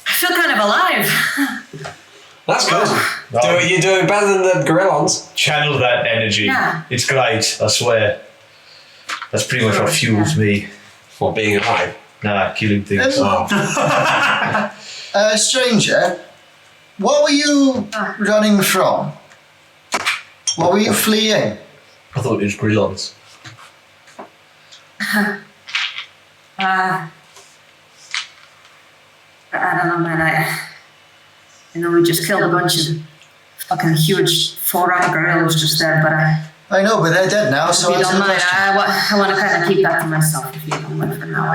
I feel kind of alive. That's good. You're doing better than the Gorillons. Channel that energy. Yeah. It's great, I swear. That's pretty much what fuels me. For being alive. Nah, killing things. Stranger, what were you running from? What were you fleeing? I thought it was Grillons. I don't know, man. We just killed a bunch of fucking huge 4-armed gorillas just there, but I know, but they're dead now, so if you answer don't the mind, question. I want to kind of keep that to myself if you don't mind for now.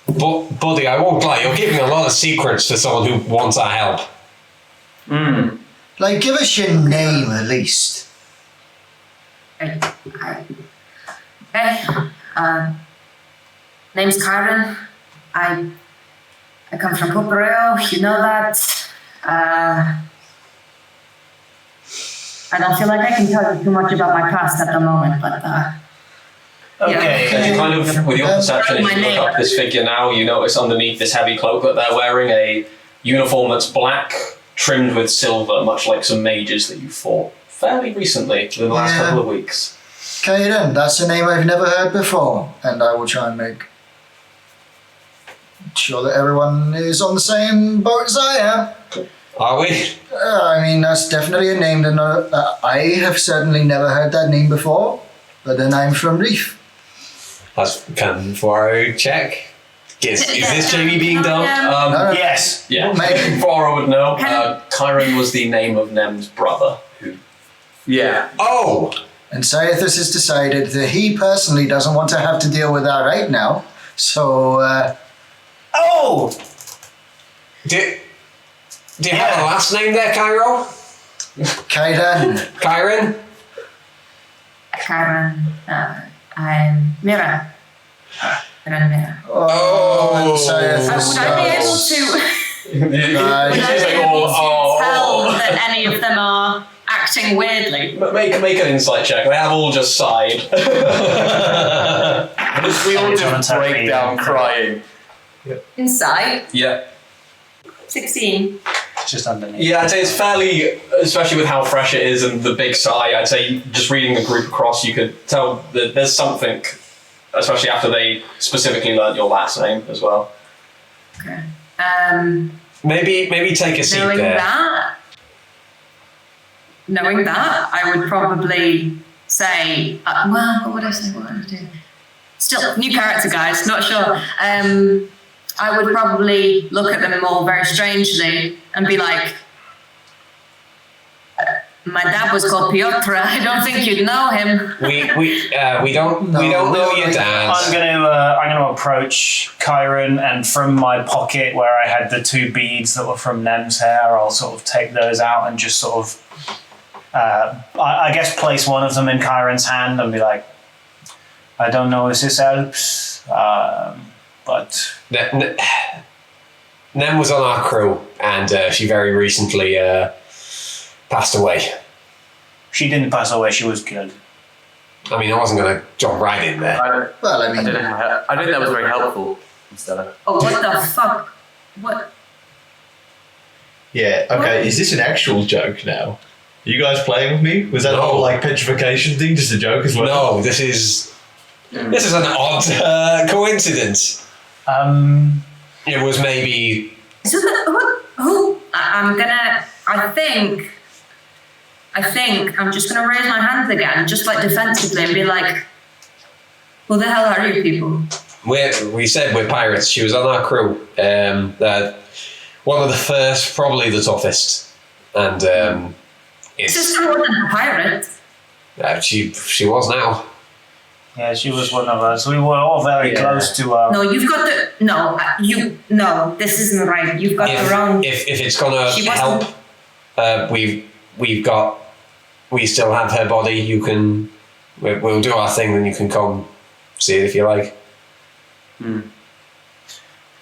But, buddy, I won't lie, you're giving a lot of secrets to someone who wants our help. Like, give us your name at least. Name's Karen. I come from Pupareo, you know that. I don't feel like I can tell you too much about my past at the moment, but Okay. And you kind of, with your perception, if you look up this figure now, you notice underneath this heavy cloak that they're wearing a uniform that's black, trimmed with silver, much like some mages that you fought fairly recently, within the last couple of weeks. Caden, that's a name I've never heard before, and I will try and make sure that everyone is on the same boat as I am. Are we? I mean, that's definitely a name that I have certainly never heard that name before, but then I'm from Reef. Let's come for a check. Is this Jamie being done? Yes. Yeah, Maybe. Flora would know. Chiron was the name of Nem's brother. Yeah. Oh! And Saithus has decided that he personally doesn't want to have to deal with that right now. So, Oh! Do you have a last name there, Cairo? Kaidan. Kyron? Karen, I'm Mira. Mira. Oh, and Saithus Would I be able goes, to "Right." would I be able to tell that any of them are acting weirdly? Make an insight check. They have all just sighed. We all just break down crying. Insight, Yeah. 16. It's just underneath. Yeah, I'd say it's fairly, especially with how fresh it is and the big sigh, I'd say just reading the group across, you could tell that there's something, especially after they specifically learnt your last name as well. Okay. Maybe take a seat Knowing there. that, I would probably say, well, what would I say? What would I do? Still, new character, guys, not sure. I would probably look at them all very strangely and be like, my dad was called Piotr. I don't think you'd know him. We don't know your dad. I'm gonna approach Kyron, and from my pocket where I had the 2 beads that were from Nem's hair, I'll sort of take those out and just sort of, I guess, place one of them in Kyron's hand and be like, I don't know if this helps, but Nem was on our crew, and she very recently passed away. she didn't pass away. She was killed. I mean, I wasn't going to jump right in there. Well, I I mean, don't think that was very helpful, Stella. Oh, what the fuck? What? Yeah, okay, is this an actual joke now? Are you guys playing with me? Was that No. whole like petrification thing just a joke as well? No, this is an odd coincidence. It was maybe. So who? I think I'm just gonna raise my hands again, just like defensively, and be like, who the hell are you people? We said we're pirates. She was on our crew. One of the first, probably the toughest, and Sister wasn't a pirate. she was now. Yeah, she was one of us. We were all very close to. No, you've got the no. This isn't right. You've got the wrong. If it's gonna She help, wasn't- we still have her body. You can. We'll do our thing, then you can come see it if you like.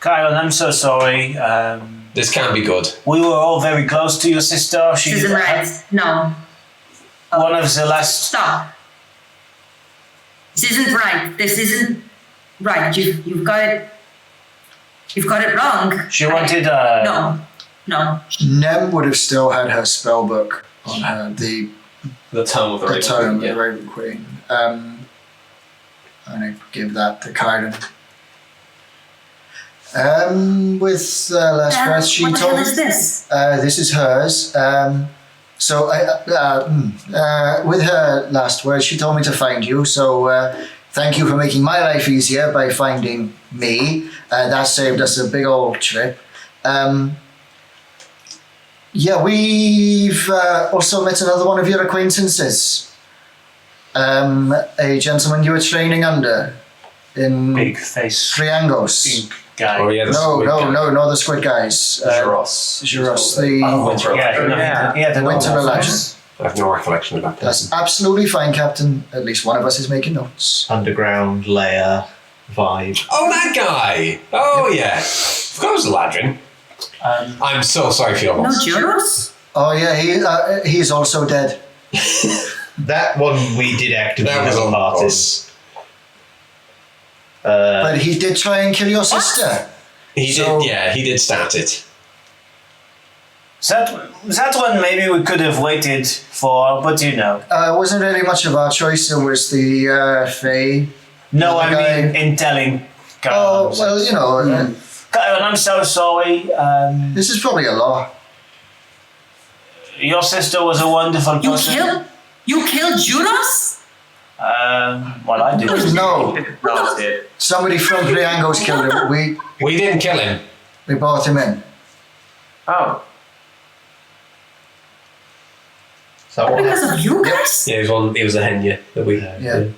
Kyron, I'm so sorry. This can be good. We were all very close to your sister. This isn't right. No. One of the last. Stop. This isn't right. This isn't right. You've got it. You've got it wrong. She wanted. No. Nem would have still had her spell book on her, the Tome of the Raven tome of Queen, the Raven Queen. And I give that to Kyron. With last breath, she what the told hell is this? this is hers. With her last words, she told me to find you. So thank you for making my life easier by finding me. That saved us a big old trip. We've also met another one of your acquaintances. A gentleman you were training under in Big face. Triangos. Big guy. Oh yeah. No, not the squid guys. Juros, the Winter the Winter normal Legend. face. I have no recollection of that person. That's absolutely fine, Captain. At least one of us is making notes. Underground layer vibe. Oh, that guy! Oh yeah. Of course, Ladrin. I'm so sorry for your No loss. Juros? Oh yeah, he's also dead. That one we did actively That was as a on party. But he did try and kill your sister. He did start it. That one maybe we could have waited for, but you know. It wasn't really much of our choice. It was the Fae. No, The I guy- mean in telling. Oh Kyron. well, you know, Kyron, I'm so sorry. this is probably a law. Your sister was a wonderful person. You killed Juros? Well, I did. No, That it. somebody from Triangos killed him. We didn't kill him. We brought him in. Oh. Is that what Because of you guys? Yeah, he was a Henya that we. Yeah.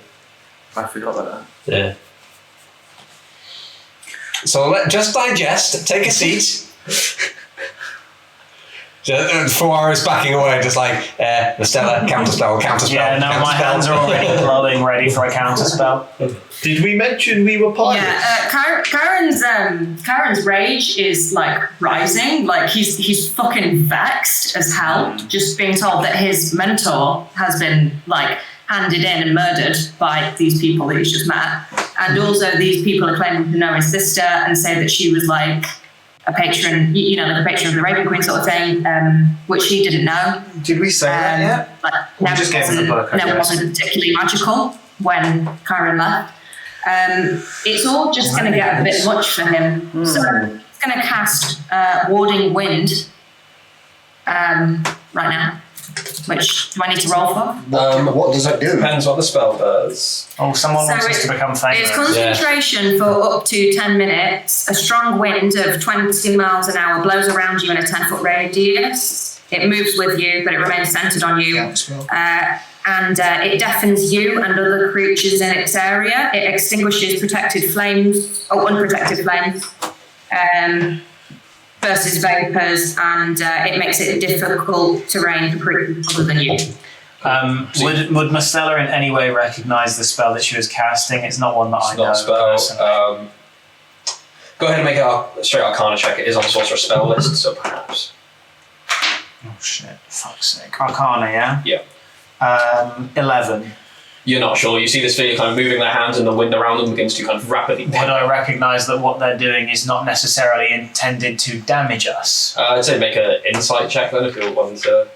I forgot about that. Yeah. So just digest, take a seat. Fuara's backing away, just like, Mistella, counterspell. Yeah, no, my hands are already glowing, ready for a counterspell. Did we mention we were pirates? Yeah, Karen's rage is like rising. Like he's fucking vexed as hell, just being told that his mentor has been like handed in and murdered by these people that he's just met, and also these people are claiming to know his sister and say that she was like a patron, like a patron of the Raven Queen sort of thing, which he didn't know. Did we say that yet? Like, We just gave him the book, I Never guess. wasn't particularly magical when Karen left. It's all just going to get a bit much for him. So he's going to cast Warding Wind right now. Which do I need to roll for? What does it do? Depends what the spell does. Oh, someone So wants us to become It's famous. concentration for up to 10 minutes. A strong wind of 20 miles an hour blows around you in a 10-foot radius. It moves with you, but it remains centered on you. And it deafens you and other creatures in its area. It extinguishes unprotected flames versus vapors, and it makes it difficult terrain for creatures other than you. Would Mistella in any way recognise the spell that she was casting? It's not one that I It's know. not a spell. personally. Go ahead and make a straight Arcana check. It is on the Sorcerer spell list, so perhaps. Oh shit! Fuck's sake! Arcana, yeah. Yeah. 11. You're not sure. You see this figure kind of moving their hands, and the wind around them begins to kind of rapidly. Would I recognise that what they're doing is not necessarily intended to damage us? I'd say make an insight check then if you're one to.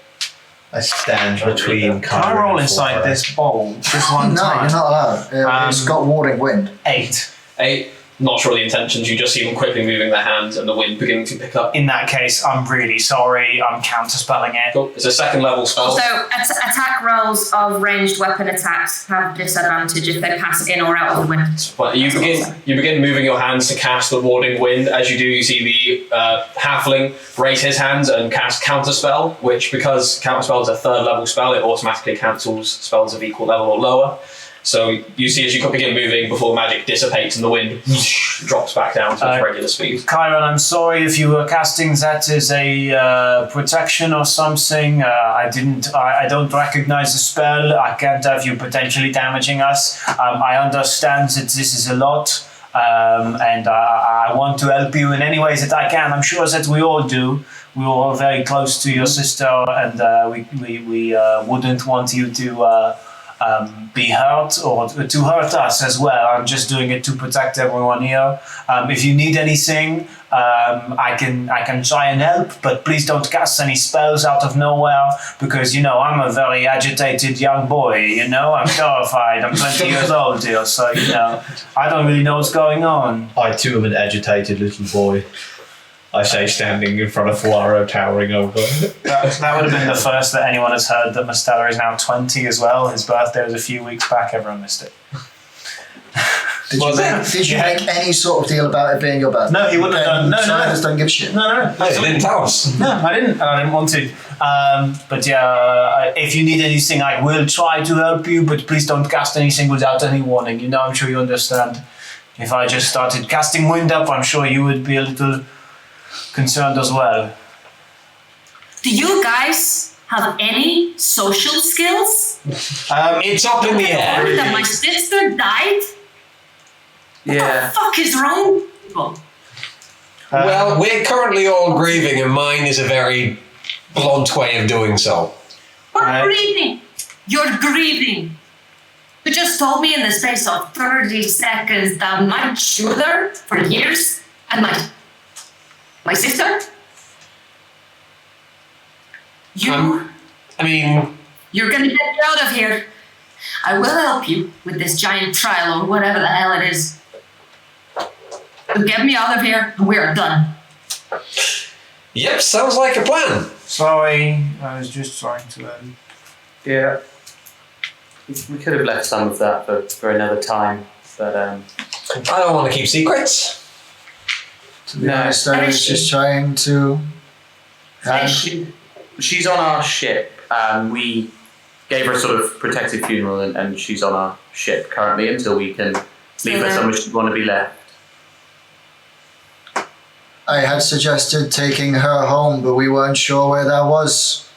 I stand between. Can I roll inside this bowl just one No, time? you're not allowed. It's got Warding Wind. 8. 8. Not sure the intentions. You just see them quickly moving their hands, and the wind beginning to pick up. In that case, I'm really sorry. I'm counterspelling it. Cool. It's a second level spell. So attack rolls of ranged weapon attacks have disadvantage if they pass in or out of the wind. But you begin moving your hands to cast the Warding Wind. As you do, you see the halfling raise his hands and cast Counterspell, which, because Counterspell is a third level spell, it automatically cancels spells of equal level or lower. So you see as you begin moving before magic dissipates and the wind drops back down to its regular speed. Kyron, I'm sorry if you were casting that as a protection or something. I don't recognize the spell. I can't have you potentially damaging us. I understand that this is a lot, and I want to help you in any ways that I can. I'm sure that we all do. We all are very close to your sister, and we wouldn't want you to be hurt or to hurt us as well. I'm just doing it to protect everyone here. If you need anything, I can try and help, but please don't cast any spells out of nowhere because, I'm a very agitated young boy, I'm terrified. I'm 20 years old here, so, I don't really know what's going on. I too am an agitated little boy. I say, standing in front of Fuaro, towering over. That would have been the first that anyone has heard that Mistella is now 20 as well. His birthday was a few weeks back. Everyone missed it. Did you make any sort of deal about it being your birthday? No, he wouldn't have done. No. Don't give a shit. No. Hey, they didn't tell us. No, I didn't, and I didn't want to. But yeah, if you need anything, I will try to help you, but please don't cast anything without any warning. I'm sure you understand. If I just started casting wind up, I'm sure you would be a little concerned as well. Do you guys have any social skills? It's up in the air. That my sister died? What the fuck is wrong with people? Well, we're currently all grieving, and mine is a very blunt way of doing so. What grieving? You're grieving. You just told me in the space of 30 seconds that my shoulder for years and my sister? You're gonna get me out of here. I will help you with this giant trial or whatever the hell it is. But get me out of here and we are done. Yep, sounds like a plan. Sorry, I was just trying to. Yeah. We could have left some of that for another time, but I don't want to keep secrets. To be honest, I was just trying to. she's on our ship. We gave her a sort of protective funeral, and she's on our ship currently until we can leave her somewhere she'd want to be left. I had suggested taking her home, but we weren't sure where that was.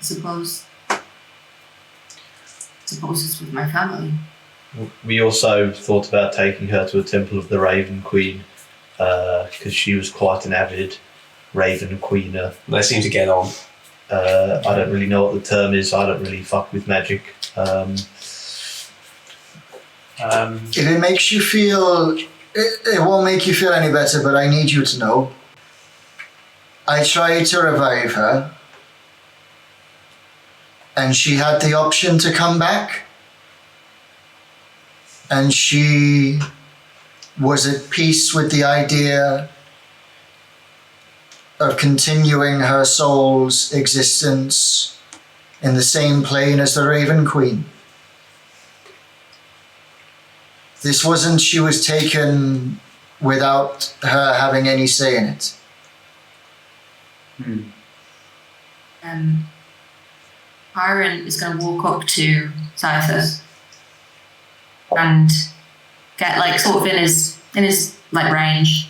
Suppose it's with my family. We also thought about taking her to a temple of the Raven Queen, because she was quite an avid Raven Queener. They seem to get on. I don't really know what the term is. I don't really fuck with magic. If it makes you feel... It won't make you feel any better, but I need you to know. I tried to revive her, and she had the option to come back. And she was at peace with the idea of continuing her soul's existence in the same plane as the Raven Queen. This wasn't she was taken without her having any say in it. Byron is going to walk up to Cypher and get like sort of in his like range.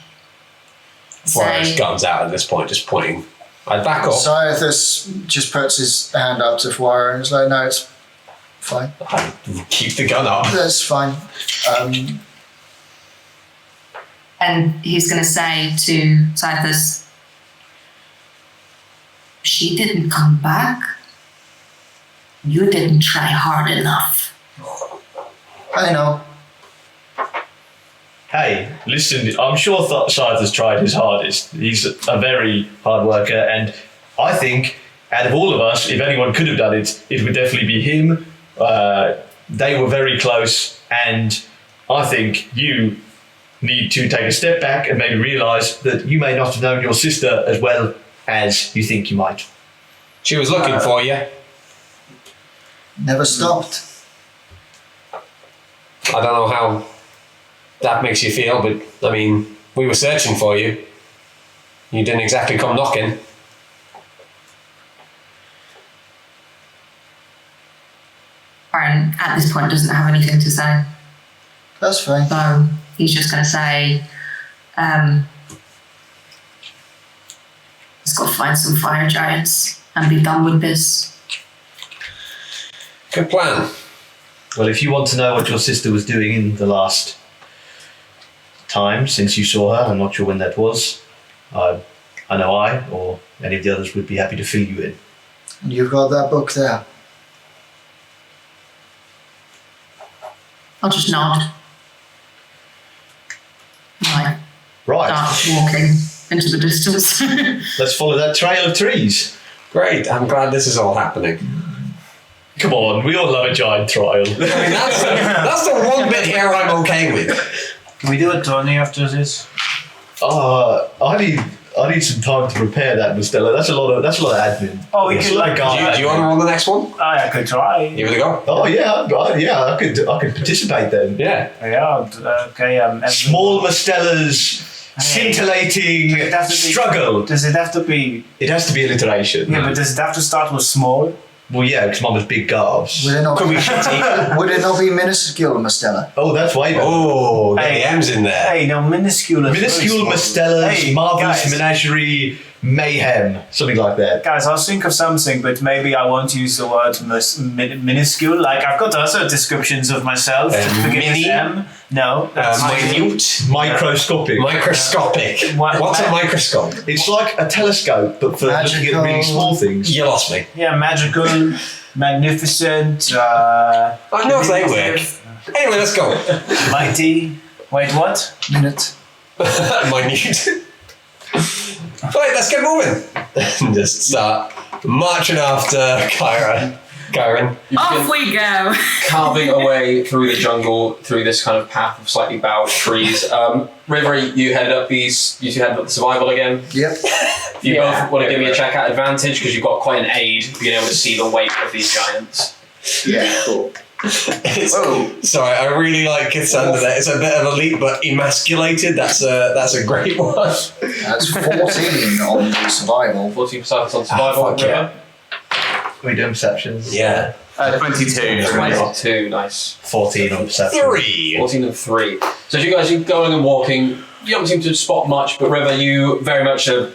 Forrest guns out at this point, just pointing. I'd back up. Cyathus just puts his hand up to Fwara and is like, no, it's fine. I keep the gun up. That's fine. And he's going to say to Cythus, she didn't come back. You didn't try hard enough. I know. Hey, listen, I'm sure Scythe has tried his hardest. He's a very hard worker, and I think out of all of us, if anyone could have done it, it would definitely be him. They were very close, and I think you need to take a step back and maybe realise that you may not have known your sister as well as you think you might. She was looking for you. Never stopped. I don't know how that makes you feel, but I mean, we were searching for you. You didn't exactly come knocking. Byron, at this point, doesn't have anything to say. That's fine. So he's just going to say, let's go find some fire giants and be done with this. Good plan. Well, if you want to know what your sister was doing in the last time since you saw her, I'm not sure when that was, I know I or any of the others would be happy to fill you in. And you've got that book there. I'll just nod. Like, Right, start walking into the distance. let's follow that trail of trees. Great, I'm glad this is all happening. Come on, we all love a giant trial. I mean, that's the one bit here I'm okay with. Can we do a tourney after this? I need some time to prepare that, Mustella. That's a lot of admin. Oh, we It's could like like. Do you want to roll the next one? I could try. Give it a go. Oh yeah, I could participate then. Yeah. Yeah. Okay. Small Mustella's scintillating Does it have to be- struggle. Does it have to be? It has to be alliteration. Yeah, but does it have to start with small? Well, yeah, because mine was big garbs. Would it not, Could we shitty? would it not be minuscule, Mustella? Oh, that's way better. Oh, get Hey. the M's in there. Hey, no, minuscule. is Minuscule very small. Mustella's Hey, marvelous guys. menagerie mayhem, something like that. Guys, I'll think of something, but maybe I won't use the word minuscule. Like, I've got other descriptions of myself. to begin with mini? M. No, that's Minute. Microscopic. Microscopic. What- What's a microscope? It's like a telescope, but for looking at really small things. You lost me. Yeah, magical, magnificent, I know if they work. Anyway, let's go. mighty. Wait, what? Minute. Minute. Right, let's get moving. And just start marching after Kyron. Off we go. Carving away through the jungle, through this kind of path of slightly bowed trees. River, you headed up the survival again. Yep. You both want to give me a check at advantage because you've got quite an aid being able to see the weight of these giants. Yeah. Cool. Sorry, I really like Cassandra there. It's a bit of a leap, but emasculated, that's a great one. That's 14 on the survival. 14% on survival. Fuck yeah. We do perceptions. Yeah. 22. 22, nice. 14 on perception. 3. 14 and 3. So as you guys are going and walking, you don't seem to spot much, but River, you very much are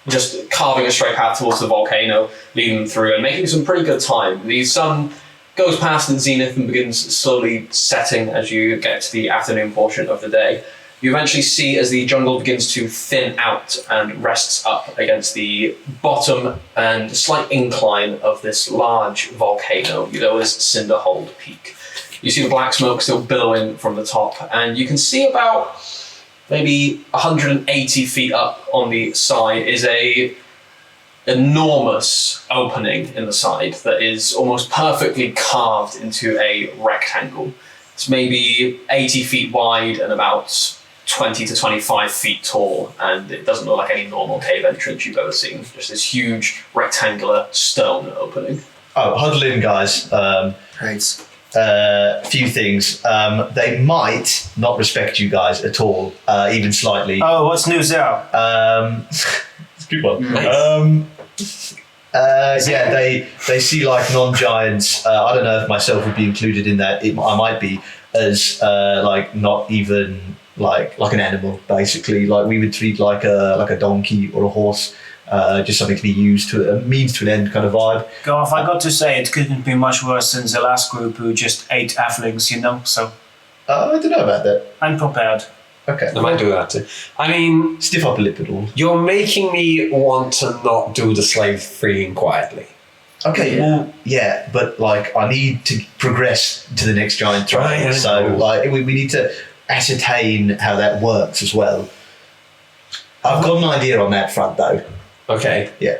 just carving a straight path towards the volcano, leading them through and making some pretty good time. The sun goes past the zenith and begins slowly setting as you get to the afternoon portion of the day. You eventually see as the jungle begins to thin out and rests up against the bottom and slight incline of this large volcano, known as Cinderhold Peak. You see the black smoke still billowing from the top, and you can see about maybe 180 feet up on the side is a enormous opening in the side that is almost perfectly carved into a rectangle. It's maybe 80 feet wide and about 20 to 25 feet tall, and it doesn't look like any normal cave entrance you've ever seen. Just this huge rectangular stone opening. Oh, huddle in, guys. Great. Few things. They might not respect you guys at all, even slightly. Oh, what's news there? It's a good one. Nice. Yeah, they see like non-giants. I don't know if myself would be included in that. I might be as like not even like an animal, basically. Like we would treat like a donkey or a horse, just something to be used to a means to an end kind of vibe. Garth, I got to say, it couldn't be much worse than the last group who just ate halflings, so I don't know about that. I'm prepared. Okay, I might do that too. I mean, stiff upper lip at all. you're making me want to not do the slave freeing quietly. Okay, well, yeah, but like I need to progress to the next giant throne, Right, so like we need to ascertain how that works as well. I've got an idea on that front, though. Okay. Yeah.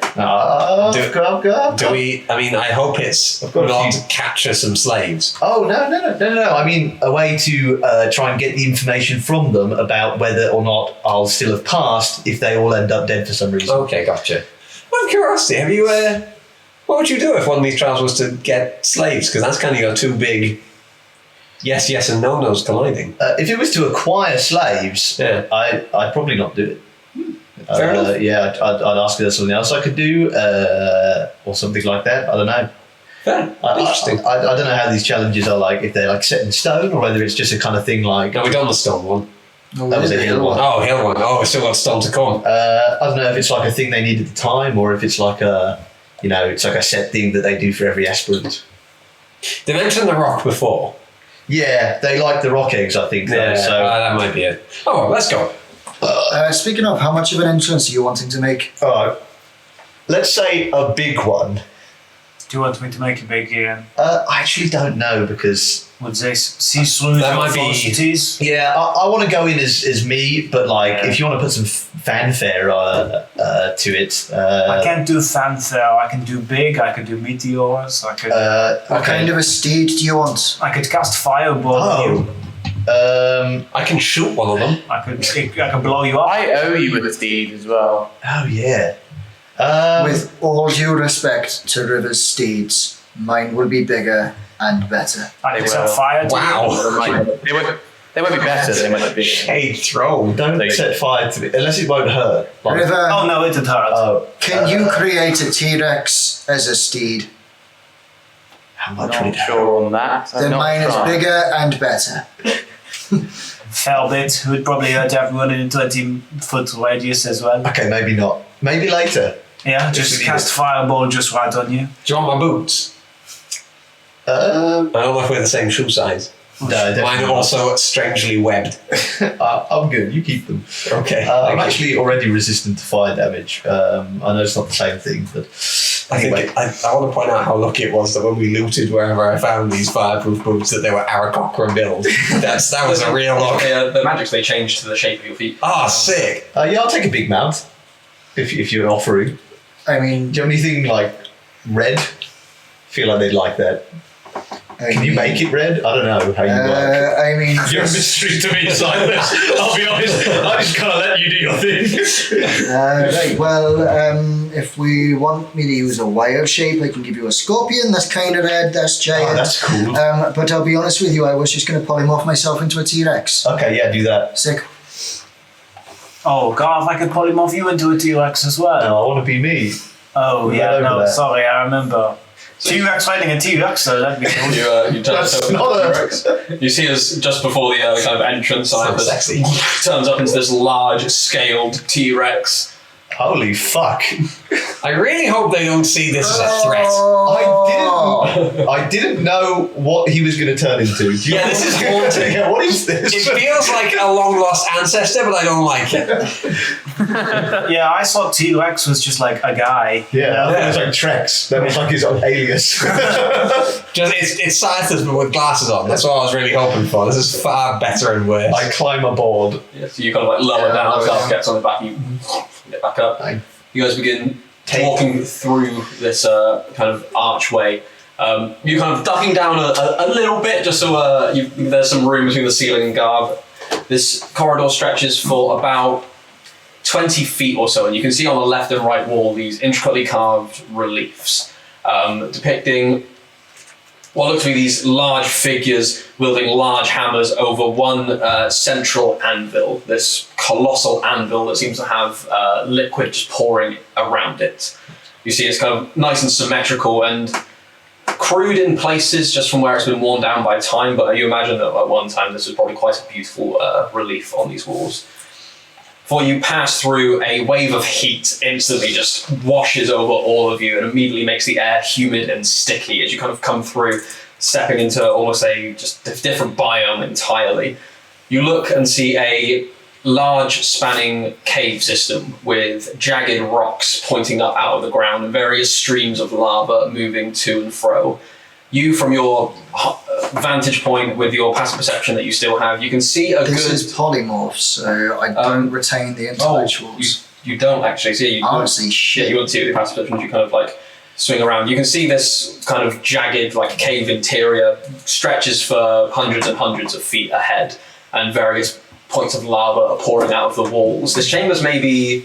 Do we? I mean, I hope it's I've got a not few. capture some slaves. Oh no! I mean, a way to try and get the information from them about whether or not I'll still have passed if they all end up dead for some reason. Okay, gotcha. Out of curiosity, have you? What would you do if one of these trials was to get slaves? Because that's kind of your two big yes and no-nos colliding. If it was to acquire slaves, Yeah. I'd probably not do it. Fair enough. Yeah, I'd ask if there's something else I could do, or something like that. I don't know. Fair. Interesting. I don't know how these challenges are like, if they're like set in stone or whether it's just a kind of thing like. No, we done the stone one. That was a hill one. Oh, hill one. Oh, we still got stone to come. I don't know if it's like a thing they need at the time or if it's like a, it's like a set thing that they do for every aspirant. They mentioned the rock before. Yeah, they like the rock eggs, I think. Though, so that might be it. Oh, well, let's go. Speaking of, how much of an entrance are you wanting to make? let's say a big one. Do you want me to make a big I actually don't know because would they see through That the might be- falsities? yeah, I want to go in as me, but like if you want to put some fanfare to it, I can't do fanfare. I can do big. I can do meteors. I could. What kind of a steed do you want? I could cast fireball on you. I can shoot one of them. I could blow you up. I owe you with a steed as well. Oh yeah. With all due respect to River's steeds, mine will be bigger and better. I could They set will. fire to you. Wow. They won't be better. They might be. Shade throw. Don't set fire to it unless it won't hurt. Like, River, Oh no, it did hurt. can you create a T-Rex as a steed? how much Not would it hurt? sure on that. I've Then not mine is tried. bigger and better. Fair bit. Would probably hurt everyone in a 20-foot radius as well. Okay, maybe not. Maybe later. Yeah, If just we need cast it. fireball just right on you. Do you want my boots? Um, I don't know if we're the same shoe size. no, definitely Mine are not. also strangely webbed. I'm good. You keep them. Okay. I'm thank you. actually already resistant to fire damage. I know it's not the same thing, but I anyway. think I want to point out how lucky it was that when we looted wherever I found these fireproof boots that they were Aarakocra build. That was a real luck. The magics they change to the shape of your feet. Ah, sick. Yeah, I'll take a big mount if you're offering. I mean, Do you have anything like red? Feel like they'd like that. Can you make it red? I don't know how you work. I mean, You're a mystery to me, Silas. I'll be honest. I just kind of let you do your thing. right, well, if we want me to use a wild shape, I can give you a scorpion. That's kind of red. That's giant. Oh, that's cool. But I'll be honest with you, I was just going to polymorph myself into a T-Rex. Okay, yeah, do that. Sick. Oh, Garth, I could polymorph you into a T-Rex as well. No, I want to be me. Oh, Right yeah, over no, there. sorry, I remember. T-Rex fighting a T-Rex, though, that'd be cool. You turn That's yourself not into a- a T-Rex. You see us just before the kind of entrance So side, sexy. turns up into this large scaled T-Rex. Holy fuck. I really hope they don't see this as a threat. I didn't know what he was going to turn into. Do you Yeah, know this is what- haunting. Yeah, what is this? It feels like a long lost ancestor, but I don't like it. Yeah, I saw T-Rex was just like a guy. Yeah, I thought it was like Trex. That was like his alias. Just it's Silas but with glasses on. That's what I was really hoping for. This is far better and worse. I climb aboard. Yeah, so you kind of like lower Yeah, down, lower Garth down. gets on the back, you get back up. I You guys begin take- walking through this kind of archway. You kind of ducking down a little bit just so there's some room between the ceiling and Garb. This corridor stretches for about 20 feet or so, and you can see on the left and right wall these intricately carved reliefs depicting what looks to be these large figures wielding large hammers over one central anvil, this colossal anvil that seems to have liquid just pouring around it. You see it's kind of nice and symmetrical and crude in places just from where it's been worn down by time, but you imagine that at one time this was probably quite a beautiful relief on these walls. Before you pass through, a wave of heat instantly just washes over all of you and immediately makes the air humid and sticky as you kind of come through, stepping into almost a just different biome entirely. You look and see a large spanning cave system with jagged rocks pointing up out of the ground and various streams of lava moving to and fro. You, from your vantage point with your passive perception that you still have, you can see a This good... is polymorph, so I don't retain the intellectuals. You don't actually see. You I don't see shit. You wouldn't see it with your passive perception. You kind of like swing around. You can see this kind of jagged like cave interior stretches for hundreds and hundreds of feet ahead, and various points of lava are pouring out of the walls. This chamber's maybe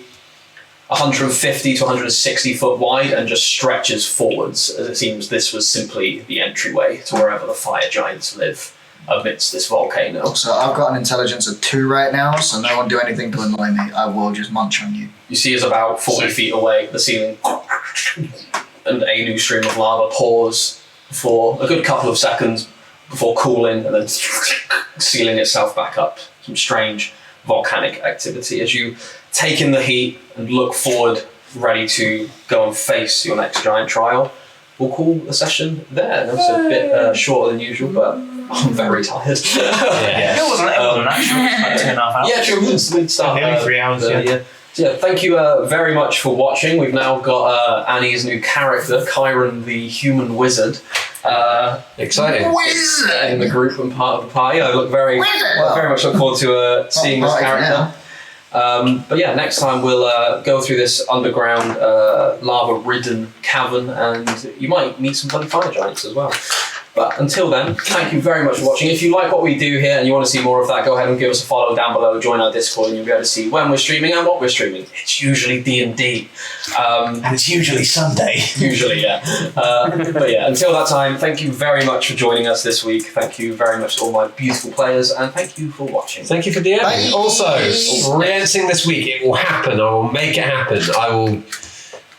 150 to 160 foot wide and just stretches forwards, as it seems this was simply the entryway to wherever the fire giants live amidst this volcano. So I've got an intelligence of 2 right now, so no one do anything to annoy me. I will just munch on you. You see us about 40 feet away, the ceiling, and a new stream of lava pours for a good couple of seconds before cooling and then sealing itself back up. Some strange volcanic activity as you take in the heat and look forward, ready to go and face your next giant trial. We'll call the session there. That's a bit shorter than usual, but I'm very tired. It wasn't actually, it was like 2.5 hours. Yeah, true. We'd start. Nearly 3 hours, yeah. So yeah, thank you very much for watching. We've now got Annie's new character, Kyron the Human Wizard, Exciting. in the group and part of the party. I look very much look forward to seeing this Party for character. But yeah, next time we'll go through this underground lava-ridden cavern, and you might meet some bloody fire giants as well. But until then, thank you very much for watching. If you like what we do here and you want to see more of that, go ahead and give us a follow down below, join our Discord, and you'll be able to see when we're streaming and what we're streaming. It's usually D&D. And it's usually Sunday. Usually, yeah. But yeah, until that time, thank you very much for joining us this week. Thank you very much to all my beautiful players, and thank you for watching. Thank you for DMing. Bye. Also, re-dancing this week, it will happen. I will make it happen. I will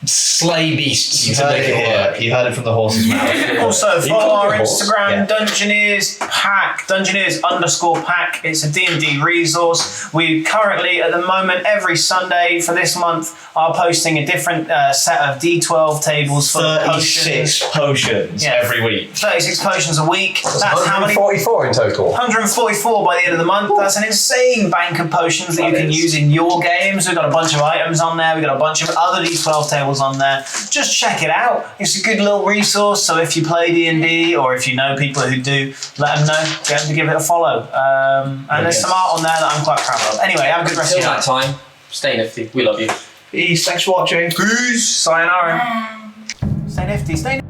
slay beasts You to heard make it it here. work. You heard it from the horse's mouth. Also, follow our Instagram, Yeah. Dungeoneers Pack, Dungeoneers_Pack. It's a D&D resource. We currently, at the moment, every Sunday for this month, are posting a different set of D12 tables for the potions. 36 potions Yeah. every week. 36 potions a week. That's how many? 144 in total. 144 by the end of the month. That's an insane bank of potions that you can use in your games. We've got a bunch of items on there. We've got a bunch of other D12 tables on there. Just check it out. It's a good little resource. So if you play D&D or if you know people who do, let them know. Get them to give it a follow. And there's some art on there that I'm quite proud of. Anyway, have a good rest of Until your that night. time, stay nifty. We love you. Peace. Thanks for watching. Peace. Sayonara. Stay nifty. Stay